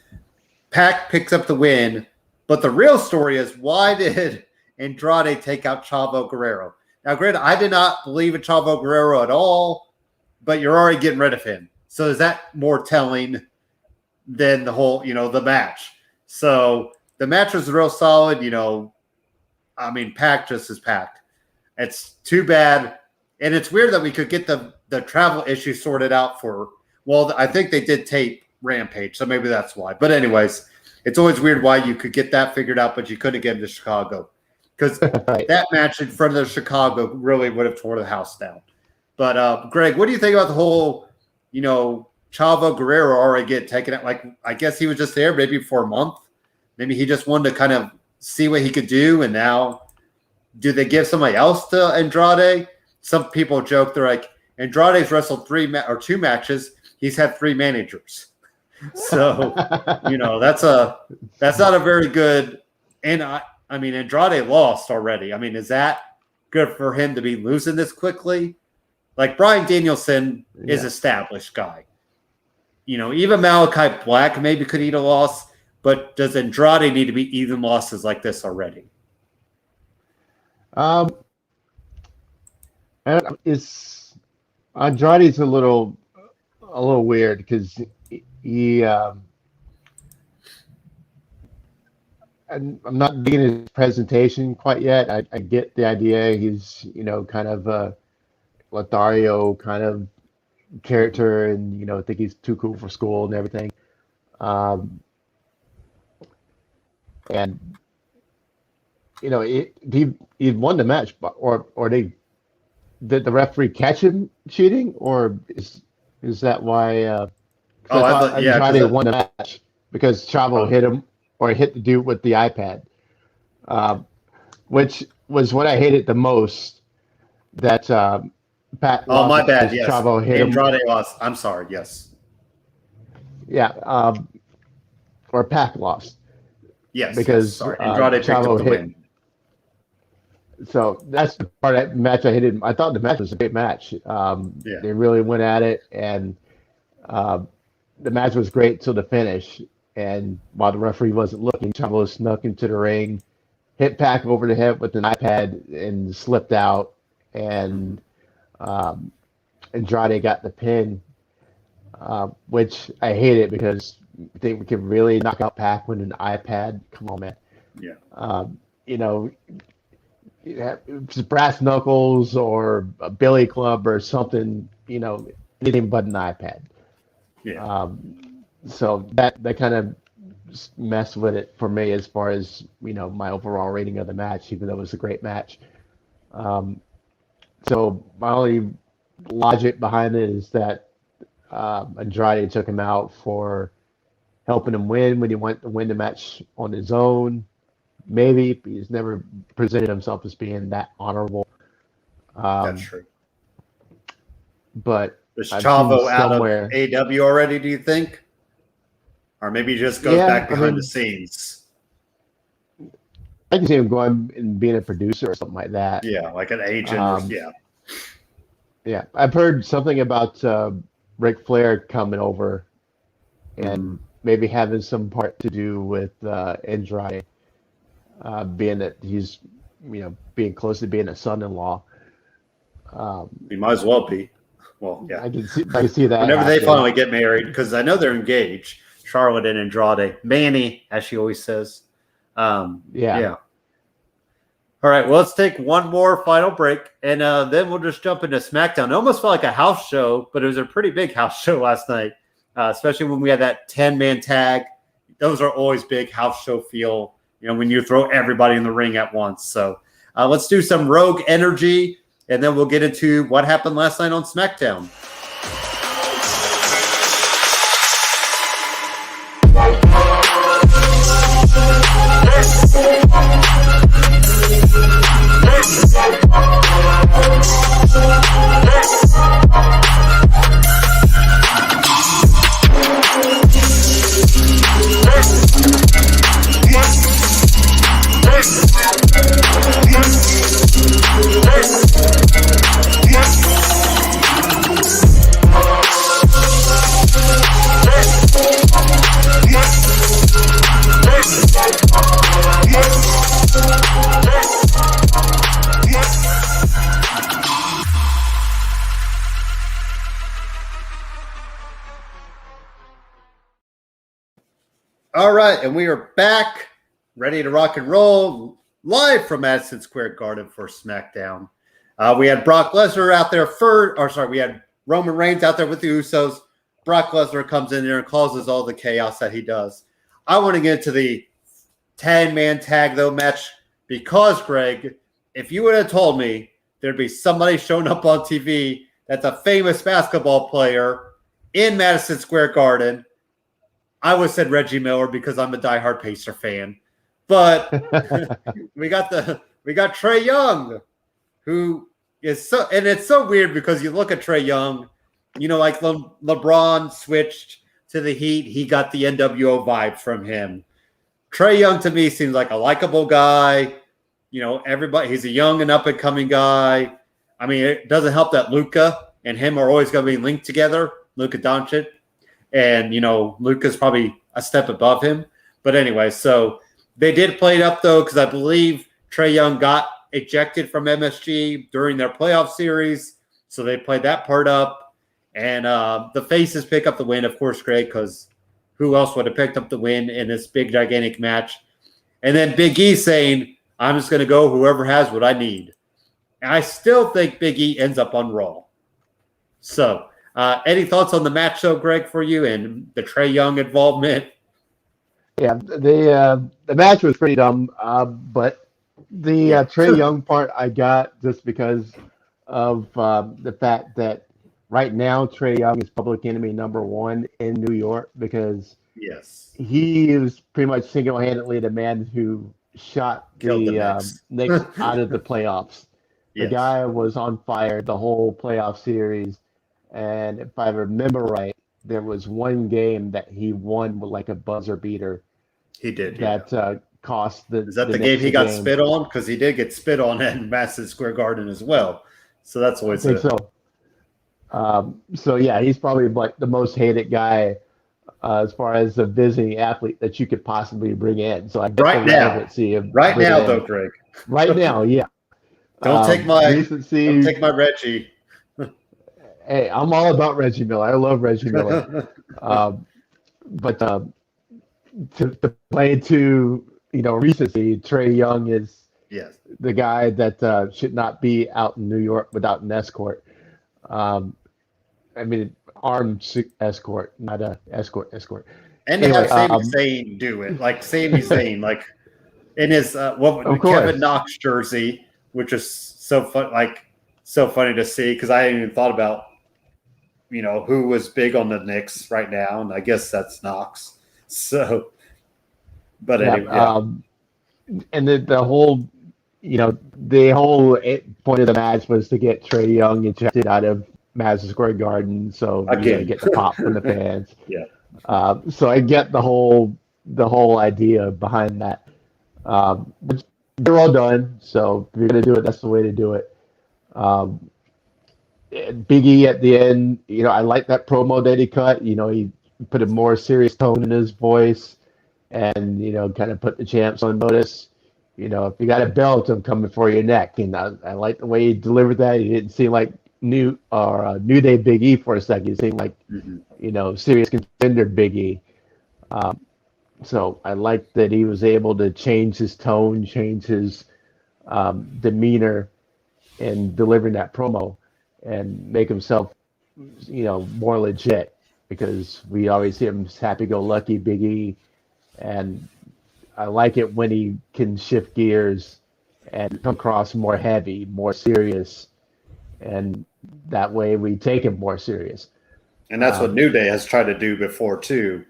Pac picks up the win. But the real story is, why did Andrade take out Chavo Guerrero? Now, granted, I did not believe in Chavo Guerrero at all, but you're already getting rid of him. So is that more telling than the whole, the match? So the match was real solid. Pac just is Pac. It's too bad. And it's weird that we could get the travel issue sorted out I think they did tape Rampage, so maybe that's why. But anyways, it's always weird why you could get that figured out, but you couldn't get into Chicago. Because right. That match in front of Chicago really would have tore the house down. But, Greg, what do you think about the whole, Chavo Guerrero already get taken out? Like, I guess he was just there maybe for a month. Maybe he just wanted to kind of see what he could do, and now do they give somebody else to Andrade? Some people joke, they're like, Andrade's wrestled 2 matches. He's had 3 managers. So, that's not a very good. And Andrade lost already. Is that good for him to be losing this quickly? Like, Bryan Danielson is established guy. Even Malachi Black maybe could eat a loss, but does Andrade need to be even losses like this already? Andrade's a little weird because he I'm not digging his presentation quite yet. I get the idea. He's kind of a Lothario kind of character, and I think he's too cool for school and everything. And he won the match, or did the referee catch him cheating, or is that why? Andrade won the match because Chavo hit him, or hit the dude with the iPad, which was what I hated the most. That Pat. Oh, my bad. Yes, Chavo hit Andrade lost. I'm sorry. Yes. Yeah. Or Pac lost. Yes, because Andrade picked up the win. So that's the part of that match I hated. I thought the match was a great match. They really went at it, and the match was great till the finish. And while the referee wasn't looking, Chavo snuck into the ring, hit Pac over the head with an iPad, and slipped out. And Andrade got the pin, which I hated because I think we could really knock out Pac with an iPad. Come on, man. Yeah. just brass knuckles or a billy club or something, anything but an iPad. Yeah. So that kind of messed with it for me as far as my overall rating of the match, even though it was a great match. So my only logic behind it is that Andrade took him out for helping him win when he went to win the match on his own. Maybe, but he's never presented himself as being that honorable. That's true. But is Chavo out of AW already, do you think? Or maybe he just goes back behind the scenes. I can see him going and being a producer or something like that. Yeah, like an agent. Yeah, I've heard something about Ric Flair coming over and maybe having some part to do with Andrade, being that he's, being close to being a son-in-law. He might as well be. Well, yeah. I can see that. Whenever they finally get married, because I know they're engaged, Charlotte and Andrade. Manny, as she always says. Yeah. All right, well, let's take one more final break, and then we'll just jump into SmackDown. It almost felt like a house show, but it was a pretty big house show last night, especially when we had that 10-man tag. Those are always big house show feel, when you throw everybody in the ring at once. So let's do some Rogue Energy, and then we'll get into what happened last night on SmackDown. All right, and we are back, ready to rock and roll, live from Madison Square Garden for SmackDown. We had Brock Lesnar out there we had Roman Reigns out there with the Usos. Brock Lesnar comes in there and causes all the chaos that he does. I want to get into the 10-man tag, though, match because, Greg, if you would have told me there'd be somebody showing up on TV that's a famous basketball player in Madison Square Garden, I would have said Reggie Miller because I'm a diehard Pacer fan. But we got Trae Young, who is so, and it's so weird because you look at Trae Young, like LeBron switched to the Heat, he got the NWO vibe from him. Trae Young to me seems like a likable guy. Everybody, he's a young and up and coming guy. I mean, it doesn't help that Luka and him are always going to be linked together. Luka Doncic. And, Luka's probably a step above him. But anyway, so they did play it up, though, because I believe Trae Young got ejected from MSG during their playoff series. So they played that part up. And the faces pick up the win, of course, Greg, because who else would have picked up the win in this big, gigantic match? And then Big E saying, I'm just going to go whoever has what I need. And I still think Big E ends up on Raw. So any thoughts on the match, though, Greg, for you and the Trae Young involvement? Yeah, the match was pretty dumb, but the Trae Young part I got just because of the fact that right now Trae Young is public enemy number one in New York because he is pretty much single-handedly the man who shot the Knicks out of the playoffs. The guy was on fire the whole playoff series. And if I remember right, there was one game that he won with like a buzzer beater. He did. That cost the. Is that the game he got spit on? Because he did get spit on in Madison Square Garden as well. So that's always. I think so. So yeah, he's probably like the most hated guy as far as a visiting athlete that you could possibly bring in. So I right now, see him right now though, Greg. Right now, yeah. Don't take my Reggie. Hey, I'm all about Reggie Miller. I love Reggie Miller. But to play to recency, Trae Young is Yes. The guy that should not be out in New York without an escort. Armed escort, not a escort. And to Anyway, have Sami Zayn do it, like Sami Zayn, like in his Kevin Knox jersey, which is so funny to see because I hadn't even thought about who was big on the Knicks right now, and I guess that's Knox. So, but anyway, and the whole point of the match was to get Trae Young ejected out of Madison Square Garden, so get the pop from the fans. Yeah. So I get the whole idea behind that. They're all done, so if you're gonna do it, that's the way to do it. Big E at the end, I like that promo that he cut. He put a more serious tone in his voice, and kind of put the champs on notice. If you got a belt, I'm coming for your neck. And I like the way he delivered that. He didn't seem like New Day Big E for a second. He seemed like serious contender Big E. So I like that he was able to change his tone, change his demeanor in delivering that promo and make himself, more legit, because we always see him as happy-go-lucky Big E, and I like it when he can shift gears and come across more heavy, more serious, and that way we take him more serious. And that's what New Day has tried to do before too,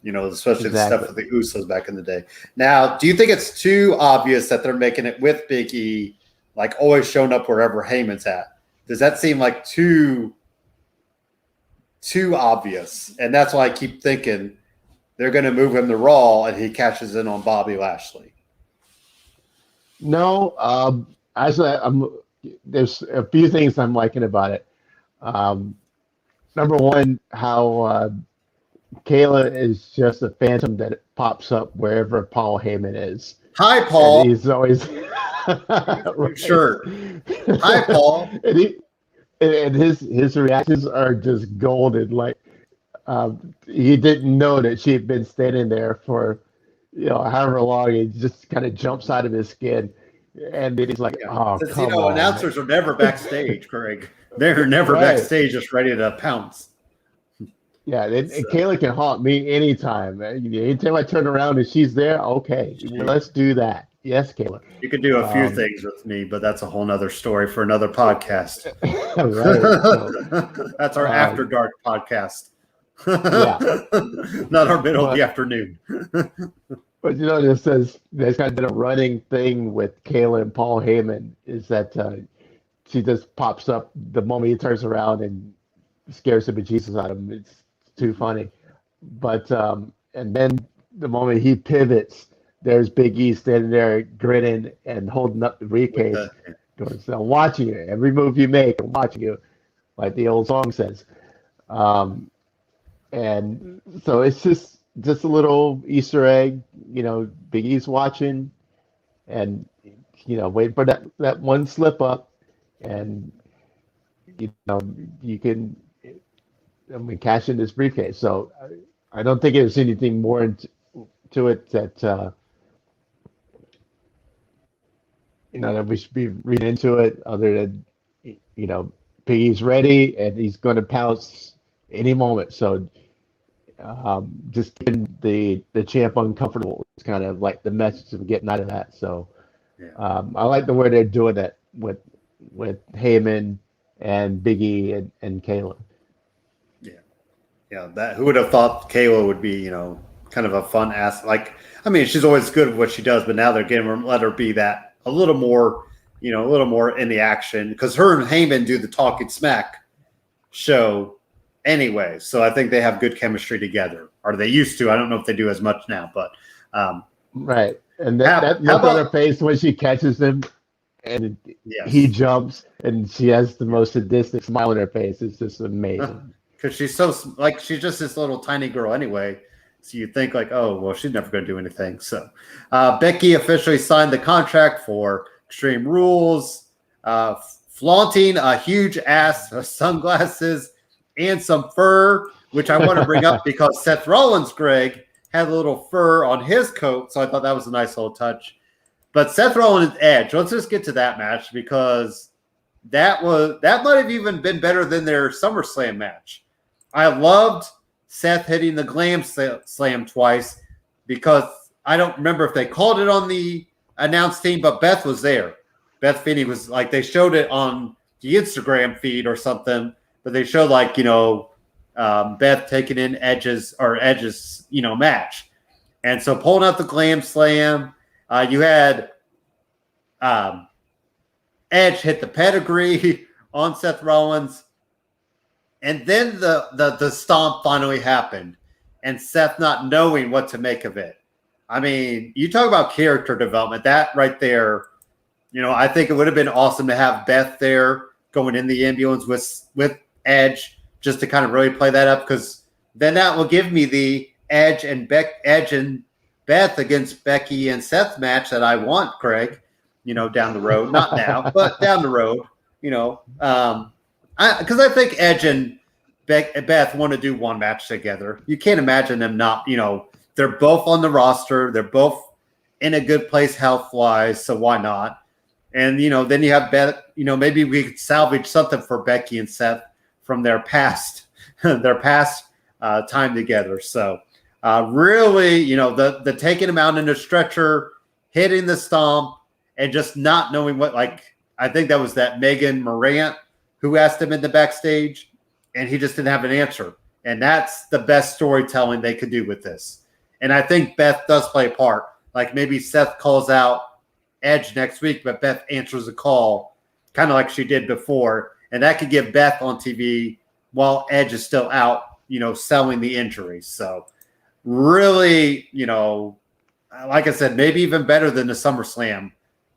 especially the stuff with the Usos back in the day. Now, do you think it's too obvious that they're making it with Big E, like always showing up wherever Heyman's at? Does that seem like too obvious? And that's why I keep thinking they're going to move him to Raw and he cashes in on Bobby Lashley. No, actually, there's a few things I'm liking about it. Number one, how Kayla is just a phantom that pops up wherever Paul Heyman is. Hi, Paul. And he's always Sure. Hi, Paul. And his reactions are just golden. Like he didn't know that she had been standing there for however long. He just kind of jumps out of his skin, and then he's like, "Oh, come on!" Announcers are never backstage, Greg. They're never backstage, just ready to pounce. Yeah, and Kayla can haunt me anytime. Anytime I turn around and she's there, okay, let's do that. Yes, Kayla. You could do a few things with me, but that's a whole nother story for another podcast. Right. So, that's our After Dark podcast. Not our middle of the afternoon. But there's kind of been a running thing with Kayla and Paul Heyman is that she just pops up the moment he turns around and scares the bejesus out of him. It's too funny. But and then the moment he pivots, there's Big E standing there grinning and holding up the briefcase. I'm watching you. Every move you make, I'm watching you, like the old song says. And so it's just a little Easter egg. Big E's watching, and wait for that one slip up, and you can cash in this briefcase. So I don't think there's anything more to it that that we should be reading into it, other than Piggy's ready and he's going to pounce any moment. So just getting the champ uncomfortable is kind of like the message of getting out of that. So I like the way they're doing it with Heyman and Big E and Kayla. Yeah, that who would have thought Kayla would be, kind of a fun ass. Like, I mean, she's always good at what she does, but now they're getting her, let her be that a little more in the action, because her and Heyman do the Talking Smack show anyway. So I think they have good chemistry together, or they used to. I don't know if they do as much now, but right. And that look on her face when she catches him and he jumps and she has the most sadistic smile on her face. It's just amazing. Because she's so she's just this little tiny girl anyway. So you think like, oh, well, she's never going to do anything. So Becky officially signed the contract for Extreme Rules, flaunting a huge ass, sunglasses, and some fur, which I want to bring up because Seth Rollins, Greg, had a little fur on his coat. So I thought that was a nice little touch. But Seth Rollins and Edge, let's just get to that match because that might have even been better than their SummerSlam match. I loved Seth hitting the Glam Slam twice because I don't remember if they called it on the announced team, but Beth was there. Beth Finney was like, they showed it on the Instagram feed or something, but they showed Beth taking in Edge's match. And so pulling out the Glam Slam, you had Edge hit the pedigree on Seth Rollins. And then the stomp finally happened, and Seth not knowing what to make of it. I mean, you talk about character development. That right there, I think it would have been awesome to have Beth there going in the ambulance with Edge just to kind of really play that up, because then that will give me the Edge and Beth against Becky and Seth match that I want, Craig, down the road. Not now, but down the road, because I think Edge and Beth want to do one match together. You can't imagine them not, they're both on the roster. They're both in a good place health-wise, so why not? And, then you have Beth, maybe we could salvage something for Becky and Seth from their past time together. So really, the taking them out in a stretcher, hitting the stomp, and just not knowing what, I think that was that Megan Morant who asked him in the backstage, and he just didn't have an answer. And that's the best storytelling they could do with this. And I think Beth does play a part. Like maybe Seth calls out Edge next week, but Beth answers the call kind of like she did before. And that could give Beth on TV while Edge is still out, selling the injuries. So really, like I said, maybe even better than the SummerSlam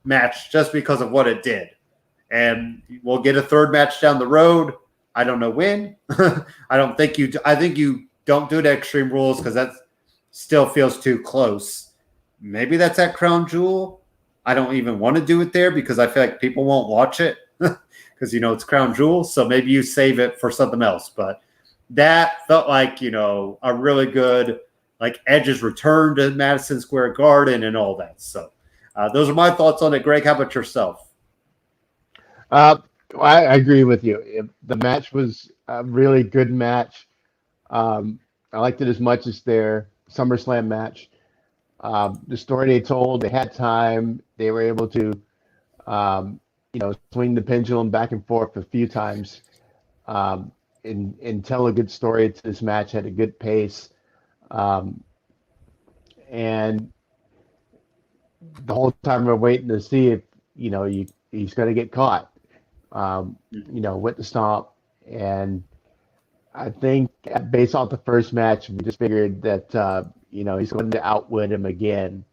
match just because of what it did. And we'll get a third match down the road. I don't know when. I think you don't do the Extreme Rules because that still feels too close. Maybe that's at Crown Jewel. I don't even want to do it there because I feel like people won't watch it because, it's Crown Jewel. So maybe you save it for something else. But that felt like, a really good, Edge's return to Madison Square Garden and all that. So those are my thoughts on it. Greg, how about yourself? I agree with you. The match was a really good match. I liked it as much as their SummerSlam match. The story they told, they had time. They were able to, swing the pendulum back and forth a few times and tell a good story to this match, had a good pace. And the whole time we're waiting to see if, he's going to get caught. With the stomp. And I think based off the first match, we just figured that, he's going to outwit him again.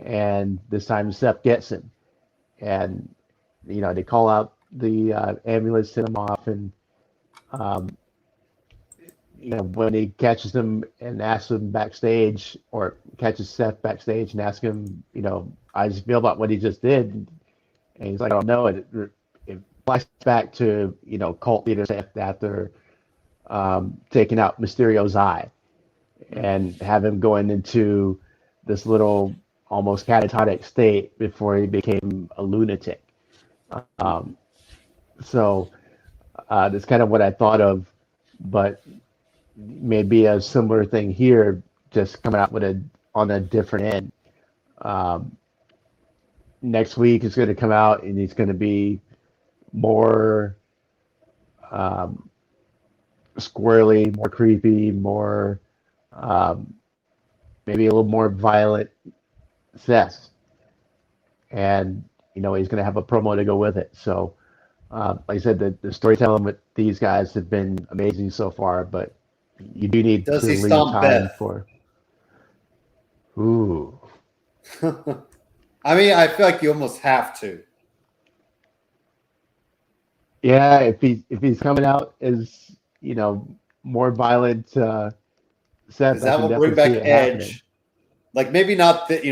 And this time Seth gets him. And, they call out the ambulance, send him off. And, when he catches him and asks him backstage or catches Seth backstage and asks him, I just feel about what he just did. And he's like, oh, no, it flashback to cult leaders after taking out Mysterio's eye and have him going into this little almost catatonic state before he became a lunatic. So that's kind of what I thought of, but maybe a similar thing here, just coming out on a different end. Next week is going to come out and he's going to be more squirrely, more creepy, more maybe a little more violent Seth. And, he's going to have a promo to go with it. So, like I said, the storytelling with these guys have been amazing so far, but you do need to leave time for. Ooh. I mean, I feel like you almost have to. Yeah, if he's coming out as more violent, Seth, that will bring back Edge. Happening. Maybe not that.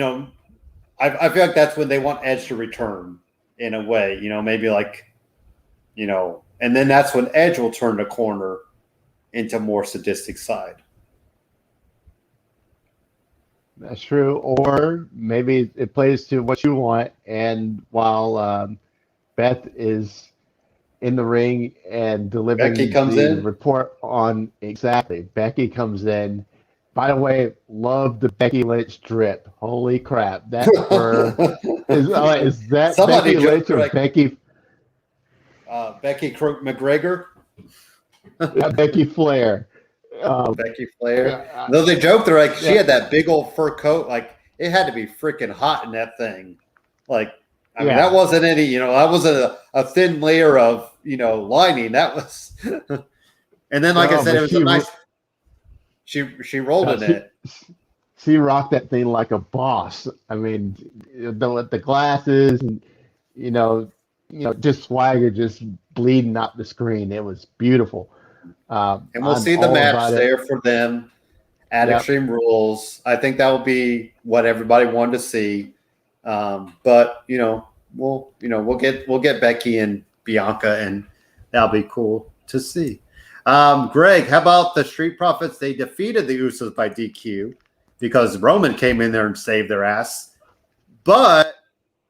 I feel like that's when they want Edge to return in a way. Maybe and then that's when Edge will turn the corner into more sadistic side. That's true. Or maybe it plays to what you want. And while Beth is in the ring and delivering Becky comes the in. report on exactly, Becky comes in. By the way, love the Becky Lynch drip. Holy crap! That fur is that Somebody Becky Lynch or like, Becky? Becky McGregor. Becky Flair. Becky Flair. Though they joked, they're like, she had that big old fur coat. Like, it had to be freaking hot in that thing. Like, I mean, that wasn't any, that wasn't a thin layer of, lining. That was, and then, like I said, it was a nice, she rolled in it. She rocked that thing like a boss. I mean, the glasses and, just swagger just bleeding out the screen. It was beautiful. And we'll see the match there for them at Extreme Rules. I think that will be what everybody wanted to see. But we'll get Becky and Bianca, and that'll be cool to see. Greg, how about the Street Profits? They defeated the Usos by DQ because Roman came in there and saved their ass. But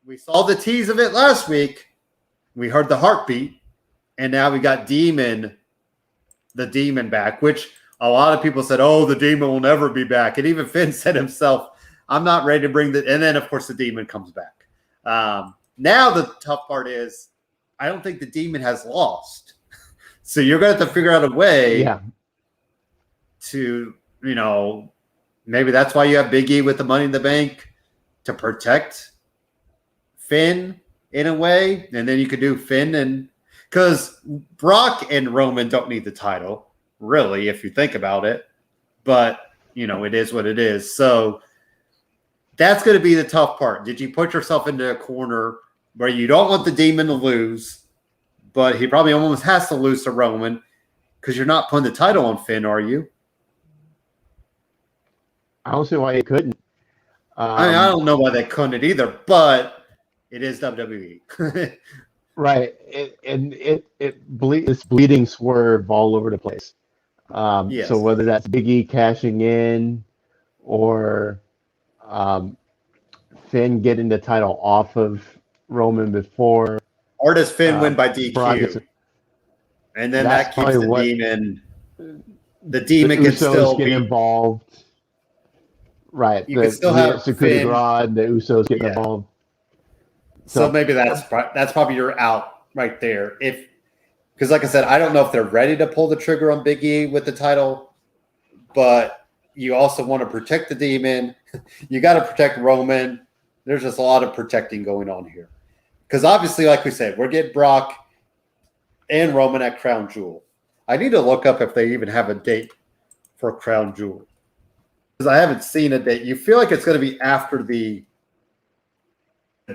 we saw the tease of it last week. We heard the heartbeat, and now we got the Demon back, which a lot of people said, oh, the Demon will never be back. And even Finn said himself, I'm not ready to bring and then, of course, the Demon comes back. Now the tough part is I don't think the Demon has lost. So you're going to have to figure out a way to, maybe that's why you have Big E with the Money in the Bank to protect Finn in a way. And then you could do Finn and because Brock and Roman don't need the title, really, if you think about it. But, it is what it is. So that's going to be the tough part. Did you put yourself into a corner where you don't want the Demon to lose, but he probably almost has to lose to Roman because you're not putting the title on Finn, are you? I don't see why he couldn't. I don't know why they couldn't either, but it is WWE. Right. It's bleeding swerve all over the place. Yes. So whether that's Big E cashing in or Finn getting the title off of Roman before. Or does Finn win by DQ? And then that keeps the Demon. The Demon can still get involved. Right. You can still have Security Rod, the Usos getting involved. So maybe that's probably your out right there. Because like I said, I don't know if they're ready to pull the trigger on Big E with the title, but you also want to protect the Demon. You got to protect Roman. There's just a lot of protecting going on here. Because obviously, like we said, we're getting Brock and Roman at Crown Jewel. I need to look up if they even have a date for Crown Jewel. Because I haven't seen a date. You feel like it's going to be after the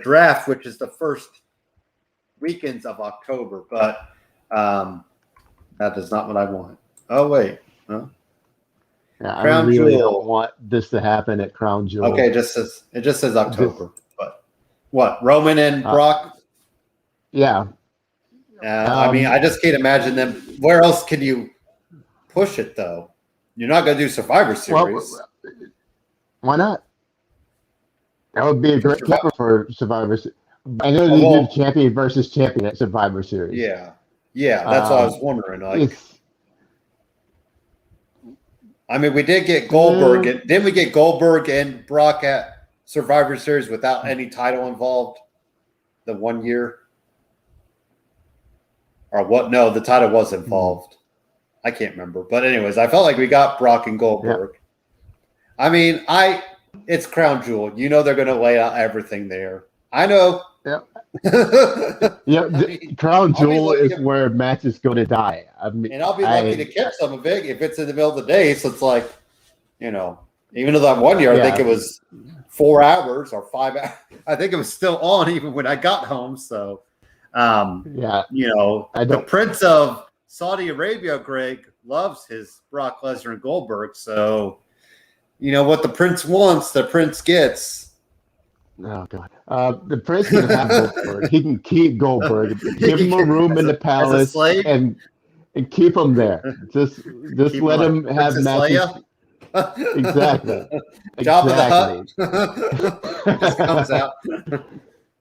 draft, which is the first weekends of October, but that is not what I want. Oh wait, huh? Yeah, I really don't want this to happen at Crown Jewel. Okay, it just says October. But what, Roman and Brock? Yeah. I mean, I just can't imagine them. Where else can you push it though? You're not going to do Survivor Series. Well, why not? That would be a great cover for Survivor Series. I know they did champion versus champion at Survivor Series. Yeah, that's what I was wondering. Like, I mean, we did get Goldberg, and didn't we get Goldberg and Brock at Survivor Series without any title involved? The 1 year, or what? No, the title was involved. I can't remember, but anyways, I felt like we got Brock and Goldberg. Yeah. I mean, it's Crown Jewel. They're going to lay out everything there. I know. Yeah. Crown Jewel is where matches go to die. I mean, and I'll be lucky to catch some of it if it's in the middle of the day. So it's like, even though that 1 year, I think it was 4 hours or 5 hours. I think it was still on even when I got home. So, the Prince of Saudi Arabia, Greg, loves his Brock Lesnar and Goldberg. So, what the Prince wants, the Prince gets. Oh God! The Prince can have Goldberg. He can keep Goldberg. Give him a room in the palace and keep him there. Just let him have matches. Exactly. Job of the Hutt just comes out.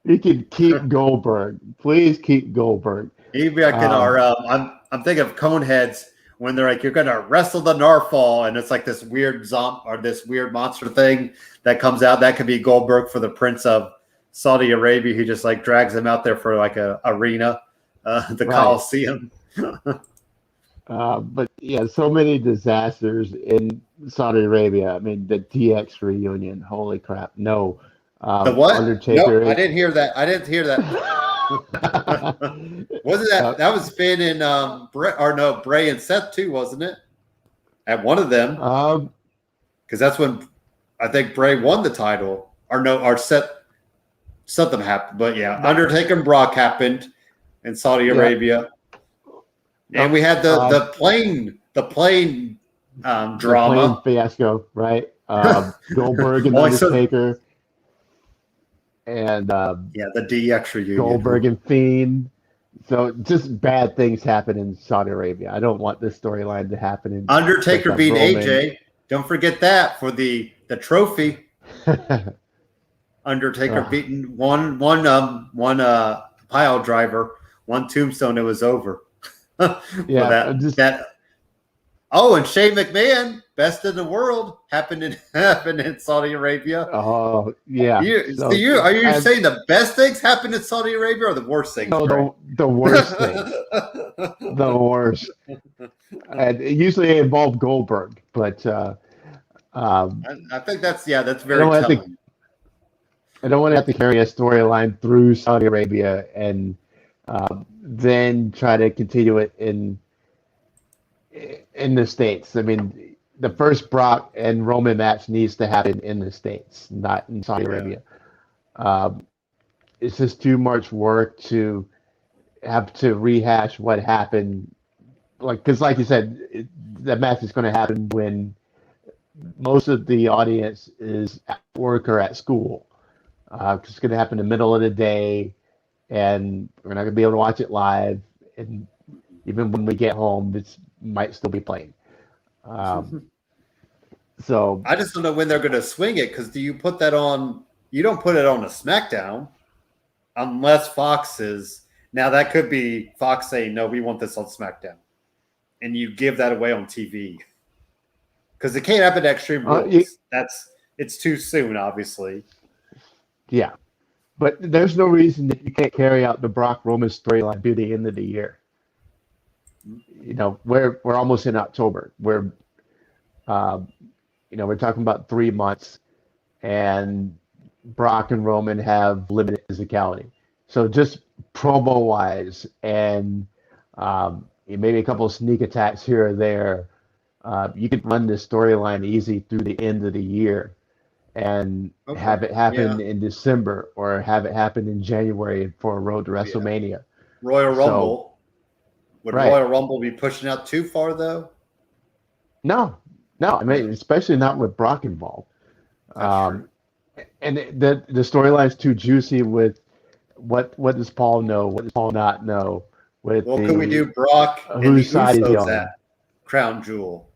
You can keep Goldberg. Please keep Goldberg. Maybe I can. I'm thinking of Coneheads when they're like, you're gonna wrestle the Narfall, and it's like this weird this weird monster thing that comes out. That could be Goldberg for the Prince of Saudi Arabia. He just like drags him out there for like a arena, the Coliseum. But yeah, so many disasters in Saudi Arabia. I mean, the DX reunion. Holy crap! No. The what? Undertaker. Nope, I didn't hear that. Wasn't that that was Finn and Bray and Seth too, wasn't it? At one of them. Because that's when I think Bray won the title. Or Seth, something happened. But yeah, Undertaker and Brock happened in Saudi Arabia. And we had the plane drama. The plane fiasco, right? Goldberg and Undertaker. And the DX reunion. Goldberg and Fiend. So just bad things happen in Saudi Arabia. I don't want this storyline to happen in Undertaker beat AJ. Don't forget that for the trophy. Undertaker beating one pile driver, one tombstone. It was over. Yeah, and Shane McMahon, best in the world, happened in Saudi Arabia. Oh yeah. Are you saying the best things happened in Saudi Arabia or the worst things? No, the worst things. The worst. And usually it involved Goldberg, but I think that's very telling. I don't want to have to carry a storyline through Saudi Arabia and then try to continue it in the States. I mean, the first Brock and Roman match needs to happen in the States, not in Saudi Arabia. It's just too much work to have to rehash what happened. Because like you said, that match is going to happen when most of the audience is at work or at school. It's going to happen in the middle of the day, and we're not going to be able to watch it live. And even when we get home, it might still be playing. So I just don't know when they're going to swing it, because do you put that on? You don't put it on a SmackDown unless Fox is. Now that could be Fox saying, no, we want this on SmackDown, and you give that away on TV, because it can't happen to Extreme Rules. It's too soon, obviously. Yeah, but there's no reason that you can't carry out the Brock Roman storyline through the end of the year. You know, we're almost in October. We're talking about 3 months, and Brock and Roman have limited physicality. So just promo wise, and maybe a couple of sneak attacks here or there, you could run this storyline easy through the end of the year, and have it happen in December, or have it happen in January for a road to WrestleMania. Royal Rumble. Would Royal Rumble be pushing out too far, though? No. I mean, especially not with Brock involved. And the storyline's too juicy with what does Paul know? What does Paul not know? Can we do Brock and the Usos at Crown Jewel?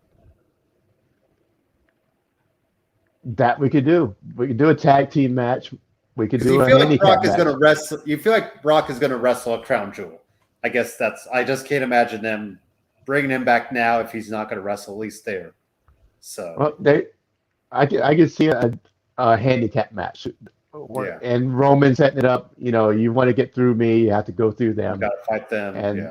That we could do. We could do a tag team match. We could do a You handicap feel like Brock is going to wrestle at Crown Jewel. I guess I just can't imagine them bringing him back now if he's not going to wrestle, at least there. So, I could see a handicap match. And Roman setting it up. You want to get through me, you have to go through them. You got to fight them. And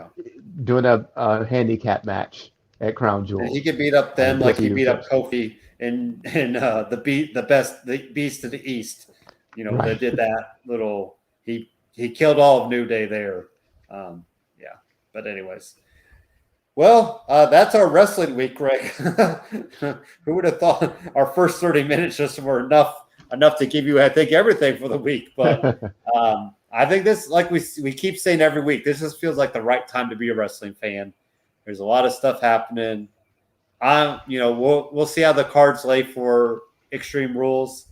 doing a handicap match at Crown Jewel. And he could beat up them like he beat up Kofi in the Beast of the East. They did that little. He killed all of New Day there. But anyways, well, that's our wrestling week, Greg. Who would have thought our first 30 minutes just were enough to give you, I think, everything for the week. But I think this, like we keep saying every week, this just feels like the right time to be a wrestling fan. There's a lot of stuff happening. We'll see how the cards lay for Extreme Rules.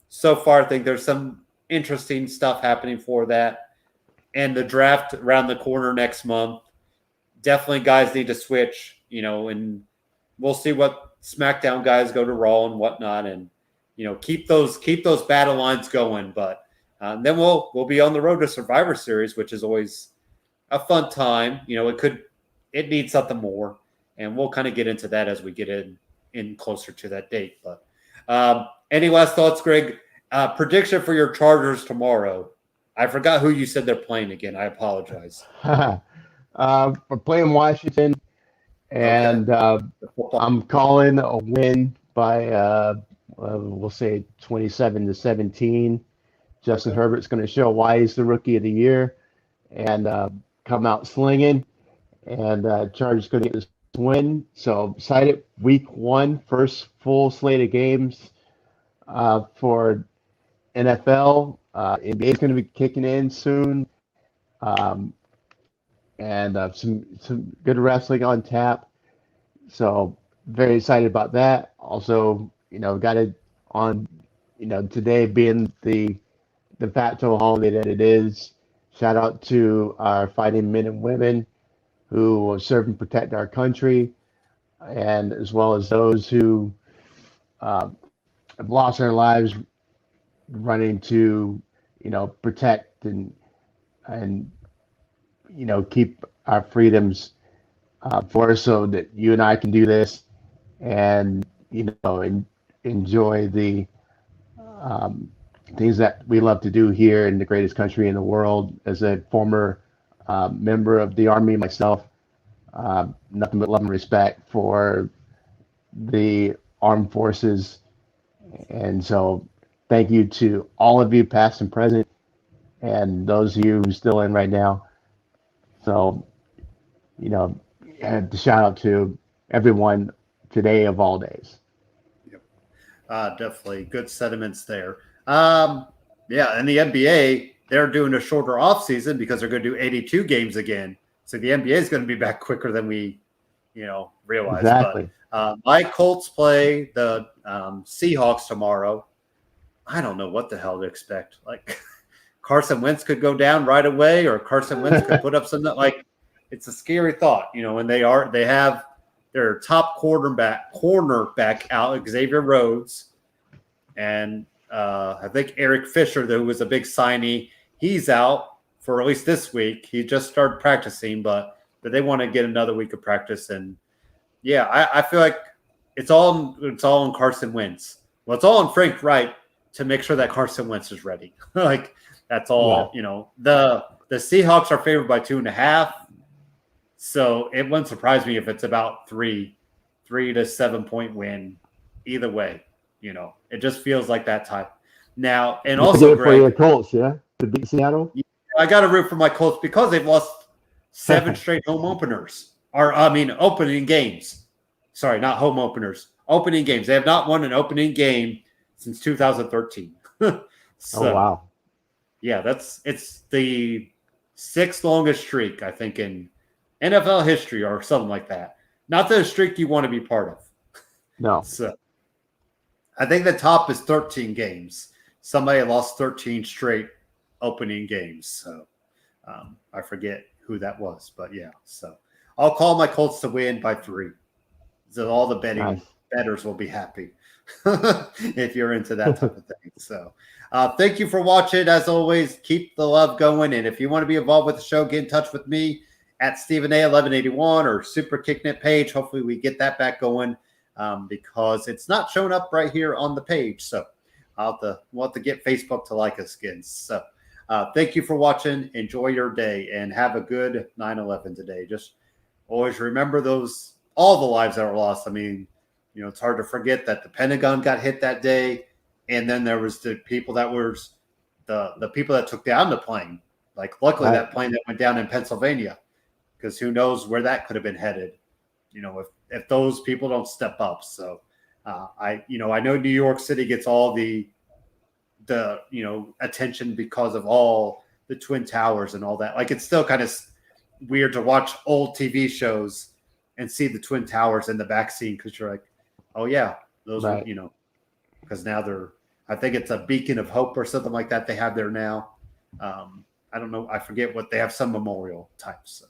So far, I think there's some interesting stuff happening for that. And the draft around the corner next month. Definitely guys need to switch, in we'll see what SmackDown guys go to Raw and whatnot, and keep those battle lines going. But then we'll be on the road to Survivor Series, which is always a fun time. It needs something more, and we'll kind of get into that as we get in closer to that date. But any last thoughts, Greg? Prediction for your Chargers tomorrow. I forgot who you said they're playing again. I apologize. We're playing Washington, and I'm calling a win by we'll say 27-17. Justin Herbert's going to show why he's the rookie of the year and come out slinging. And Chargers going to get this win. So excited. Week 1, first full slate of games for NFL. NBA is going to be kicking in soon. And some good wrestling on tap. So very excited about that. Also, got it on, today being the facto holiday that it is. Shout out to our fighting men and women who will serve and protect our country, and as well as those who have lost their lives running to, protect and keep our freedoms for us, so that you and I can do this and enjoy the things that we love to do here in the greatest country in the world. As a former member of the Army myself, nothing but love and respect for the armed forces. And so thank you to all of you, past and present, and those of you who are still in right now. So, I had to shout out to everyone today of all days. Yep. Definitely good sentiments there. And the NBA, they're doing a shorter off season because they're going to do 82 games again. So the NBA is going to be back quicker than we, realize. Exactly. But my Colts play the Seahawks tomorrow. I don't know what the hell to expect. Like Carson Wentz could go down right away, or Carson Wentz could put up something. Like, it's a scary thought, and they have their top cornerback out, Xavier Rhodes, and I think Eric Fisher, who was a big signee, he's out for at least this week. He just started practicing, but they want to get another week of practice. And I feel like it's all on Carson Wentz. Well, it's all on Frank Wright to make sure that Carson Wentz is ready. Like, that's all. Yeah. The Seahawks are favored by 2.5. So it wouldn't surprise me if it's about 3 to 7 point win either way. It just feels like that type. Now, and also, Greg, for your Colts, to beat Seattle. I got to root for my Colts because they've lost 7 straight home openers. Opening games. Sorry, not home openers. Opening games. They have not won an opening game since 2013. Oh, wow. Yeah, it's the 6th longest streak, I think, in NFL history or something like that. Not the streak you want to be part of. No. So I think the top is 13 games. Somebody lost 13 straight opening games. So I forget who that was, but yeah. So I'll call my Colts to win by 3. So all the bettors will be happy if you're into that type of thing. So thank you for watching. As always, keep the love going. And if you want to be involved with the show, get in touch with me at Stephen A 1181 or Superkickin page. Hopefully we get that back going because it's not showing up right here on the page. So we'll have to get Facebook to like us again. So thank you for watching. Enjoy your day and have a good 9/11 today. Just always remember all the lives that were lost. It's hard to forget that the Pentagon got hit that day. And then there was the people that the people that took down the plane. Like, luckily that plane that went down in Pennsylvania, because who knows where that could have been headed, if those people don't step up. So I know New York City gets all the attention because of all the Twin Towers and all that. Like, it's still kind of weird to watch old TV shows and see the Twin Towers in the back scene, because you're like, oh yeah, those are, because now I think it's a beacon of hope or something like that they have there now. I don't know. I forget what they have, some memorial type. So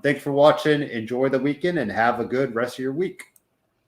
thanks for watching. Enjoy the weekend and have a good rest of your week.